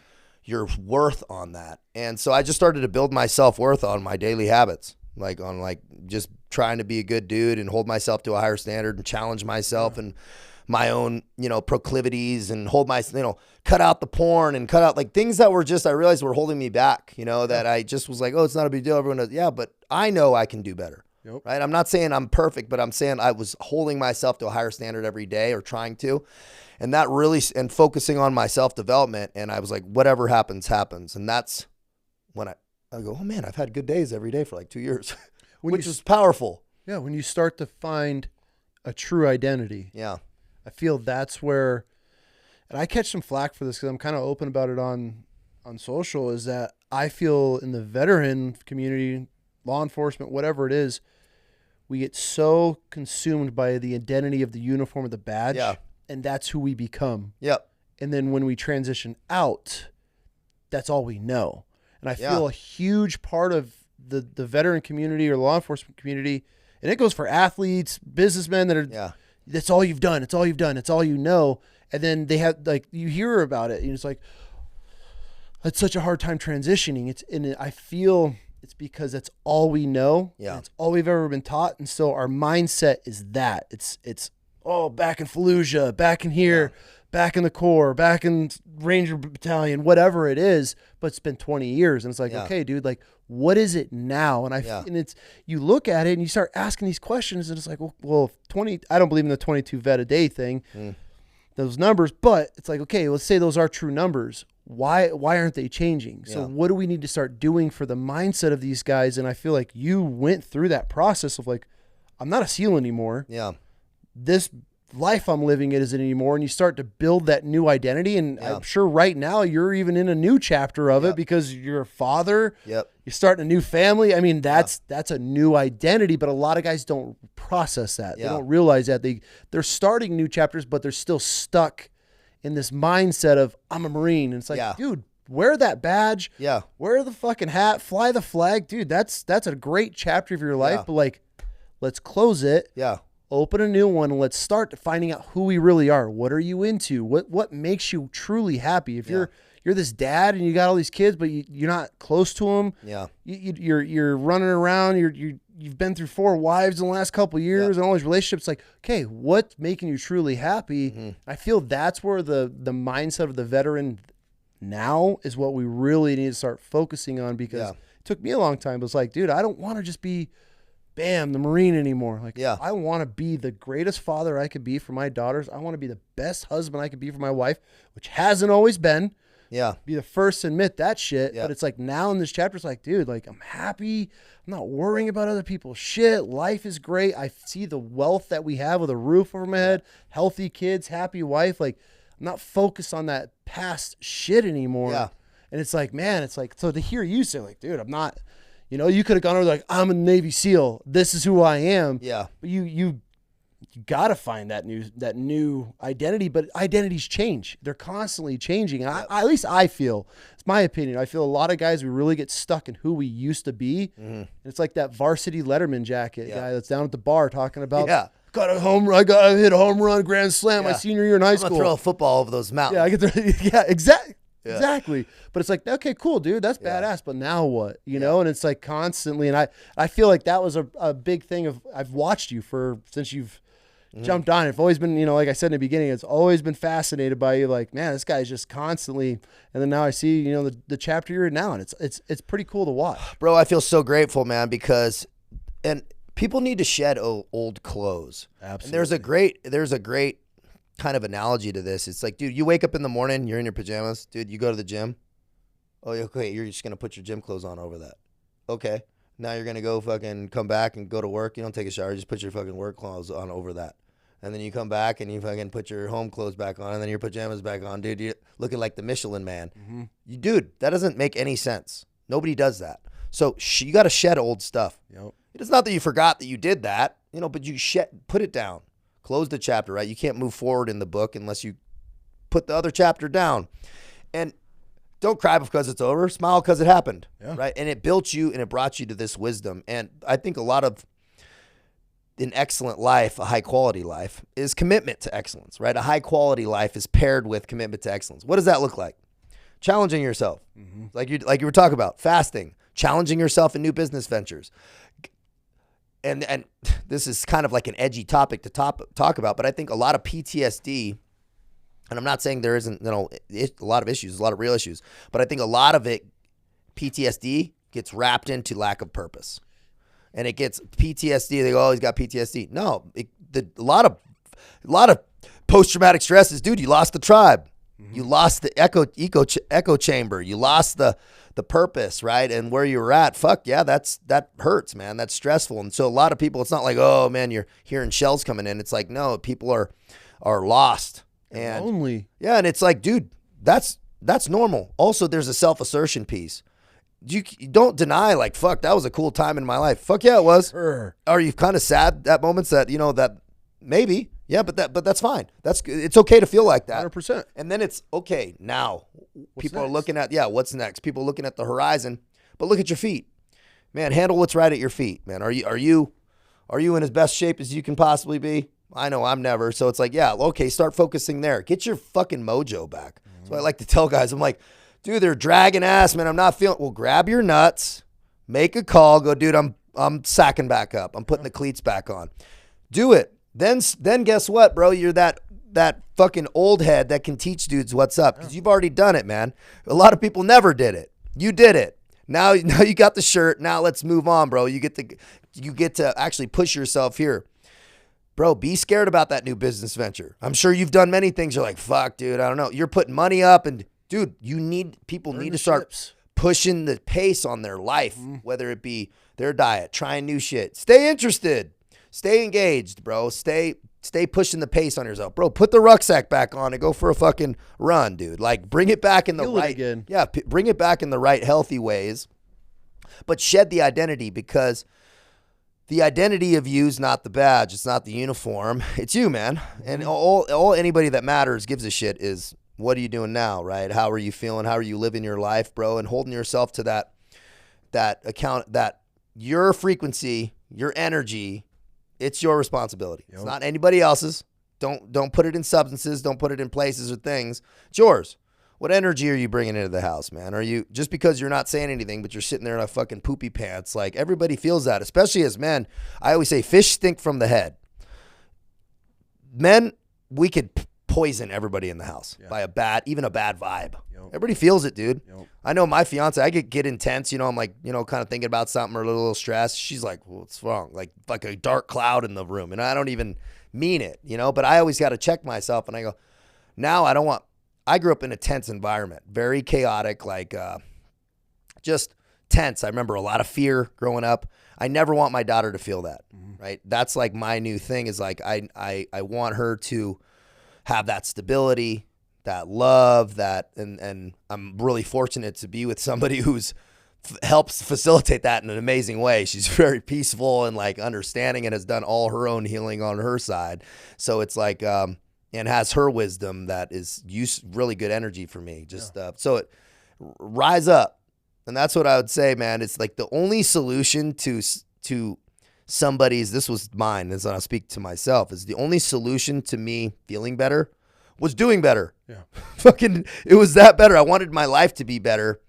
worth on that. And so I just started to build my self-worth on my daily habits. Like on just trying to be a good dude and hold myself to a higher standard and challenge myself and my own, proclivities and hold cut out the porn and cut out like things that were I realized were holding me back, that I just was like, oh, it's not a big deal. Everyone does. Yeah, but I know I can do better. Yep. Right. I'm not saying I'm perfect, but I'm saying I was holding myself to a higher standard every day or trying to. And that really, and focusing on my self-development. And I was like, whatever happens, happens. And that's when I go, oh man, I've had good days every day for like 2 years, which is powerful. Yeah. When you start to find a true identity. Yeah. I feel that's where, and I catch some flack for this because I'm kind of open about it on social, is that I feel in the veteran community, law enforcement, whatever it is, we get so consumed by the identity of the uniform or the badge, and that's who we become. Yep. And then when we transition out, that's all we know. And I feel a huge part of the veteran community or law enforcement community, and it goes for athletes, businessmen that are, that's all you've done. It's all you've done. It's all you know. And then they have, like, you hear about it and it's like, it's such a hard time transitioning. I feel it's because that's all we know. Yeah. It's all we've ever been taught. And so our mindset is that it's back in Fallujah, back in here, back in the Corps, back in Ranger Battalion, whatever it is, but it's been 20 years. And it's like, okay, dude, like, what is it now? And and it's, you look at it and you start asking these questions and it's like, well, I don't believe in the 22 vet a day thing, those numbers, but it's like, okay, let's say those are true numbers. Why aren't they changing? So what do we need to start doing for the mindset of these guys? And I feel like you went through that process of like, I'm not a SEAL anymore. Yeah. This life I'm living it isn't anymore. And you start to build that new identity. And I'm sure right now you're even in a new chapter of it because you're a father. Yep. You're starting a new family. I mean, that's a new identity, but a lot of guys don't process that. They don't realize that they're starting new chapters, but they're still stuck in this mindset of I'm a Marine. And it's like, dude, wear that badge. Yeah. Wear the fucking hat, fly the flag. Dude, that's a great chapter of your life, but like, let's close it. Yeah. Open a new one and let's start finding out who we really are. What are you into? What makes you truly happy? If you're this dad and you got all these kids, but you're not close to them. Yeah. You're running around. You've been through 4 wives in the last couple of years and all these relationships. Like, okay, what's making you truly happy? Mm-hmm. I feel that's where the mindset of the veteran now is what we really need to start focusing on, because it took me a long time. But it's like, dude, I don't want to just be the Marine anymore. Like, I want to be the greatest father I could be for my daughters. I want to be the best husband I could be for my wife, which hasn't always been. Yeah. Be the first to admit that shit. Yeah. But it's like now in this chapter, it's like, dude, like I'm happy. I'm not worrying about other people's shit. Life is great. I see the wealth that we have with a roof over my head, healthy kids, happy wife. Like I'm not focused on that past shit anymore. Yeah. And it's like, man, it's like, so to hear you say like, dude, I'm not, you could have gone over like, I'm a Navy SEAL. This is who I am. Yeah. But you got to find that new identity, but identities change. They're constantly changing. At least I feel, it's my opinion. I feel a lot of guys, we really get stuck in who we used to be. Mm-hmm. It's like that varsity Letterman jacket guy that's down at the bar talking about, got to hit a home run, grand slam my senior year in high school. I'm going to throw a football over those mountains. Yeah, I get exactly. Yeah. Exactly. But it's like, okay, cool, dude. That's badass. But now what? And it's like constantly. And I feel like that was a big thing of, I've watched you since you've jumped on. I've always been, like I said in the beginning, it's always been fascinated by you. Like, man, this guy's just constantly. And then now I see, the chapter you're in now, and it's pretty cool to watch. Bro, I feel so grateful, man, because, and people need to shed old clothes. Absolutely. And there's a great kind of analogy to this. It's like, dude, you wake up in the morning, you're in your pajamas, dude, you go to the gym. Oh, okay, you're just going to put your gym clothes on over that. Okay. Now you're going to go fucking come back and go to work. You don't take a shower, you just put your fucking work clothes on over that. And then you come back and you fucking put your home clothes back on and then your pajamas back on, dude. You're looking like the Michelin man. Mm-hmm. Dude, that doesn't make any sense. Nobody does that. So you got to shed old stuff. Yep. It's not that you forgot that you did that, but you put it down. Close the chapter, right? You can't move forward in the book unless you put the other chapter down. And don't cry because it's over. Smile because it happened, right? And it built you and it brought you to this wisdom. And I think a lot of an excellent life, a high-quality life, is commitment to excellence, right? A high-quality life is paired with commitment to excellence. What does that look like? Challenging yourself, like you were talking about, fasting, challenging yourself in new business ventures. And this is kind of like an edgy topic to talk about, but I think a lot of PTSD, and I'm not saying there isn't a lot of issues, a lot of real issues, but I think a lot of it, PTSD, gets wrapped into lack of purpose. And it gets PTSD, they go, oh, he's got PTSD. No, a lot of post-traumatic stress is, dude, you lost the tribe. Mm-hmm. You lost the echo chamber. You lost the purpose, right? And where you were at, that hurts, man. That's stressful. And so a lot of people, it's not like, oh man, you're hearing shells coming in. It's like, no, people are are lost and lonely. Yeah, and it's like, dude, that's normal. Also, there's a self-assertion piece. You don't deny, like, fuck, that was a cool time in my life. Fuck yeah, it was. Are you kind of sad at moments that, you know, that maybe, yeah, but that's fine. It's okay to feel like that. 100%. And then it's okay now. People are looking at, what's next? People are looking at the horizon, but look at your feet. Man, handle what's right at your feet, man. Are you in as best shape as you can possibly be? I know I'm never. So it's like, yeah, okay, start focusing there. Get your fucking mojo back. That's what I like to tell guys. I'm like, dude, they're dragging ass, man. I'm not feeling. Well, grab your nuts, make a call, go, dude, I'm sacking back up. I'm putting the cleats back on. Do it. Then guess what, bro? You're that fucking old head that can teach dudes what's up because you've already done it, man. A lot of people never did it. You did it. Now you got the shirt. Now let's move on, bro. You get to actually push yourself here. Bro, be scared about that new business venture. I'm sure you've done many things. You're like, fuck, dude, I don't know. You're putting money up and, dude, people need to start pushing the pace on their life, whether it be their diet, trying new shit. Stay interested. Stay engaged, bro. Stay pushing the pace on yourself. Bro, put the rucksack back on and go for a fucking run, dude. Like, bring it back in the right. Again. Yeah, bring it back in the right healthy ways. But shed the identity because the identity of you is not the badge. It's not the uniform. It's you, man. And all anybody that matters gives a shit is what are you doing now, right? How are you feeling? How are you living your life, bro? And holding yourself to that account, that your frequency, your energy, it's your responsibility. Yep. It's not anybody else's. Don't put it in substances. Don't put it in places or things. It's yours. What energy are you bringing into the house, man? Are you, just because you're not saying anything, but you're sitting there in a fucking poopy pants, like everybody feels that, especially as men. I always say fish stink from the head. Men, we could poison everybody in the house by even a bad vibe. Yep. Everybody feels it, dude. Yep. I know my fiance, I get intense, you know, I'm like, you know, kind of thinking about something or a little stressed. She's like, well, what's wrong? Like a dark cloud in the room. And I don't even mean it, you know, but I always got to check myself and I go, now I grew up in a tense environment, very chaotic, like just tense. I remember a lot of fear growing up. I never want my daughter to feel that, right? That's like my new thing is like I want her to have that stability, that love, that and I'm really fortunate to be with somebody who's helps facilitate that in an amazing way. She's very peaceful and like understanding and has done all her own healing on her side. So it's like and has her wisdom that is really good energy for me. So it rise up. And that's what I would say, man. It's like the only solution to somebody's, this was mine, as I speak to myself, is the only solution to me feeling better was doing better. Yeah. Fucking, it was that better. I wanted my life to be better.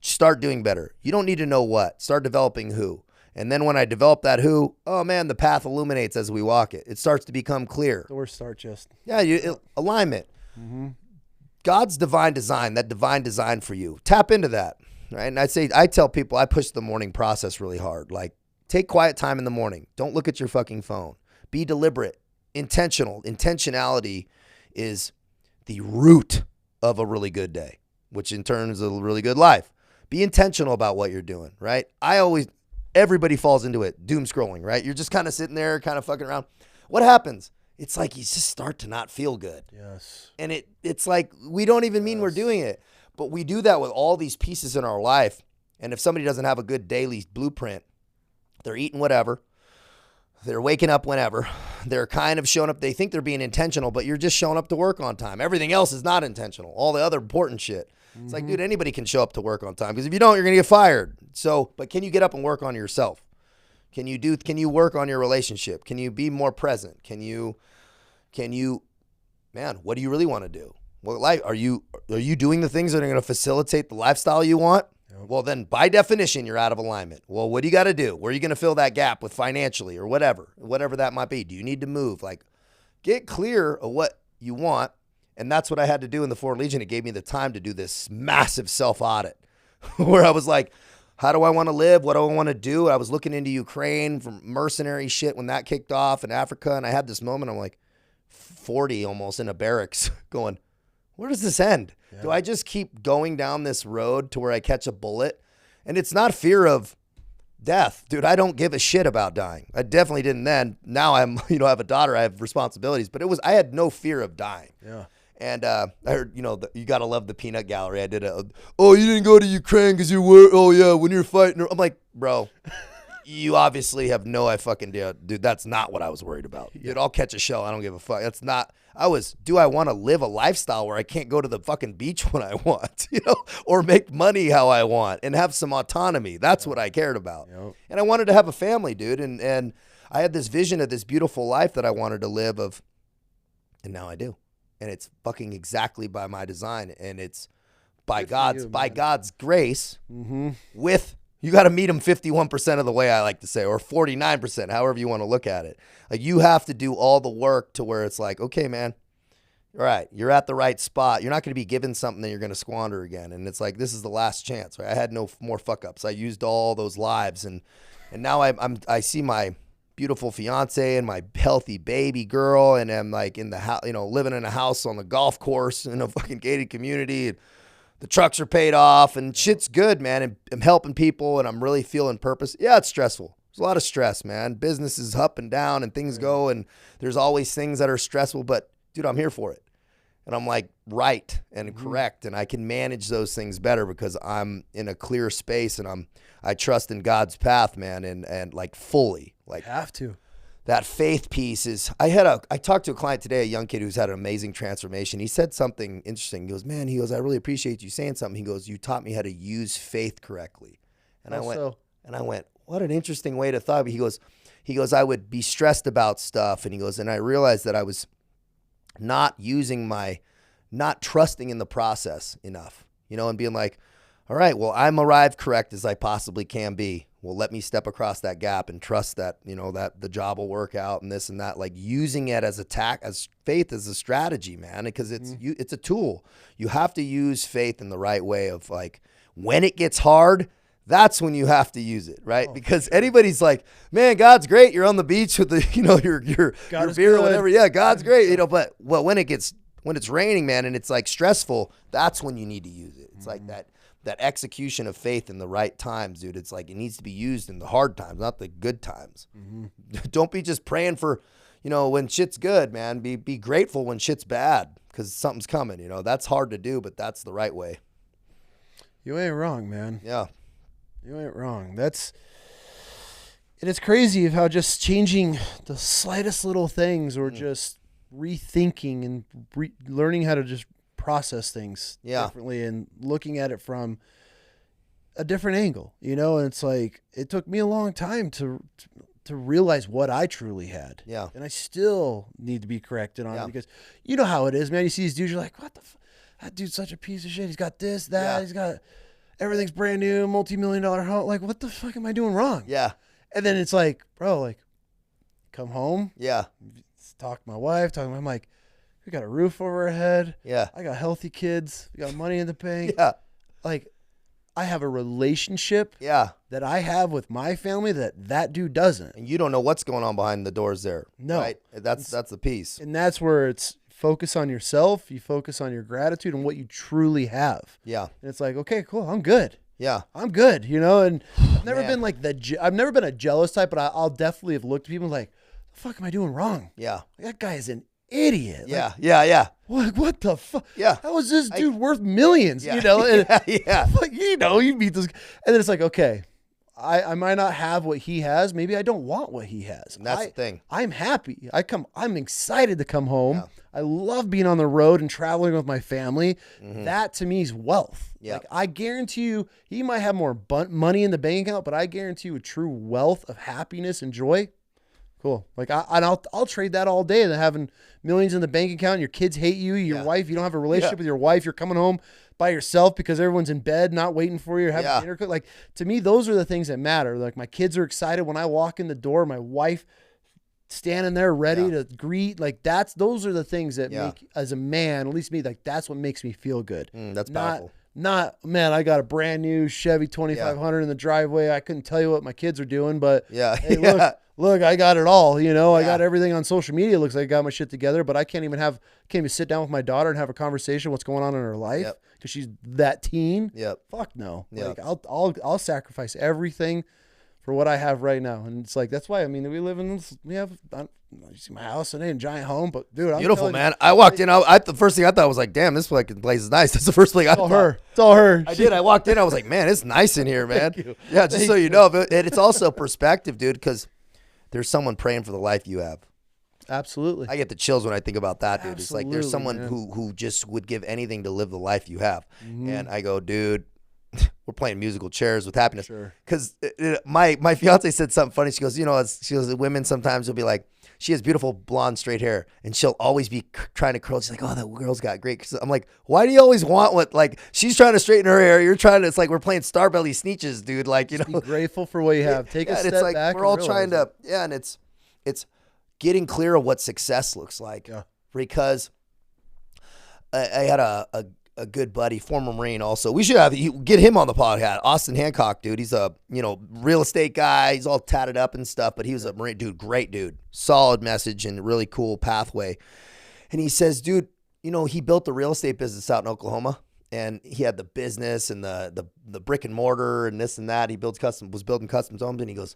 Start doing better. You don't need to know what. Start developing who. And then when I develop that who, oh man, the path illuminates as we walk it. It starts to become clear. Doors start just. Yeah, alignment. Mm-hmm. God's divine design, that divine design for you. Tap into that, right? And I tell people, I push the morning process really hard. Like, take quiet time in the morning. Don't look at your fucking phone. Be deliberate, intentional. Intentionality is the root of a really good day, which in turn is a really good life. Be intentional about what you're doing, right? Everybody falls into it, doom scrolling, right? You're just kind of sitting there, kind of fucking around. What happens? It's like you just start to not feel good. Yes. And it's like we don't even mean we're doing it, but we do that with all these pieces in our life. And if somebody doesn't have a good daily blueprint, they're eating whatever, they're waking up whenever, they're kind of showing up. They think they're being intentional, but you're just showing up to work on time. Everything else is not intentional. All the other important shit. It's like, dude, anybody can show up to work on time because if you don't, you're going to get fired. So, but can you get up and work on yourself? Can you work on your relationship? Can you be more present? Can you, man, what do you really want to do? What life are you doing the things that are going to facilitate the lifestyle you want? Yep. Well, then by definition, you're out of alignment. Well, what do you got to do? Where are you going to fill that gap with financially or whatever that might be? Do you need to move? Like, get clear of what you want. And that's what I had to do in the Foreign Legion. It gave me the time to do this massive self-audit where I was like, how do I want to live? What do I want to do? I was looking into Ukraine from mercenary shit when that kicked off in Africa. And I had this moment, I'm like 40 almost in a barracks going, where does this end? Yeah. Do I just keep going down this road to where I catch a bullet? And it's not fear of death, dude. I don't give a shit about dying. I definitely didn't then. Now I'm, I have a daughter. I have responsibilities, but I had no fear of dying. Yeah. And I heard, you got to love the peanut gallery. I did you didn't go to Ukraine because you were, when you're fighting. I'm like, bro, you obviously have no fucking deal. Dude, that's not what I was worried about. Dude, I'll catch a shell. I don't give a fuck. That's not, do I want to live a lifestyle where I can't go to the fucking beach when I want, or make money how I want and have some autonomy? That's what I cared about. Yep. And I wanted to have a family, dude. And I had this vision of this beautiful life that I wanted to live and now I do. And it's fucking exactly by my design. And it's by God's grace with, you got to meet him 51% of the way, I like to say, or 49%, however you want to look at it. Like, you have to do all the work to where it's like, okay, man, all right, you're at the right spot. You're not going to be given something that you're going to squander again. And it's like, this is the last chance, right? I had no more fuck ups. I used all those lives. And now I see my beautiful fiance and my healthy baby girl. And I'm like in the house, living in a house on the golf course in a fucking gated community. And the trucks are paid off and shit's good, man. And I'm helping people and I'm really feeling purpose. Yeah, it's stressful. There's a lot of stress, man. Business is up and down and things go and there's always things that are stressful, but dude, I'm here for it. And I'm like right and correct. And I can manage those things better because I'm in a clear space and I trust in God's path, man. And like fully, like have to. That faith piece is, I talked to a client today, a young kid who's had an amazing transformation. He said something interesting. He goes, man, I really appreciate you saying something. He goes, you taught me how to use faith correctly. And I went, what an interesting way to thought. He goes, I would be stressed about stuff. And he goes, and I realized that I was not trusting in the process enough, and being like, all right, well, I'm arrived correct as I possibly can be. Well, let me step across that gap and trust that, that the job will work out and this and that, like using it as as faith as a strategy, man, because it's a tool. You have to use faith in the right way of like, when it gets hard, that's when you have to use it, right? Because anybody's like, man, God's great. You're on the beach with the, your beer or whatever. Yeah, God's great, but when it's raining, man, and it's like stressful, that's when you need to use it. It's like that execution of faith in the right times, dude. It's like, it needs to be used in the hard times, not the good times. Don't be just praying for, when shit's good, man. Be grateful when shit's bad because something's coming, That's hard to do, but that's the right way. You ain't wrong, man. Yeah. You ain't wrong. It is crazy of how just changing the slightest little things or just rethinking and learning how to just process things differently and looking at it from a different angle, and it's like, it took me a long time to realize what I truly had. Yeah. And I still need to be corrected on it because you know how it is, man. You see these dudes, you're like, what the that dude's such a piece of shit. He's got this, that, he's got everything's brand new, multi-million-dollar home. Like, what the fuck am I doing wrong? Yeah. And then it's like, bro, like, come home. Yeah. Talk to my wife. I'm like, we got a roof over our head. Yeah. I got healthy kids. We got money in the bank. Yeah. Like, I have a relationship that I have with my family that dude doesn't. And you don't know what's going on behind the doors there. No. Right? That's the piece. And that's where it's focus on yourself. You focus on your gratitude and what you truly have. Yeah. And it's like, okay, cool. I'm good. Yeah. I'm good, and I've never been like I've never been a jealous type, but I'll definitely have looked at people like, the fuck am I doing wrong? Yeah. That guy is an idiot. Yeah. Like, yeah. What the fuck? Yeah. How is this dude worth millions? And, like, you meet this, and then it's like, okay, I might not have what he has. Maybe I don't want what he has. And that's the thing. I'm happy. I'm excited to come home. Yeah. I love being on the road and traveling with my family. That to me is wealth. Yeah. Like, I guarantee you, he might have more money in the bank account, but I guarantee you a true wealth of happiness and joy. Cool. Like, I'll trade that all day than having millions in the bank account. Your kids hate you. Your wife, you don't have a relationship with your wife. You're coming home by yourself because everyone's in bed, not waiting for you, or having dinner cooked. Like, to me, those are the things that matter. Like, my kids are excited when I walk in the door. My wife standing there ready to greet. Like, those are the things that make, as a man, at least me, like, that's what makes me feel good. That's powerful. Not, man, I got a brand new Chevy 2500 in the driveway. I couldn't tell you what my kids are doing, but hey, look, I got it all, I got everything on social media. It looks like I got my shit together, but I can't even sit down with my daughter and have a conversation what's going on in her life because she's that teen. Yep. Fuck no. Yep. Like, I'll sacrifice everything for what I have right now. And it's like, that's why, I mean, we live in this, you see my house, it ain't a giant home, but dude, I'm beautiful, man. I walked in, the first thing I thought was like, damn, this fucking place is nice. That's the first thing I thought. It's all her. I walked in, I was like, man, it's nice in here, man. Yeah, just so you know. But it's also perspective, dude, because there's someone praying for the life you have. Absolutely. I get the chills when I think about that, dude. Absolutely, it's like there's someone man. who just would give anything to live the life you have. And I go, dude, we're playing musical chairs with happiness. Because my fiance said something funny. She goes, women sometimes will be like, she has beautiful blonde straight hair, and she'll always be trying to curl. She's like, oh, that girl's got great. I'm like, why do you always want what? Like, she's trying to straighten her hair. You're trying to. It's like we're playing Starbelly Sneetches, dude. Like, Just be grateful for what you have. Take a step it's like, back. We're all trying to. Yeah, and it's getting clear of what success looks like. Yeah. Because I had a good buddy, former Marine also. We should get him on the podcast. Austin Hancock, dude. He's a, real estate guy. He's all tatted up and stuff, but he was a Marine dude, great dude. Solid message and really cool pathway. And he says, dude, he built the real estate business out in Oklahoma, and he had the business and the brick and mortar and this and that. He was building custom homes, and he goes,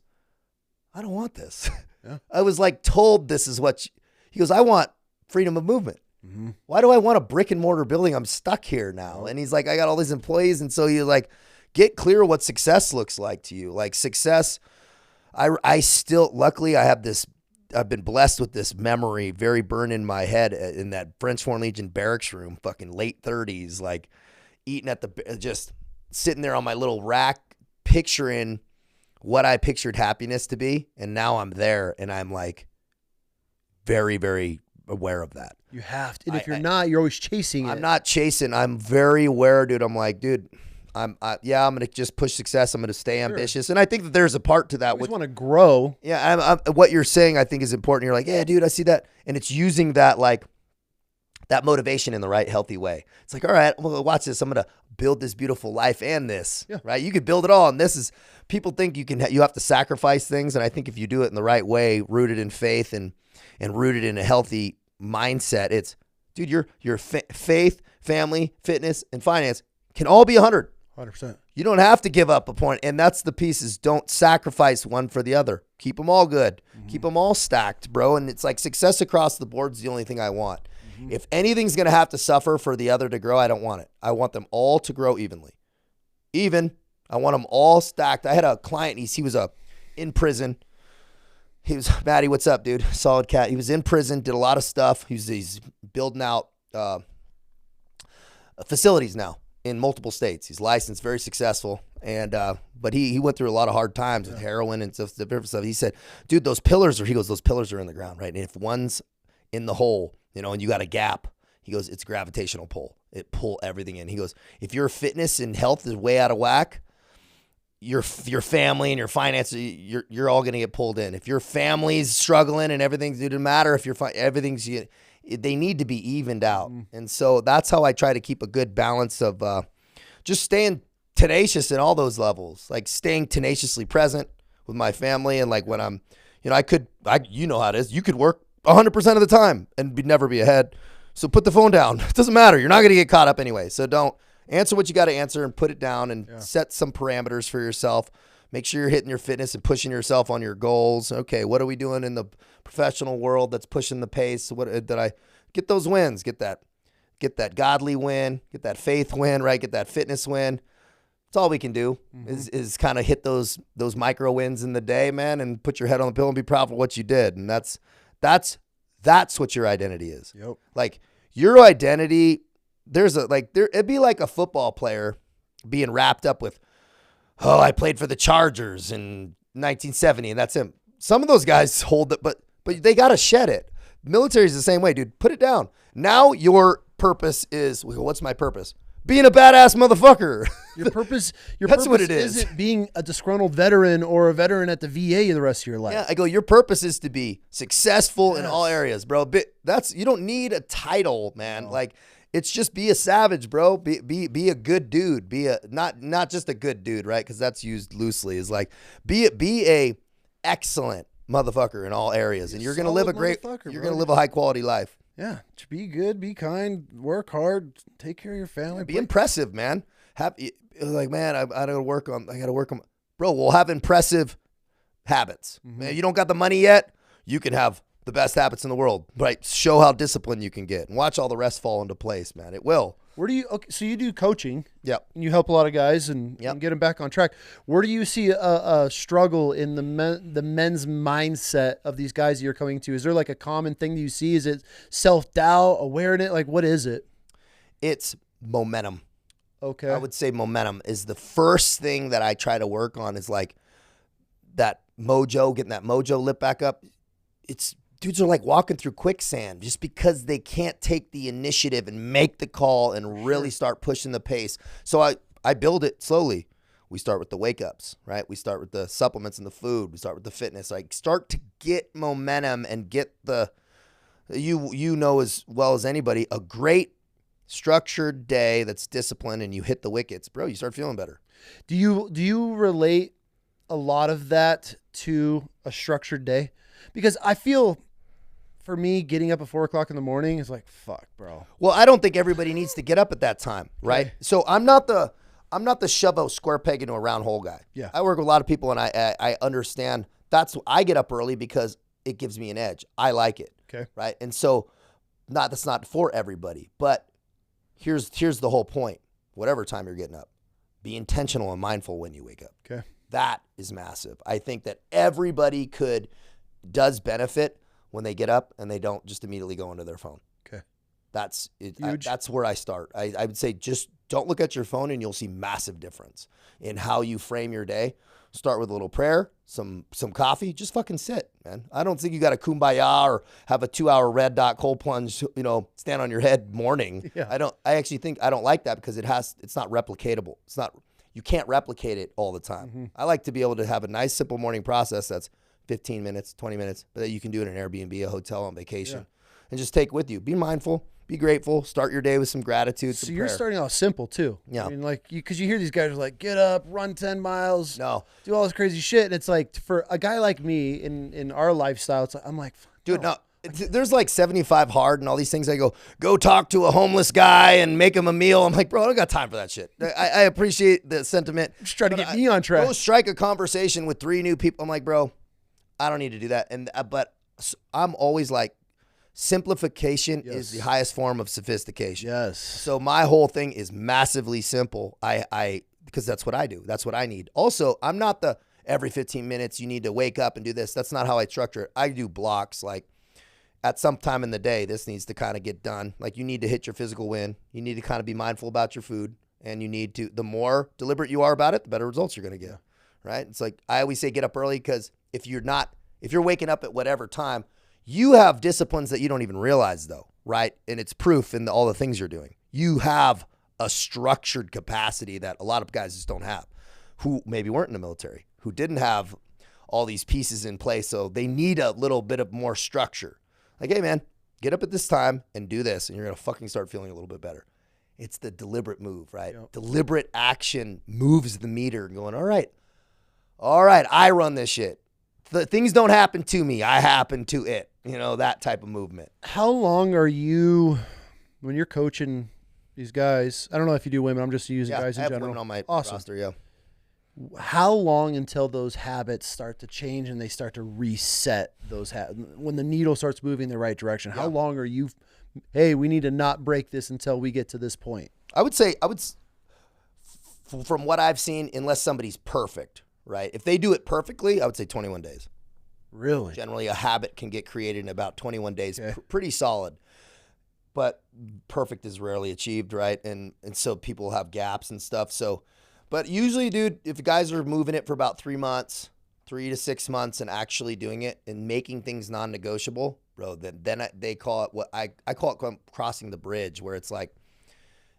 I don't want this. Yeah. I was like told this is what he goes, I want freedom of movement. Mm-hmm. Why do I want a brick and mortar building? I'm stuck here now. And he's like, I got all these employees. And so you like, get clear what success looks like to you. Like success, I still, luckily I've been blessed with this memory very burned in my head in that French Foreign Legion barracks room, fucking late 30s, like eating just sitting there on my little rack, picturing what I pictured happiness to be. And now I'm there, and I'm like very, very aware of that. You have to. And if you're not, you're always chasing it. I'm not chasing. I'm very aware, dude. I'm like, dude, I'm going to just push success. I'm going to stay ambitious. And I think that there's a part to that. You want to grow. Yeah. What you're saying, I think, is important. You're like, yeah, dude, I see that. And it's using that, like, that motivation in the right, healthy way. It's like, all right, well, watch this. I'm going to build this beautiful life and this, right? You could build it all. And this is, people think you have to sacrifice things. And I think if you do it in the right way, rooted in faith and rooted in a healthy mindset, it's, dude, your faith, family, fitness, and finance can all be 100%. You don't have to give up a point. And that's the piece, is don't sacrifice one for the other. Keep them all good. Mm-hmm. Keep them all stacked, bro. And it's like success across the board is the only thing I want. Mm-hmm. If anything's going to have to suffer for the other to grow, I don't want it. I want them all to grow evenly. I want them all stacked. I had a client, he was in prison. He was, Maddie, what's up, dude? Solid cat. He was in prison, did a lot of stuff. He's building out facilities now in multiple states. He's licensed, very successful. And but he went through a lot of hard times with heroin and stuff. He said, dude, those pillars are in the ground, right? And if one's in the hole, and you got a gap, he goes, it's gravitational pull. It pull everything in. He goes, if your fitness and health is way out of whack, your family and your finances, you're all going to get pulled in. If your family's struggling and everything's, it doesn't matter if they need to be evened out. Mm. And so that's how I try to keep a good balance of just staying tenacious in all those levels, like staying tenaciously present with my family. And like when I'm, how it is, you could work 100% of the time and never be ahead. So put the phone down. It doesn't matter. You're not going to get caught up anyway. So don't. Answer what you got to answer and put it down and set some parameters for yourself. Make sure you're hitting your fitness and pushing yourself on your goals. Okay, what are we doing in the professional world that's pushing the pace? What did I get those wins? Get that godly win, get that faith win, right? Get that fitness win. That's all we can do is kind of hit those micro wins in the day, man, and put your head on the pillow and be proud of what you did. And that's what your identity is. Yep. Like your identity. It'd be like a football player being wrapped up with, I played for the Chargers in 1970 and that's him. Some of those guys hold it, but they got to shed it. Military's the same way, dude. Put it down. Now your purpose is, what's my purpose? Being a badass motherfucker. Your purpose what it is. Isn't being a disgruntled veteran or a veteran at the VA the rest of your life. Yeah, I go, your purpose is to be successful in all areas, bro. You don't need a title, man. No. Like, it's just be a savage, bro. Be a good dude. Be a not just a good dude, right? Because that's used loosely. Is like be a excellent motherfucker in all areas, and you're gonna live a high quality life. Yeah, be good, be kind, work hard, take care of your family. Be impressive, man. Like, man, I gotta work on. Bro, we'll have impressive habits. Man, you don't got the money yet, you can have the best habits in the world, right? Show how disciplined you can get and watch all the rest fall into place, man. It will. Where do you, okay, so you do coaching. Yep. And you help a lot of guys and get them back on track. Where do you see a struggle in the men's mindset of these guys that you're coming to? Is there like a common thing that you see? Is it self-doubt, awareness? Like, what is it? It's momentum. Okay. I would say momentum is the first thing that I try to work on, is like that mojo, getting that mojo lit back up. It's dudes are like walking through quicksand just because they can't take the initiative and make the call and really start pushing the pace. So I build it slowly. We start with the wake ups, right? We start with the supplements and the food. We start with the fitness. Like, start to get momentum and get the, you know as well as anybody, a great structured day that's disciplined and you hit the wickets, bro, you start feeling better. Do you relate a lot of that to a structured day? Because I feel, for me, getting up at 4 o'clock in the morning is like, fuck, bro. Well, I don't think everybody needs to get up at that time, right? Okay. So I'm not the shove a square peg into a round hole guy. Yeah. I work with a lot of people, and I understand I get up early because it gives me an edge. I like it. Okay. Right. And so that's not for everybody, but here's the whole point. Whatever time you're getting up, be intentional and mindful when you wake up. Okay. That is massive. I think that everybody does benefit when they get up and they don't just immediately go into their phone. Okay. That's it. Huge. That's where I start. I would say just don't look at your phone and you'll see massive difference in how you frame your day. Start with a little prayer, some coffee, just fucking sit, man. I don't think you got to kumbaya or have a 2-hour red dot cold plunge, stand on your head morning. Yeah. I actually think I don't like that because it's not replicatable. You can't replicate it all the time. Mm-hmm. I like to be able to have a nice, simple morning process that's 15 minutes, 20 minutes, but that you can do it in an Airbnb, a hotel, on vacation, and just take with you. Be mindful, be grateful, start your day with some gratitude. So you're starting off simple too. Yeah. I mean, because you hear these guys are like, get up, run 10 miles, do all this crazy shit. And it's like, for a guy like me in our lifestyle, it's like, I'm like, dude, no. There's like 75 hard and all these things. I go talk to a homeless guy and make him a meal. I'm like, bro, I don't got time for that shit. I appreciate the sentiment. Just try to get me on track. Go strike a conversation with 3 new people. I'm like, bro, I don't need to do that. But I'm always like, simplification is the highest form of sophistication. Yes. So my whole thing is massively simple. Because that's what I do. That's what I need. Also, I'm not every 15 minutes you need to wake up and do this. That's not how I structure it. I do blocks. Like, at some time in the day, this needs to kind of get done. Like, you need to hit your physical win. You need to kind of be mindful about your food. And the more deliberate you are about it, the better results you're going to get. Right? It's like, I always say get up early, because if you're waking up at whatever time, you have disciplines that you don't even realize, though, right? And it's proof in all the things you're doing. You have a structured capacity that a lot of guys just don't have, who maybe weren't in the military, who didn't have all these pieces in place. So they need a little bit of more structure. Like, hey, man, get up at this time and do this, and you're going to fucking start feeling a little bit better. It's the deliberate move, right? Yep. Deliberate action moves the meter and going, all right, I run this shit. The things don't happen to me. I happen to it. That type of movement. How long are you, when you're coaching these guys? I don't know if you do women. I'm just using guys in general. I have women on my roster, yeah. How long until those habits start to change and they start to reset those habits? When the needle starts moving in the right direction, how long are you, hey, we need to not break this until we get to this point? I would say, from what I've seen, unless somebody's perfect, right? If they do it perfectly, I would say 21 days. Really? Generally, a habit can get created in about 21 days. Okay. Pretty solid. But perfect is rarely achieved, right? And so people have gaps and stuff. So, but usually, dude, if guys are moving it for about 3 months, 3 to 6 months, and actually doing it and making things non-negotiable, bro, then they call it what I call it crossing the bridge, where it's like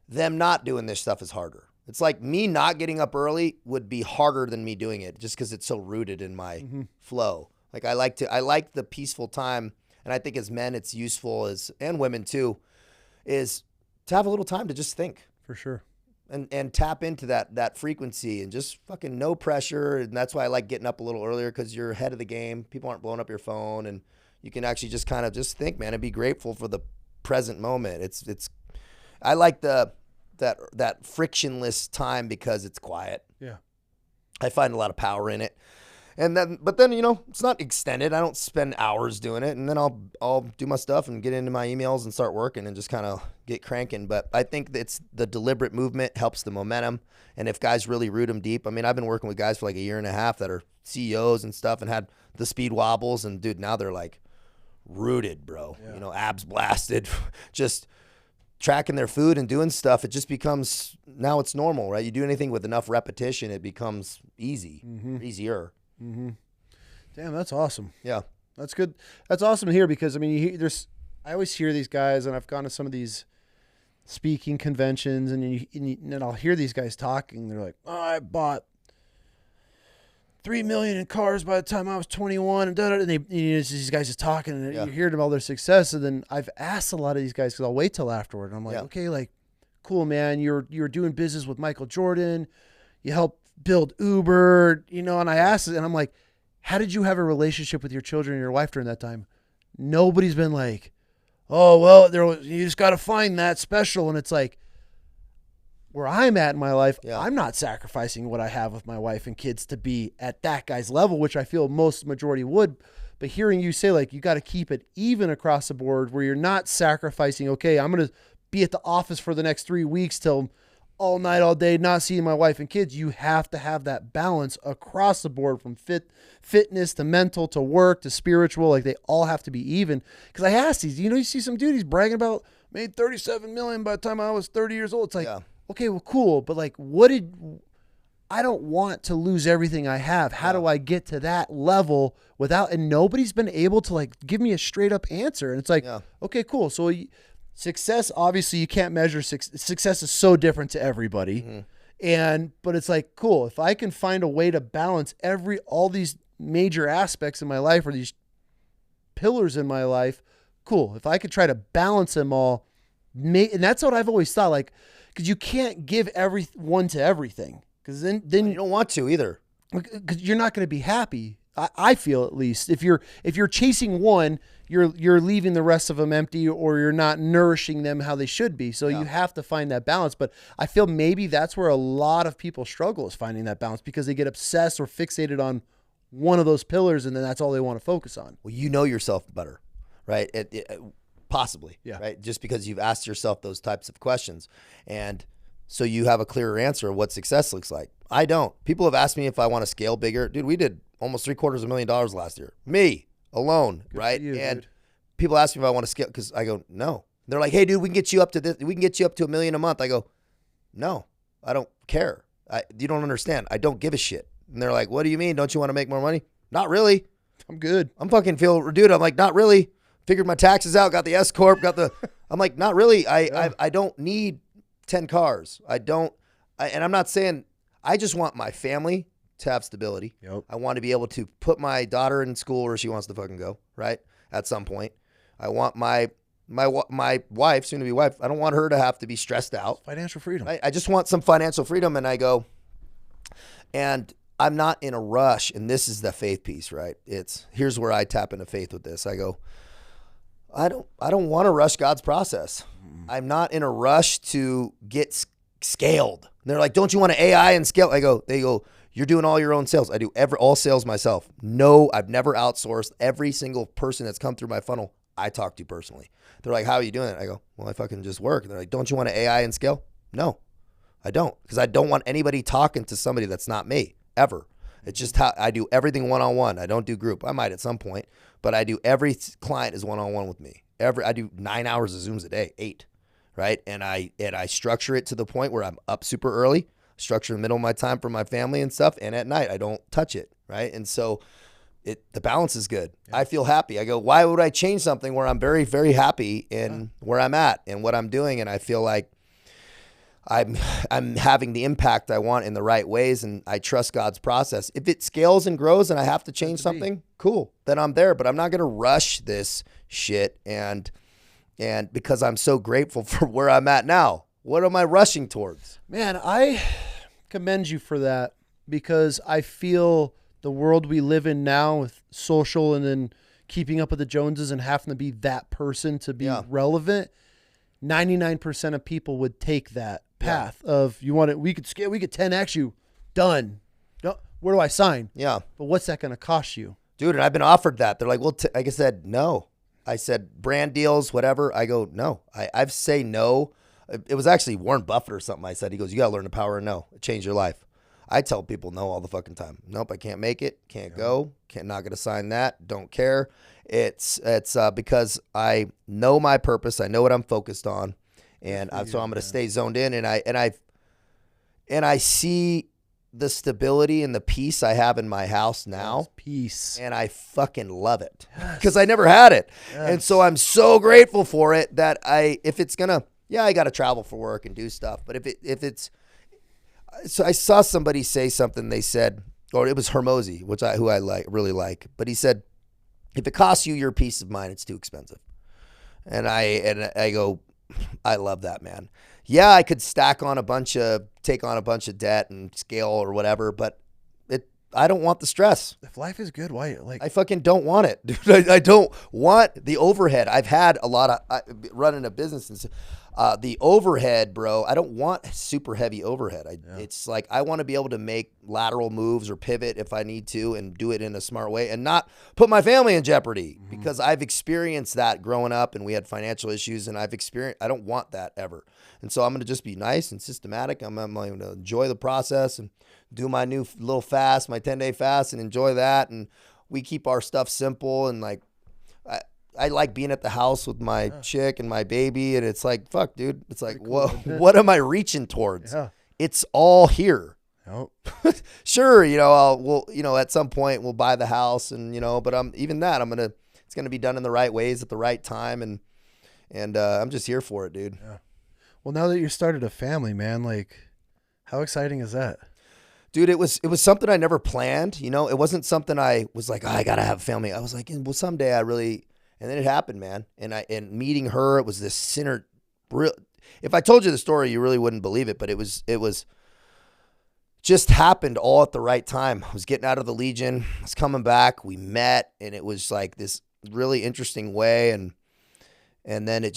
them not doing this stuff is harder. It's like me not getting up early would be harder than me doing it, just because it's so rooted in my flow. Like, I like the peaceful time, and I think as men it's useful, and women too, is to have a little time to just think. For sure. And tap into that frequency, and just fucking no pressure. And that's why I like getting up a little earlier, because you're ahead of the game. People aren't blowing up your phone, and you can actually just kind of just think, man, and be grateful for the present moment. I like that frictionless time because it's quiet. Yeah. I find a lot of power in it. And then, but then, you know, it's not extended. I don't spend hours doing it. And then I'll do my stuff and get into my emails and start working and just kind of get cranking. But I think it's the deliberate movement helps the momentum. And if guys really root them deep, I mean, I've been working with guys for like a year and a half that are CEOs and stuff and had the speed wobbles. And dude, now they're like rooted, bro. Yeah. You know, abs blasted, just tracking their food and doing stuff. It just becomes, now it's normal, right? You do anything with enough repetition, it becomes easy, easier. Mm-hmm. Damn, that's awesome. Yeah, that's good. That's awesome to hear because I mean, I always hear these guys, and I've gone to some of these speaking conventions, and then I'll hear these guys talking. They're like, "Oh, I bought 3 million in cars by the time I was 21," and these guys just talking, and you hear them all their success. And then I've asked a lot of these guys because I'll wait till afterward, and I'm like, "Okay, like, cool, man. You're doing business with Michael Jordan. You helped build Uber, you know," and I asked it, and I'm like, how did you have a relationship with your children and your wife during that time? Nobody's been like, oh, well, you just got to find that special. And it's like, where I'm at in my life, I'm not sacrificing what I have with my wife and kids to be at that guy's level, which I feel most majority would. But hearing you say, like, you got to keep it even across the board where you're not sacrificing, okay, I'm going to be at the office for the next 3 weeks till all night, all day, not seeing my wife and kids. You have to have that balance across the board from fitness to mental to work to spiritual. Like, they all have to be even. Because I asked these, you see some dude, he's bragging about made 37 million by the time I was 30 years old. It's like, okay, well, cool. But like, I don't want to lose everything I have. How do I get to that level and nobody's been able to like give me a straight up answer. And it's like, okay, cool. So success, obviously you can't measure success is so different to everybody. But it's like, cool. If I can find a way to balance all these major aspects in my life or these pillars in my life, cool. If I could try to balance them all, and that's what I've always thought, like, because you can't give everyone to everything, because then you don't want to either, because you're not going to be happy. I feel, at least, if you're chasing one, you're leaving the rest of them empty, or you're not nourishing them how they should be. So you have to find that balance. But I feel maybe that's where a lot of people struggle, is finding that balance, because they get obsessed or fixated on one of those pillars, and then that's all they want to focus on. Well, you know yourself better, right? Possibly, right? Just because you've asked yourself those types of questions. And so you have a clearer answer of what success looks like. I don't. People have asked me if I want to scale bigger. Dude, we did almost $750,000 last year. Me alone, Good right? for you, and dude. People ask me if I want to scale, because I go, no. They're like, hey, dude, we can get you up to this. We can get you up to $1 million a month. I go, no, I don't care. You don't understand. I don't give a shit. And they're like, what do you mean? Don't you want to make more money? Not really. I'm good. I'm fucking dude. I'm like, not really. Figured my taxes out. Got the S corp. I'm like, not really. I don't need 10 cars. And I'm not saying. I just want my family to have stability. Yep. I want to be able to put my daughter in school where she wants to fucking go, right? At some point. I want my wife, soon to be wife, I don't want her to have to be stressed out. Financial freedom. Right? I just want some financial freedom. And I go, and I'm not in a rush. And this is the faith piece, right? Here's where I tap into faith with this. I go, I don't want to rush God's process. I'm not in a rush to get scaled. And they're like, don't you want to AI and scale? They go, you're doing all your own sales. I do all sales myself. No, I've never outsourced. Every single person that's come through my funnel, I talk to personally. They're like, how are you doing it? I go, well, I fucking just work. And they're like, don't you want to AI and scale? No, I don't. Because I don't want anybody talking to somebody that's not me, ever. It's just how I do everything one-on-one. I don't do group. I might at some point, but I do every client is one-on-one with me. I do 9 hours of Zooms a day, 8, right? And I structure it to the point where I'm up super early, structure the middle of my time for my family and stuff, and at night I don't touch it, right? And so the balance is good. Yeah. I feel happy. I go, why would I change something where I'm very, very happy in where I'm at and what I'm doing? And I feel like I'm having the impact I want in the right ways, and I trust God's process. If it scales and grows and I have to change something, cool, then I'm there. But I'm not going to rush this shit, and because I'm so grateful for where I'm at now. What am I rushing towards? Man, I commend you for that, because I feel the world we live in now with social and then keeping up with the Joneses and having to be that person to be relevant, 99% of people would take that path of, you want it, we could 10x you, done. No, where do I sign? Yeah. But what's that going to cost you? Dude, and I've been offered that. They're like, well, like I said, no. I said, brand deals, whatever. I go, no. I've say no. It was actually Warren Buffett or something I said. He goes, you got to learn the power of no. It changed your life. I tell people no all the fucking time. Nope, I can't make it. Can't go. Not going to sign that. Don't care. It's because I know my purpose. I know what I'm focused on. And so I'm going to stay zoned in. And I see the stability and the peace I have in my house now. Yes, peace. And I fucking love it because I never had it. Yes. And so I'm so grateful for it that if it's going to, I got to travel for work and do stuff. But if it's, so I saw somebody say something. They said, or it was Hermosi, who I really like. But he said, if it costs you your peace of mind, it's too expensive. And I go, I love that, man. Yeah, I could take on a bunch of debt and scale or whatever, but I don't want the stress. If life is good, why I fucking don't want it, dude. I don't want the overhead. I've had a lot of running a business and the overhead, bro. I don't want super heavy overhead. It's like I want to be able to make lateral moves or pivot if I need to and do it in a smart way and not put my family in jeopardy because I've experienced that growing up and we had financial issues and I don't want that ever. And so I'm going to just be nice and systematic. I'm going to enjoy the process and do my new little fast, my 10-day fast and enjoy that. And we keep our stuff simple and like, I like being at the house with my chick and my baby. And it's like, fuck, dude. It's like, cool. What am I reaching towards? Yeah. It's all here. Nope. Sure. At some point we'll buy the house and, but it's going to be done in the right ways at the right time. And I'm just here for it, dude. Yeah. Well, now that you started a family, man, like how exciting is that? Dude, it was something I never planned. It wasn't something I was like, I got to have a family. I was like, well, someday and then it happened, man. And meeting her, it was this sinner. If I told you the story, you really wouldn't believe it, but it was just happened all at the right time. I was getting out of the Legion. I was coming back. We met, and it was like this really interesting way. And then it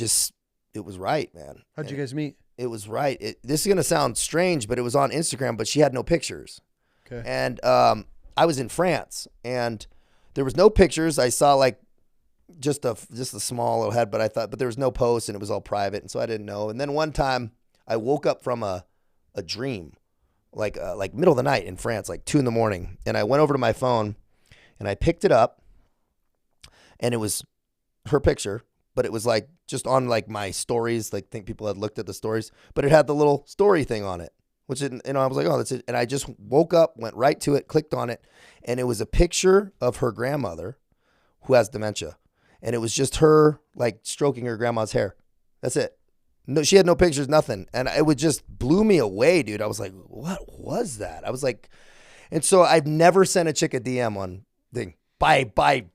was right, man. How'd you guys meet? It was right. This is going to sound strange, but it was on Instagram, but she had no pictures. Okay. And I was in France, and there was no pictures. I saw like just a small little head, but there was no post, and it was all private, and so I didn't know. And then one time I woke up from a dream, like middle of the night in France, like 2 a.m, and I went over to my phone, and I picked it up, and it was her picture, but it was like just on like my stories, like I think people had looked at the stories, but it had the little story thing on it, which, I was like, oh, that's it. And I just woke up, went right to it, clicked on it. And it was a picture of her grandmother who has dementia. And it was just her like stroking her grandma's hair. That's it. No, she had no pictures, nothing. And it would just blew me away, dude. I was like, what was that? I was like, and so I've never sent a chick a DM on thing by like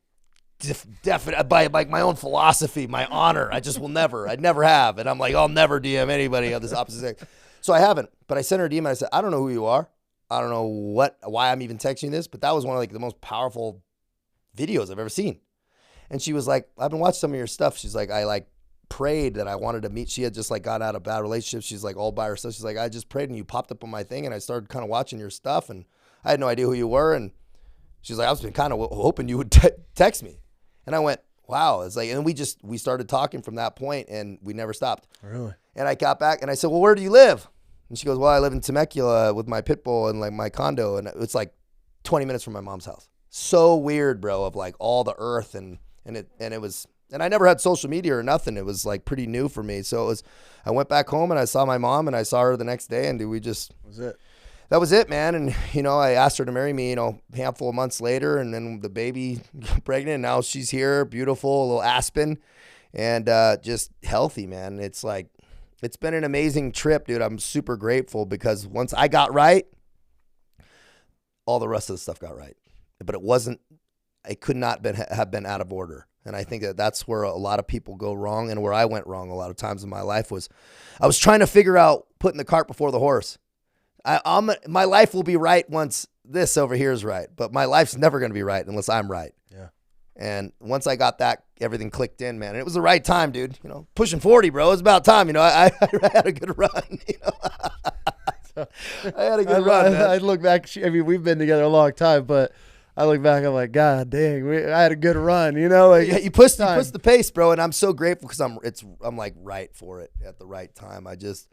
my own philosophy, my honor. I'd never have. And I'm like, I'll never DM anybody of this opposite sex. So I haven't, but I sent her a DM and I said, I don't know who you are. I don't know why I'm even texting this, but that was one of like the most powerful videos I've ever seen. And she was like, I've been watching some of your stuff. She's like, I like prayed that I wanted to meet. She had just like got out of bad relationships. She's like all by herself. She's like, I just prayed and you popped up on my thing and I started kind of watching your stuff and I had no idea who you were. And she's like, I've been kind of hoping you would text me. And I went, wow. It's like, and we started talking from that point and we never stopped. Really? And I got back and I said, well, where do you live? And she goes, well, I live in Temecula with my pit bull and like my condo. And it's like 20 minutes from my mom's house. So weird, bro, of like all the earth and it was, and I never had social media or nothing. It was like pretty new for me. So I went back home and I saw my mom and I saw her the next day and that was it, man. And, I asked her to marry me, a handful of months later and then the baby got pregnant and now she's here, beautiful, a little Aspen and just healthy, man. It's like, it's been an amazing trip, dude. I'm super grateful because once I got right, all the rest of the stuff got right. But it could not have been out of order. And I think that's where a lot of people go wrong and where I went wrong a lot of times in my life was I was trying to figure out putting the cart before the horse. My life will be right once this over here is right, but my life's never going to be right unless I'm right. Yeah. And once I got that, everything clicked in, man. And it was the right time, dude. Pushing 40, bro. It was about time. I had a good run. I had a good run, man. I look back. I mean, we've been together a long time, but I look back. I'm like, God dang, I had a good run. You know, like you push the pace, bro, and I'm so grateful because I'm like right for it at the right time. I just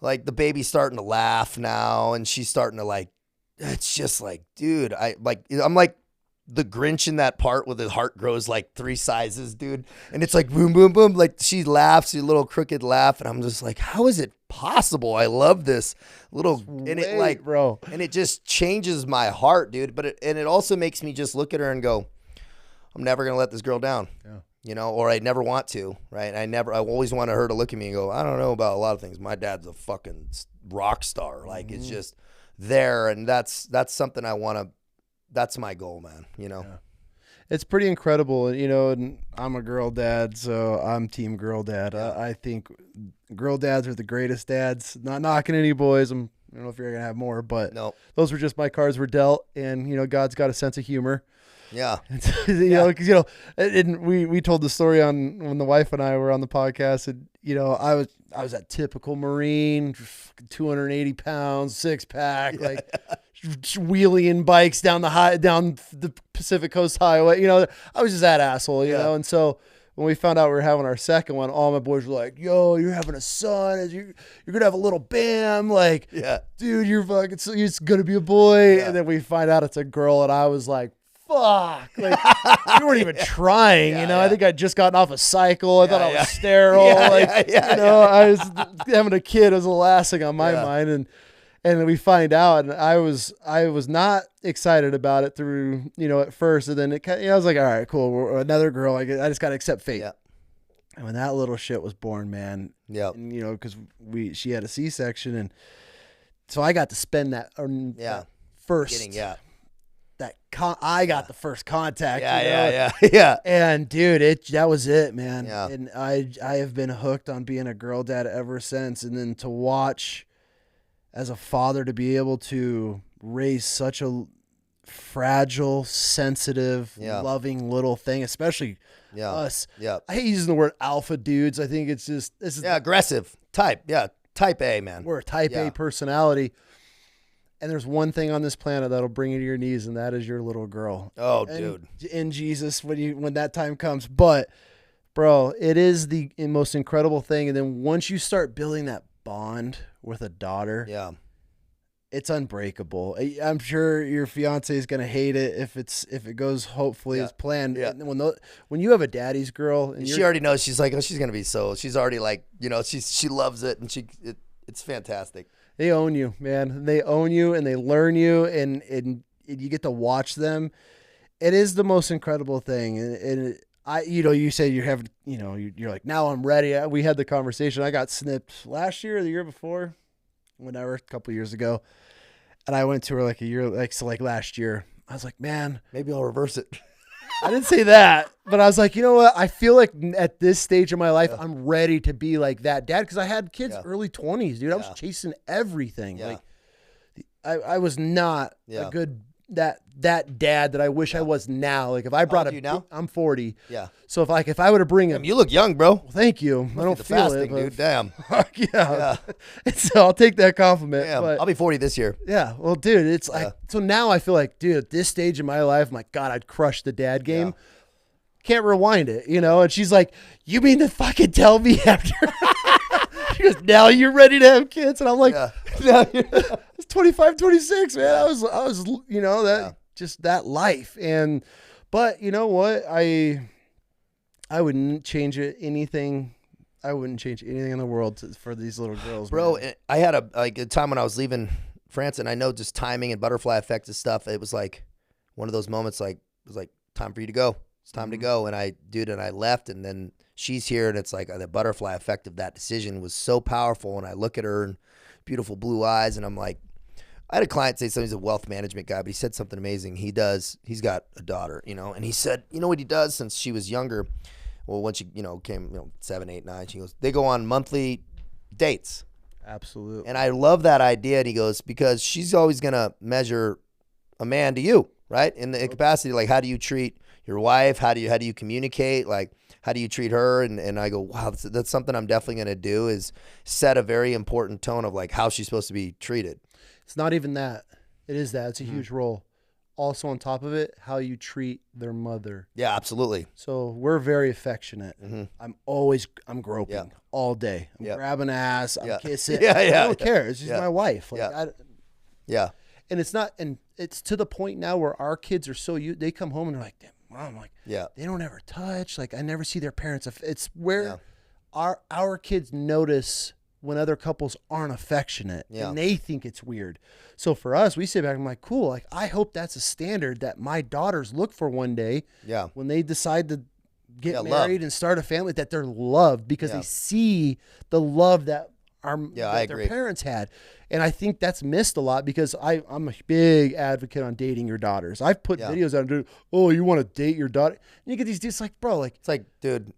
like the baby's starting to laugh now, and she's starting to like. It's just like, dude, I'm like the Grinch in that part where the heart grows like 3 sizes, dude. And it's like boom, boom, boom. Like she laughs, a little crooked laugh. And I'm just like, how is it possible? I love this little, and it like, bro. And it just changes my heart, dude. But it also makes me just look at her and go, I'm never going to let this girl down. Yeah. You know, or I never want to, right? I always wanted her to look at me and go, I don't know about a lot of things. My dad's a fucking rock star. Like it's just there. And that's something I want to, that's my goal, man. You know, it's pretty incredible. You know, and I'm a girl dad, so I'm team girl dad. I think girl dads are the greatest dads. Not knocking any boys. I don't know if you're going to have more, but those were just my cards were dealt. And, you know, God's got a sense of humor. Yeah. You know, because, you know, and we told the story on when the wife and I were on the podcast, and, you know, I was that typical Marine, 280 pounds, 6-pack, like wheeling bikes down the Pacific Coast Highway. You know, I was just that asshole, you know? And so when we found out we were having our second one, all my boys were like, yo, you're having a son. You're going to have a little Bam. Like, dude, you're fucking, it's going to be a boy. Yeah. And then we find out it's a girl. And I was like, fuck. Like, you weren't even trying, you know? I think I'd just gotten off a cycle. I thought I was sterile. You know, I was having a kid was the last thing on my mind. And then we find out, and I was not excited about it through, you know, at first. And then I was like, all right, cool. Another girl. I just got to accept fate. Yeah. And when that little shit was born, man, you know, because she had a C-section. And so I got to spend that first. I got the first contact. Yeah. And dude, that was it, man. Yeah. And I have been hooked on being a girl dad ever since. And then to watch as a father to be able to raise such a fragile, sensitive, loving little thing, especially us. Yeah. I hate using the word alpha dudes. I think it's just aggressive type. Yeah. Type A, man. We're a type A personality. And there's one thing on this planet that'll bring you to your knees, and that is your little girl. Oh, dude. In Jesus, when that time comes. But, bro, it is the most incredible thing. And then once you start building that bond with a daughter, it's unbreakable. I'm sure your fiance is gonna hate it if it goes hopefully as planned. Yeah. When you have a daddy's girl, and she already knows, she's like, oh, she's gonna be so. She's already like, you know, she loves it, and it's fantastic. They own you, man. They own you, and they learn you, and you get to watch them. It is the most incredible thing, and you say you have, you know, you're like, now I'm ready. We had the conversation. I got snipped last year or the year before, whenever, a couple years ago. And I went to her like last year. I was like, man, maybe I'll reverse it. I didn't say that, but I was like, you know what? I feel like at this stage of my life, I'm ready to be like that dad. Cause I had kids early 20s, dude. I was chasing everything. Yeah. Like I was not a good, that dad that I wish I was now. Like if I brought you now? I'm 40. Yeah. So if I would have bring him, you look young, bro. Well, thank you. I don't feel fasting, it, dude. Damn. Yeah. So I'll take that compliment. Yeah. But, I'll be 40 this year. Yeah. Well, dude, it's like, so now I feel like, dude, at this stage in my life, I'm like, God, I'd crush the dad game. Yeah. Can't rewind it, you know? And she's like, you mean to fucking tell me after? She goes, now you're ready to have kids? And I'm like, no, it's 25, 26, man. I was, you know, just that life. But you know what? I wouldn't change anything. I wouldn't change anything in the world for these little girls, bro. Man. I had a time when I was leaving France, and I know just timing and butterfly effect and stuff. It was like one of those moments, like it was like time for you to go. It's time to go. And I left, and then she's here, and it's like the butterfly effect of that decision was so powerful. And I look at her and beautiful blue eyes, and I'm like, I had a client say something. He's a wealth management guy, but he said something amazing. He's got a daughter, you know, and he said, you know what he does since she was younger? Well, when she, you know, came, 7, 8, 9, she goes, they go on monthly dates. Absolutely. And I love that idea. And he goes, because she's always going to measure a man to you, right? In the capacity, like, how do you treat your wife? How do you communicate? Like, how do you treat her? And I go, wow, that's something I'm definitely going to do, is set a very important tone of like how she's supposed to be treated. It's not even that. It is that. It's a huge role. Also on top of it, how you treat their mother. Yeah, absolutely. So we're very affectionate. I'm groping all day. I'm grabbing ass. I'm kissing. I don't care. It's just my wife. Like, and it's not, and it's to the point now where our kids are so, they come home and they're like, damn, Mom, like, they don't ever touch. Like, I never see their parents. It's where our kids notice when other couples aren't affectionate and they think it's weird. So for us, we sit back and I'm like, cool. Like, I hope that's a standard that my daughters look for one day. Yeah. When they decide to get married and start a family, that they're loved because they see the love that their parents had. And I think that's missed a lot because I'm a big advocate on dating your daughters. I've put videos out and you want to date your daughter? And you get these dudes like, bro, like, it's like, dude,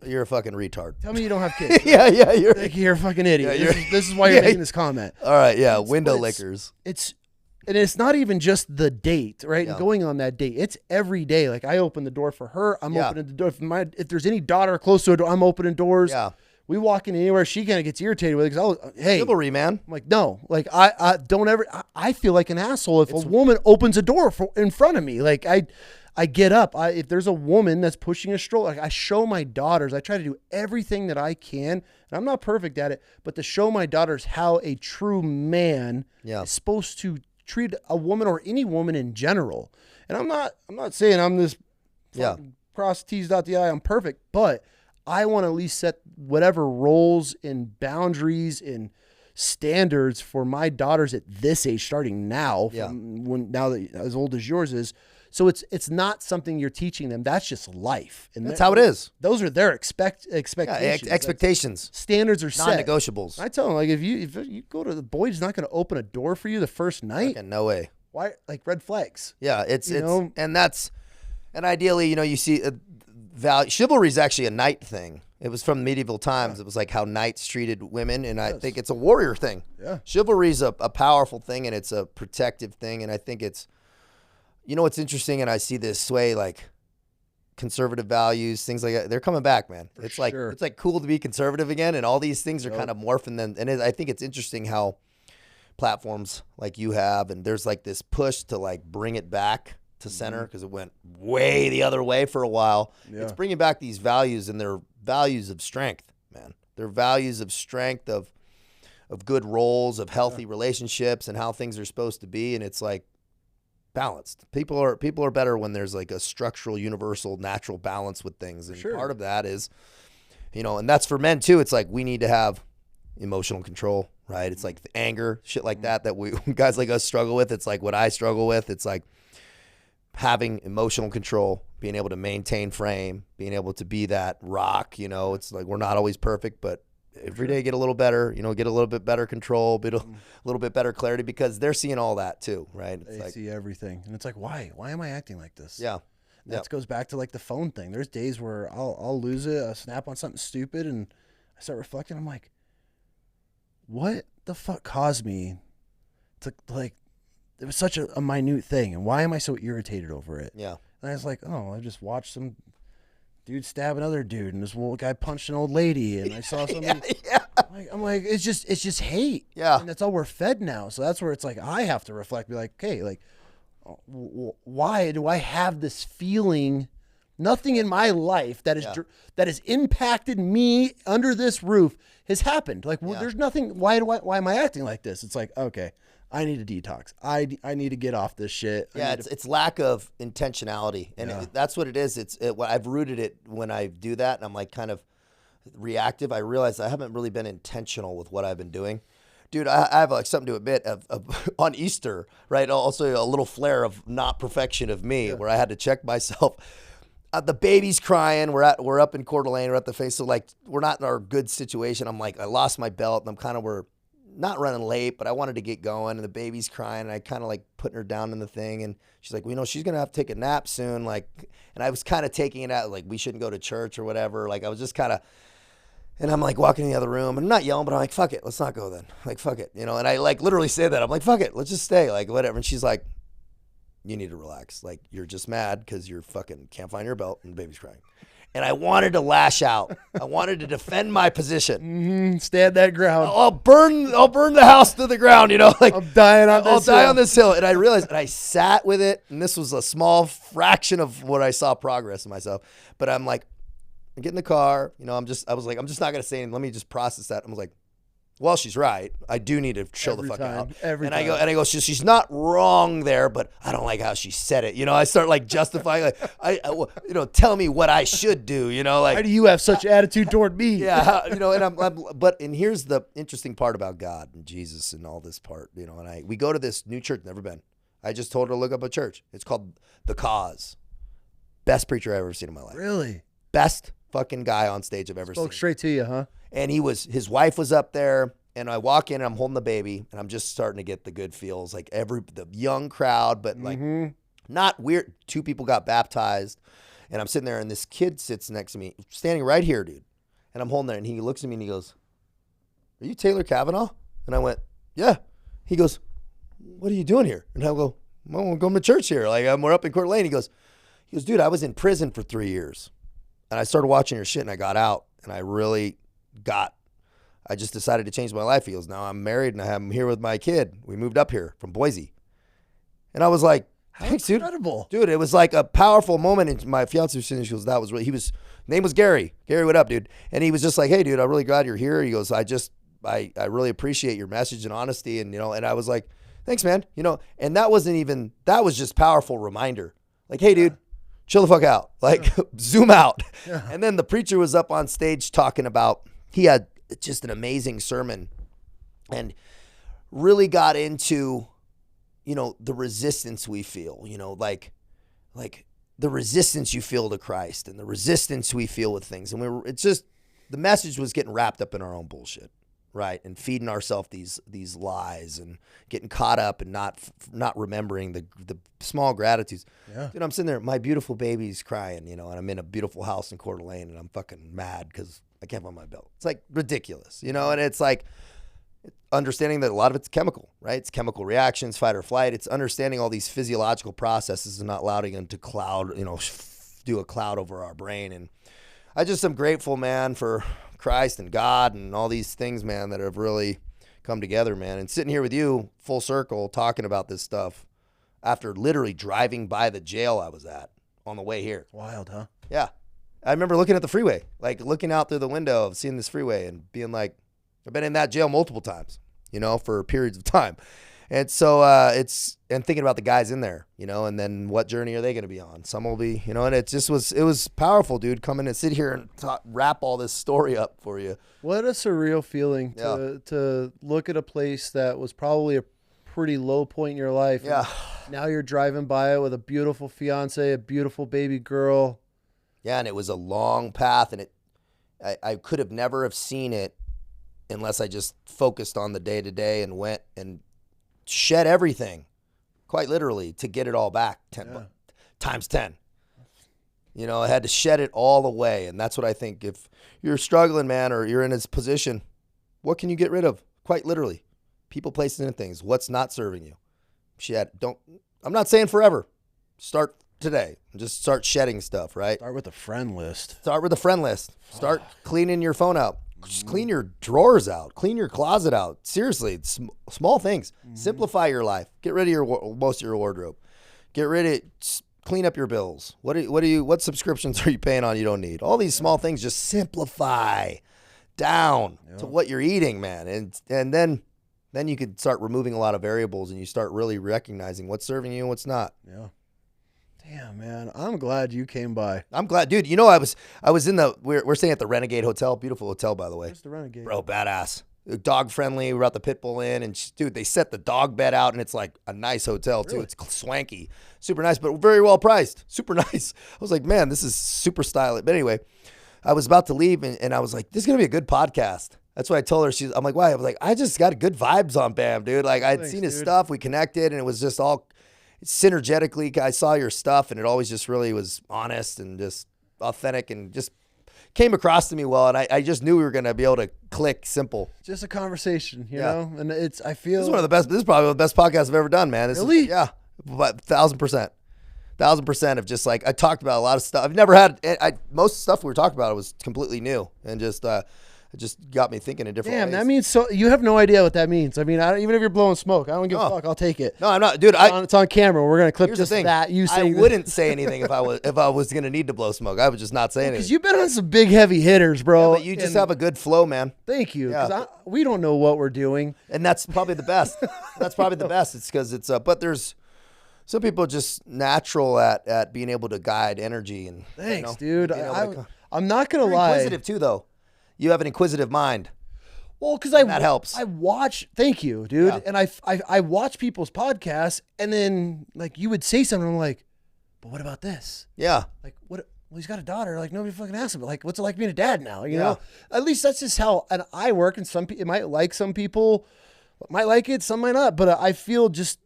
you're a fucking retard. Tell me you don't have kids. Right? You're a fucking idiot. This is why you're making this comment. All right, window lickers. And it's not even just the date, right? And going on that date, it's every day. Like, I open the door for her. I'm opening the door. If there's any daughter close to a door, I'm opening doors. Yeah. We walk in anywhere, she kind of gets irritated with it because hey, chivalry, man. I'm like, no, like I don't ever. I feel like an asshole if a woman opens a door in front of me. Like I get up. If there's a woman that's pushing a stroller, like, I show my daughters. I try to do everything that I can, and I'm not perfect at it, but to show my daughters how a true man is supposed to treat a woman or any woman in general. And I'm not saying I'm this cross T's dot the I. I'm perfect, but I want to at least set whatever roles and boundaries and standards for my daughters at this age, starting now, now that as old as yours is. So it's not something you're teaching them. That's just life. And that's how it is. Those are their expectations. Yeah, expectations. Standards are set. Non-negotiables. I tell them, like, if you go to the boy, he's not going to open a door for you the first night. Okay, no way. Why? Like, red flags. Yeah, and ideally, you see chivalry is actually a knight thing. It was from medieval times. It was like how knights treated women, and I think it's a warrior thing. Yeah, chivalry is a powerful thing, and it's a protective thing, and I think it's, what's interesting, and I see this sway, like conservative values, things like that. They're coming back, man. It's like cool to be conservative again, and all these things are kind of morphing them. And I think it's interesting how platforms like you have, and there's like this push to like bring it back to center because it went way the other way for a while. Yeah. It's bringing back these values, and they're values of strength, man. They're values of strength, of good roles, of healthy relationships, and how things are supposed to be. And it's like balanced. People are better when there's like a structural, universal, natural balance with things. And part of that is, and that's for men too. It's like we need to have emotional control, right? It's like the anger, shit like that we guys like us struggle with. It's like what I struggle with. It's like having emotional control, being able to maintain frame, being able to be that rock, it's like we're not always perfect, but every day get a little better, get a little bit better control, a little bit better clarity, because they're seeing all that too, right? They see everything. And it's like, why am I acting like this? Yeah. That goes back to like the phone thing. There's days where I'll lose it, I'll snap on something stupid, and I start reflecting. I'm like, what the fuck caused me to, like, it was such a minute thing, and why am I so irritated over it? Yeah. And I was like, I just watched some dude stab another dude, and this little guy punched an old lady, and I saw somebody. I'm like, it's just hate. Yeah. And that's all we're fed now. So that's where it's like I have to reflect, be like, okay, like, why do I have this feeling? Nothing in my life that has impacted me under this roof has happened. Like, there's nothing. Why am I acting like this? It's like, okay, I need a detox. I need to get off this shit. It's lack of intentionality, and that's what it is. I've rooted it when I do that, and I'm like kind of reactive. I realize I haven't really been intentional with what I've been doing. Dude, I have like something to admit of on Easter, right? Also a little flare of not perfection of me, where I had to check myself. The baby's crying. We're up in Coeur d'Alene. We're at the face, so like we're not in our good situation. I'm like, I lost my belt, and we're not running late, but I wanted to get going, and the baby's crying, and I kind of like putting her down in the thing, and she's like, she's gonna have to take a nap soon, like, and I was kind of taking it out like we shouldn't go to church or whatever. Like I was just kind of. And I'm like walking in the other room, and I'm not yelling, but I'm like, fuck it, let's not go then. Like, fuck it, and I like literally say that. I'm like, fuck it, let's just stay, like whatever. And she's like, you need to relax. Like, you're just mad because you're fucking can't find your belt and the baby's crying. And I wanted to lash out. I wanted to defend my position. Stand that ground. I'll burn the house to the ground, you know. Like, I'm dying on this I'll die hill. on this hill. And I realized, and I sat with it, and this was a small fraction of what I saw progress in myself. But I'm like, I get in the car, you know, I was like, I'm just not going to say anything. Let me just process that. I was like, well, she's right. I do need to chill the fuck out. I go, she's not wrong there, but I don't like how she said it. You know, I start like justifying, like, you know, tell me what I should do. You know, like, why do you have such attitude toward me? Yeah, you know, and here's the interesting part about God and Jesus and all this part. You know, and we go to this new church, never been. I just told her to look up a church. It's called The Cause. Best preacher I've ever seen in my life. Really? Best fucking guy on stage I've ever seen. Spoke straight to you, huh? And his wife was up there, and I walk in and I'm holding the baby, and I'm just starting to get the good feels, like the young crowd, but like not weird. 2 people got baptized, and I'm sitting there, and this kid sits next to me, standing right here, dude. And I'm holding there, and he looks at me and he goes, "Are you Taylor Cavanaugh?" And I went, "Yeah." He goes, "What are you doing here?" And I go, "Well, I'm going to church here. Like, we're up in Coeur d'Alene." He goes, "Dude, I was in prison for 3 years, and I started watching your shit, and I got out, and I just decided to change my life." He goes, "Now I'm married and I'm here with my kid. We moved up here from Boise." And I was like, "Thanks, dude." Incredible. Dude, it was like a powerful moment. And my fiance was goes, "That was really," name was Gary. Gary, what up, dude? And he was just like, "Hey, dude, I'm really glad you're here." He goes, I really appreciate your message and honesty. And, you know, and I was like, "Thanks, man." You know, and that was just powerful reminder. Like, hey, dude, chill the fuck out. Like, zoom out. Yeah. And then the preacher was up on stage talking about, he had just an amazing sermon and really got into, you know, the resistance we feel, you know, like the resistance you feel to Christ and the resistance we feel with things. And it's just, the message was getting wrapped up in our own bullshit, right? And feeding ourselves these lies and getting caught up and not remembering the small gratitudes. Yeah. Dude, I'm sitting there, my beautiful baby's crying, you know, and I'm in a beautiful house in Coeur d'Alene, and I'm fucking mad because I can't find my belt. It's like ridiculous, you know, and it's like understanding that a lot of it's chemical, right? It's chemical reactions, fight or flight. It's understanding all these physiological processes and not allowing them to cloud, you know, do a cloud over our brain. And I just am grateful, man, for Christ and God and all these things, man, that have really come together, man. And sitting here with you, full circle, talking about this stuff after literally driving by the jail I was at on the way here. Wild, huh? Yeah. I remember looking at the freeway, like looking out through the window of seeing this freeway and being like, I've been in that jail multiple times, you know, for periods of time. And so and thinking about the guys in there, you know, and then what journey are they going to be on? Some will be, you know, and it was powerful, dude, coming and sit here and wrap all this story up for you. What a surreal feeling to look at a place that was probably a pretty low point in your life. Yeah. Now you're driving by it with a beautiful fiance, a beautiful baby girl. Yeah, and it was a long path, and I could have never have seen it unless I just focused on the day-to-day and went and shed everything, quite literally, to get it all back times 10. You know, I had to shed it all away, and that's what I think. If you're struggling, man, or you're in this position, what can you get rid of? Quite literally. People, places, and things. What's not serving you? I'm not saying forever. Start today and just start shedding stuff, right? Start with the friend list. Start cleaning your phone out. Just clean your drawers out. Clean your closet out. Seriously, it's small things. Simplify your life. Get rid of most of your wardrobe. Clean up your bills. What subscriptions are you paying on you don't need? All these small things, just simplify down to what you're eating, man. And then you could start removing a lot of variables, and you start really recognizing what's serving you and what's not. Yeah. Damn, man, I'm glad you came by. I'm glad, dude. You know, I was in we're staying at the Renegade Hotel, beautiful hotel, by the way. Where's the Renegade? Bro, badass, dog friendly. We brought the pit bull in, and dude, they set the dog bed out, and it's like a nice hotel too. Really? It's swanky, super nice, but very well priced, super nice. I was like, man, this is super stylish. But anyway, I was about to leave, and I was like, this is gonna be a good podcast. That's what I told her. I'm like, why? I was like, I just got good vibes on Bam, dude. Like, I'd seen his stuff, we connected, and it was just all synergetically. I saw your stuff, and it always just really was honest and just authentic and just came across to me well. And I just knew we were going to be able to click simple. Just a conversation, you know? And I feel this is probably one of the best podcasts I've ever done, man. Really? Yeah. But 1,000% of just like, I talked about a lot of stuff. I've never had, most stuff we were talking about was completely new, and just, it just got me thinking in different ways. Damn, that means so. You have no idea what that means. I mean, even if you're blowing smoke, I don't give a fuck. I'll take it. No, I'm not, dude. It's on camera. We're gonna clip just that. I wouldn't say anything if I was gonna need to blow smoke. I would just not say anything. Because you've been on some big heavy hitters, bro. Yeah, but you just have a good flow, man. Thank you. Because we don't know what we're doing, and that's probably the best. That's probably the best. It's because it's but there's some people just natural at being able to guide energy and. Thanks, dude. I'm not gonna lie. Inquisitive too, though. You have an inquisitive mind. Well, because that helps. I watch. Thank you, dude. Yeah. And I watch people's podcasts, and then like you would say something, I'm like, but what about this? Yeah. Like what? Well, he's got a daughter. Like nobody fucking asked him. But like, what's it like being a dad now? You know. At least that's just how. And I work, and some people it might like some people, might like it, some might not. But I feel just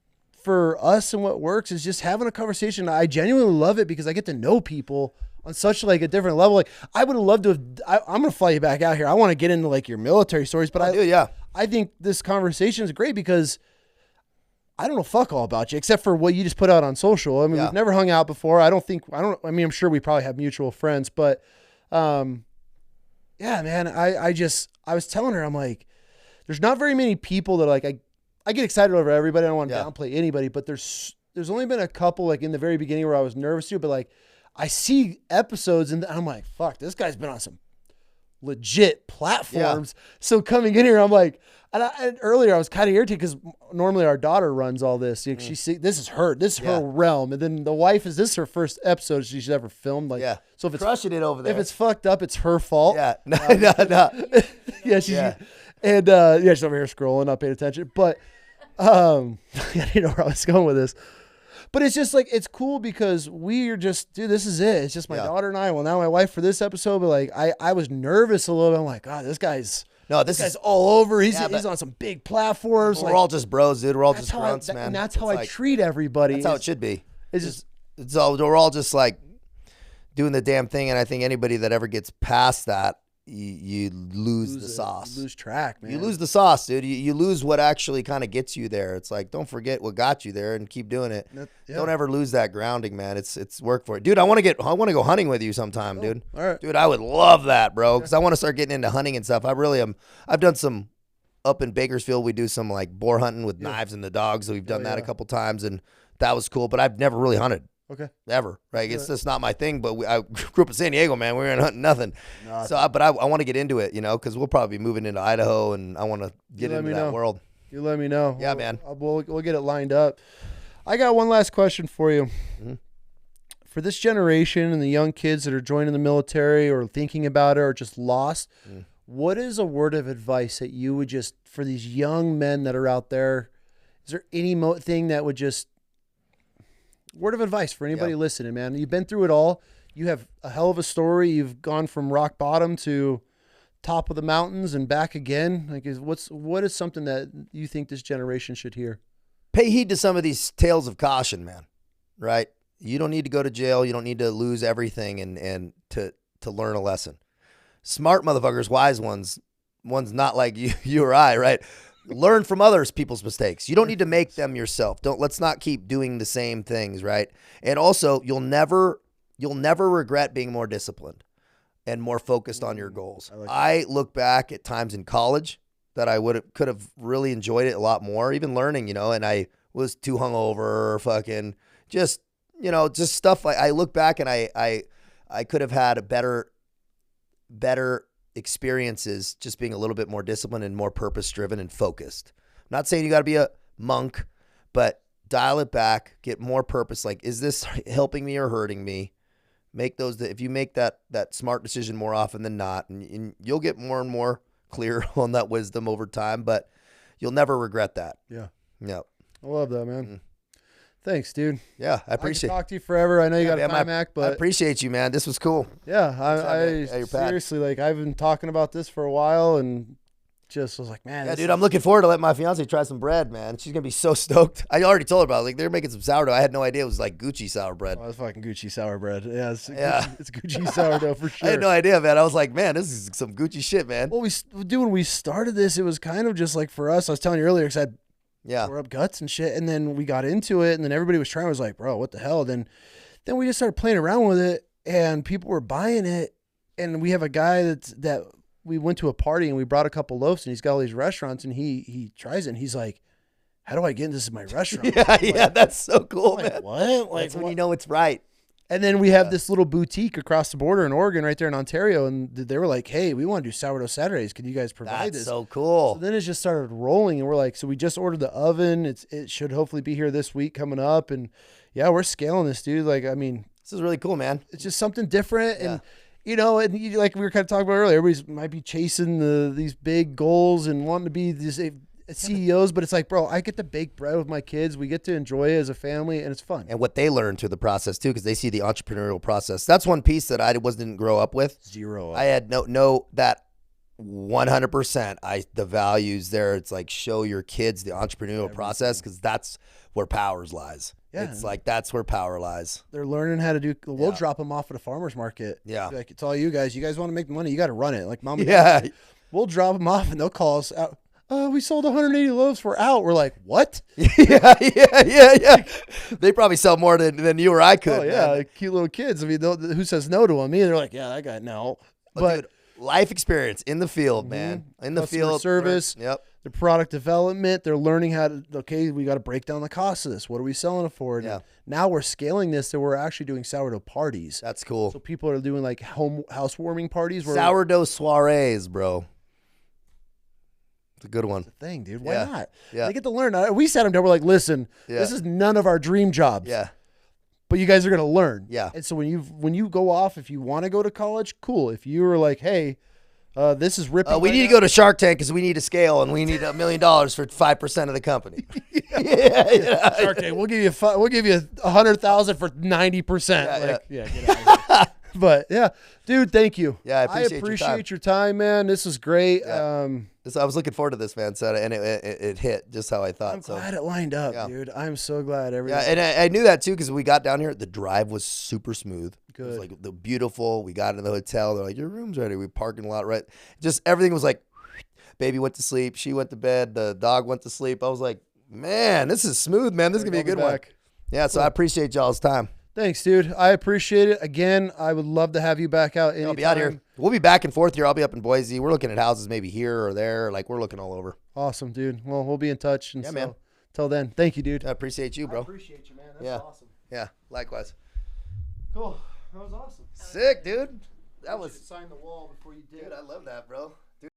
for us and what works is just having a conversation. I genuinely love it because I get to know people on such like a different level. Like I would have loved to have, I'm going to fly you back out here. I want to get into like your military stories, but I think this conversation is great because I don't know fuck all about you except for what you just put out on social. I mean, we've never hung out before. I mean, I'm sure we probably have mutual friends, but yeah, man, I was telling her, I'm like, there's not very many people that like, I get excited over everybody. I don't want to downplay anybody, but there's only been a couple like in the very beginning where I was nervous too, but like, I see episodes and I'm like, fuck, this guy's been on some legit platforms. Yeah. So coming in here, I'm like, and earlier I was kind of irritated because normally our daughter runs all this. She see this is her realm. And then the wife this is her first episode she's ever filmed. Like, so if it's crushing it over there, if it's fucked up, it's her fault. Yeah, no. Yeah, and she's over here scrolling, not paying attention. But I didn't know where I was going with this. But it's just like, it's cool because we're just, dude, this is it. It's just my daughter and I. Well, now my wife for this episode, but like, I was nervous a little bit. I'm like, God, this guy's all over. He's on some big platforms. We're all just bros, dude. We're all just grunts, man. And that's how I treat everybody. That's how it should be. We're all just like doing the damn thing. And I think anybody that ever gets past that, you lose the sauce. You lose track, man. You lose the sauce, dude. You lose what actually kind of gets you there. It's like, don't forget what got you there and keep doing it. Don't ever lose that grounding, man. It's work for it, dude. I want to go hunting with you sometime, dude. All right, dude. I would love that, bro, because I want to start getting into hunting and stuff. I really am. I've done some up in Bakersfield. We do some like boar hunting with knives and the dogs. So we've done that a couple times, and that was cool. But I've never really hunted. Okay. Ever. Right. It's just not my thing, but I grew up in San Diego, man. We weren't hunting nothing. So, I want to get into it, because we'll probably be moving into Idaho, and I want to get into that world. You let me know. Yeah, man. We'll get it lined up. I got one last question for you. Mm-hmm. For this generation and the young kids that are joining the military or thinking about it or just lost, what is a word of advice that you would just, for these young men that are out there, is there any thing that would just, word of advice for anybody listening, man? You've been through it all. You have a hell of a story. You've gone from rock bottom to top of the mountains and back again. Like, what is something that you think this generation should hear? Pay heed to some of these tales of caution, man. Right? You don't need to go to jail. You don't need to lose everything and to learn a lesson. Smart motherfuckers, wise ones not like you or I, right? Learn from people's mistakes. You don't need to make them yourself. Let's not keep doing the same things, right? And also, you'll never regret being more disciplined and more focused on your goals. I look back at times in college that I could have really enjoyed it a lot more, even learning, and I was too hungover, fucking just stuff. I look back and I could have had a better experiences just being a little bit more disciplined and more purpose-driven and focused. I'm not saying you got to be a monk, but dial it back, get more purpose. Like, is this helping me or hurting me? If you make that smart decision more often than not, and you'll get more and more clear on that wisdom over time, but you'll never regret that. Yeah. Yeah. I love that, man. Thanks, dude. Yeah, I appreciate it. I could talk to you forever. I know you got a time but I appreciate you, man. This was cool. Yeah, I seriously, like, I've been talking about this for a while and just was like, man. Yeah, dude, I'm looking forward to letting my fiance try some bread, man. She's going to be so stoked. I already told her about it. Like, they're making some sourdough. I had no idea it was like Gucci sour bread. Oh, it's fucking Gucci sour bread. Yeah, it's Gucci sourdough for sure. I had no idea, man. I was like, man, this is some Gucci shit, man. Well, when we started this, it was kind of just like for us. I was telling you earlier, because Yeah. tore up guts and shit. And then we got into it, and then everybody was trying. I was like, bro, what the hell? Then we just started playing around with it, and people were buying it. And we have a guy that we went to a party, and we brought a couple loaves, and he's got all these restaurants, and he tries it, and he's like, how do I get this in my restaurant? Yeah, that's so cool, man. What? That's when you know it's right. And then we have this little boutique across the border in Oregon, right there in Ontario, and they were like, hey, we want to do sourdough Saturdays. Can you guys provide this? That's so cool. So then it just started rolling, and we're like, so we just ordered the oven. It should hopefully be here this week coming up. And yeah, we're scaling this, dude. Like, I mean, this is really cool, man. It's just something different. And, like we were kind of talking about earlier, everybody might be chasing these big goals and wanting to be these CEOs, but it's like, bro, I get to bake bread with my kids. We get to enjoy it as a family, and it's fun. And what they learn through the process too, because they see the entrepreneurial process. That's one piece that I didn't grow up with. Zero. I had no that 100%. The values there. It's like show your kids the entrepreneurial process, because that's where power lies. Yeah, it's like that's where power lies. They're learning how to do. We'll drop them off at a farmer's market. Yeah, like it's all you guys. You guys want to make money, you got to run it. Like mom. And Dad, Dad, we'll drop them off, and they'll call us out. We sold 180 loaves. We're out. We're like, what? Yeah. They probably sell more than you or I could. Oh yeah, like cute little kids. I mean, who says no to them? They're like, yeah, that guy no. But dude, life experience in the field, man. In the customer field, service. Yep. The product development. They're learning how to. Okay, we got to break down the cost of this. What are we selling it for? And now we're scaling this, so we're actually doing sourdough parties. That's cool. So people are doing like housewarming parties. Sourdough soirees, bro. It's a good one. It's a thing, dude. Why not? Yeah. They get to learn. We sat them down. We're like, listen, this is none of our dream jobs. Yeah. But you guys are going to learn. Yeah. And so when you go off, if you want to go to college, cool. If you were like, hey, this is ripping. We need to go to Shark Tank because we need to scale, and we need $1 million for 5% of the company. Shark Tank. We'll give you $100,000 for 90%. Get out of here. But yeah, dude, thank you. Yeah, I appreciate your time, man. This is great. Yeah. I was looking forward to this, man. So, and it hit just how I thought. I'm glad it lined up, dude. I'm so glad everything. Yeah, and I knew that too, because we got down here. The drive was super smooth. Good. It was like the beautiful. We got into the hotel. They're like, your room's ready. We parked in a lot, right? Just everything was like, baby went to sleep. She went to bed. The dog went to sleep. I was like, man, this is smooth, man. This is gonna be a good one. Yeah. So I appreciate y'all's time. Thanks, dude. I appreciate it. Again, I would love to have you back out anytime. I'll be out here. We'll be back and forth here. I'll be up in Boise. We're looking at houses maybe here or there. Like, we're looking all over. Awesome, dude. Well, we'll be in touch. And man. Till then, thank you, dude. I appreciate you, bro. I appreciate you, man. That's awesome. Yeah, likewise. Cool. That was awesome. Sick, dude. That was... Sign the wall before you did. Dude, I love that, bro.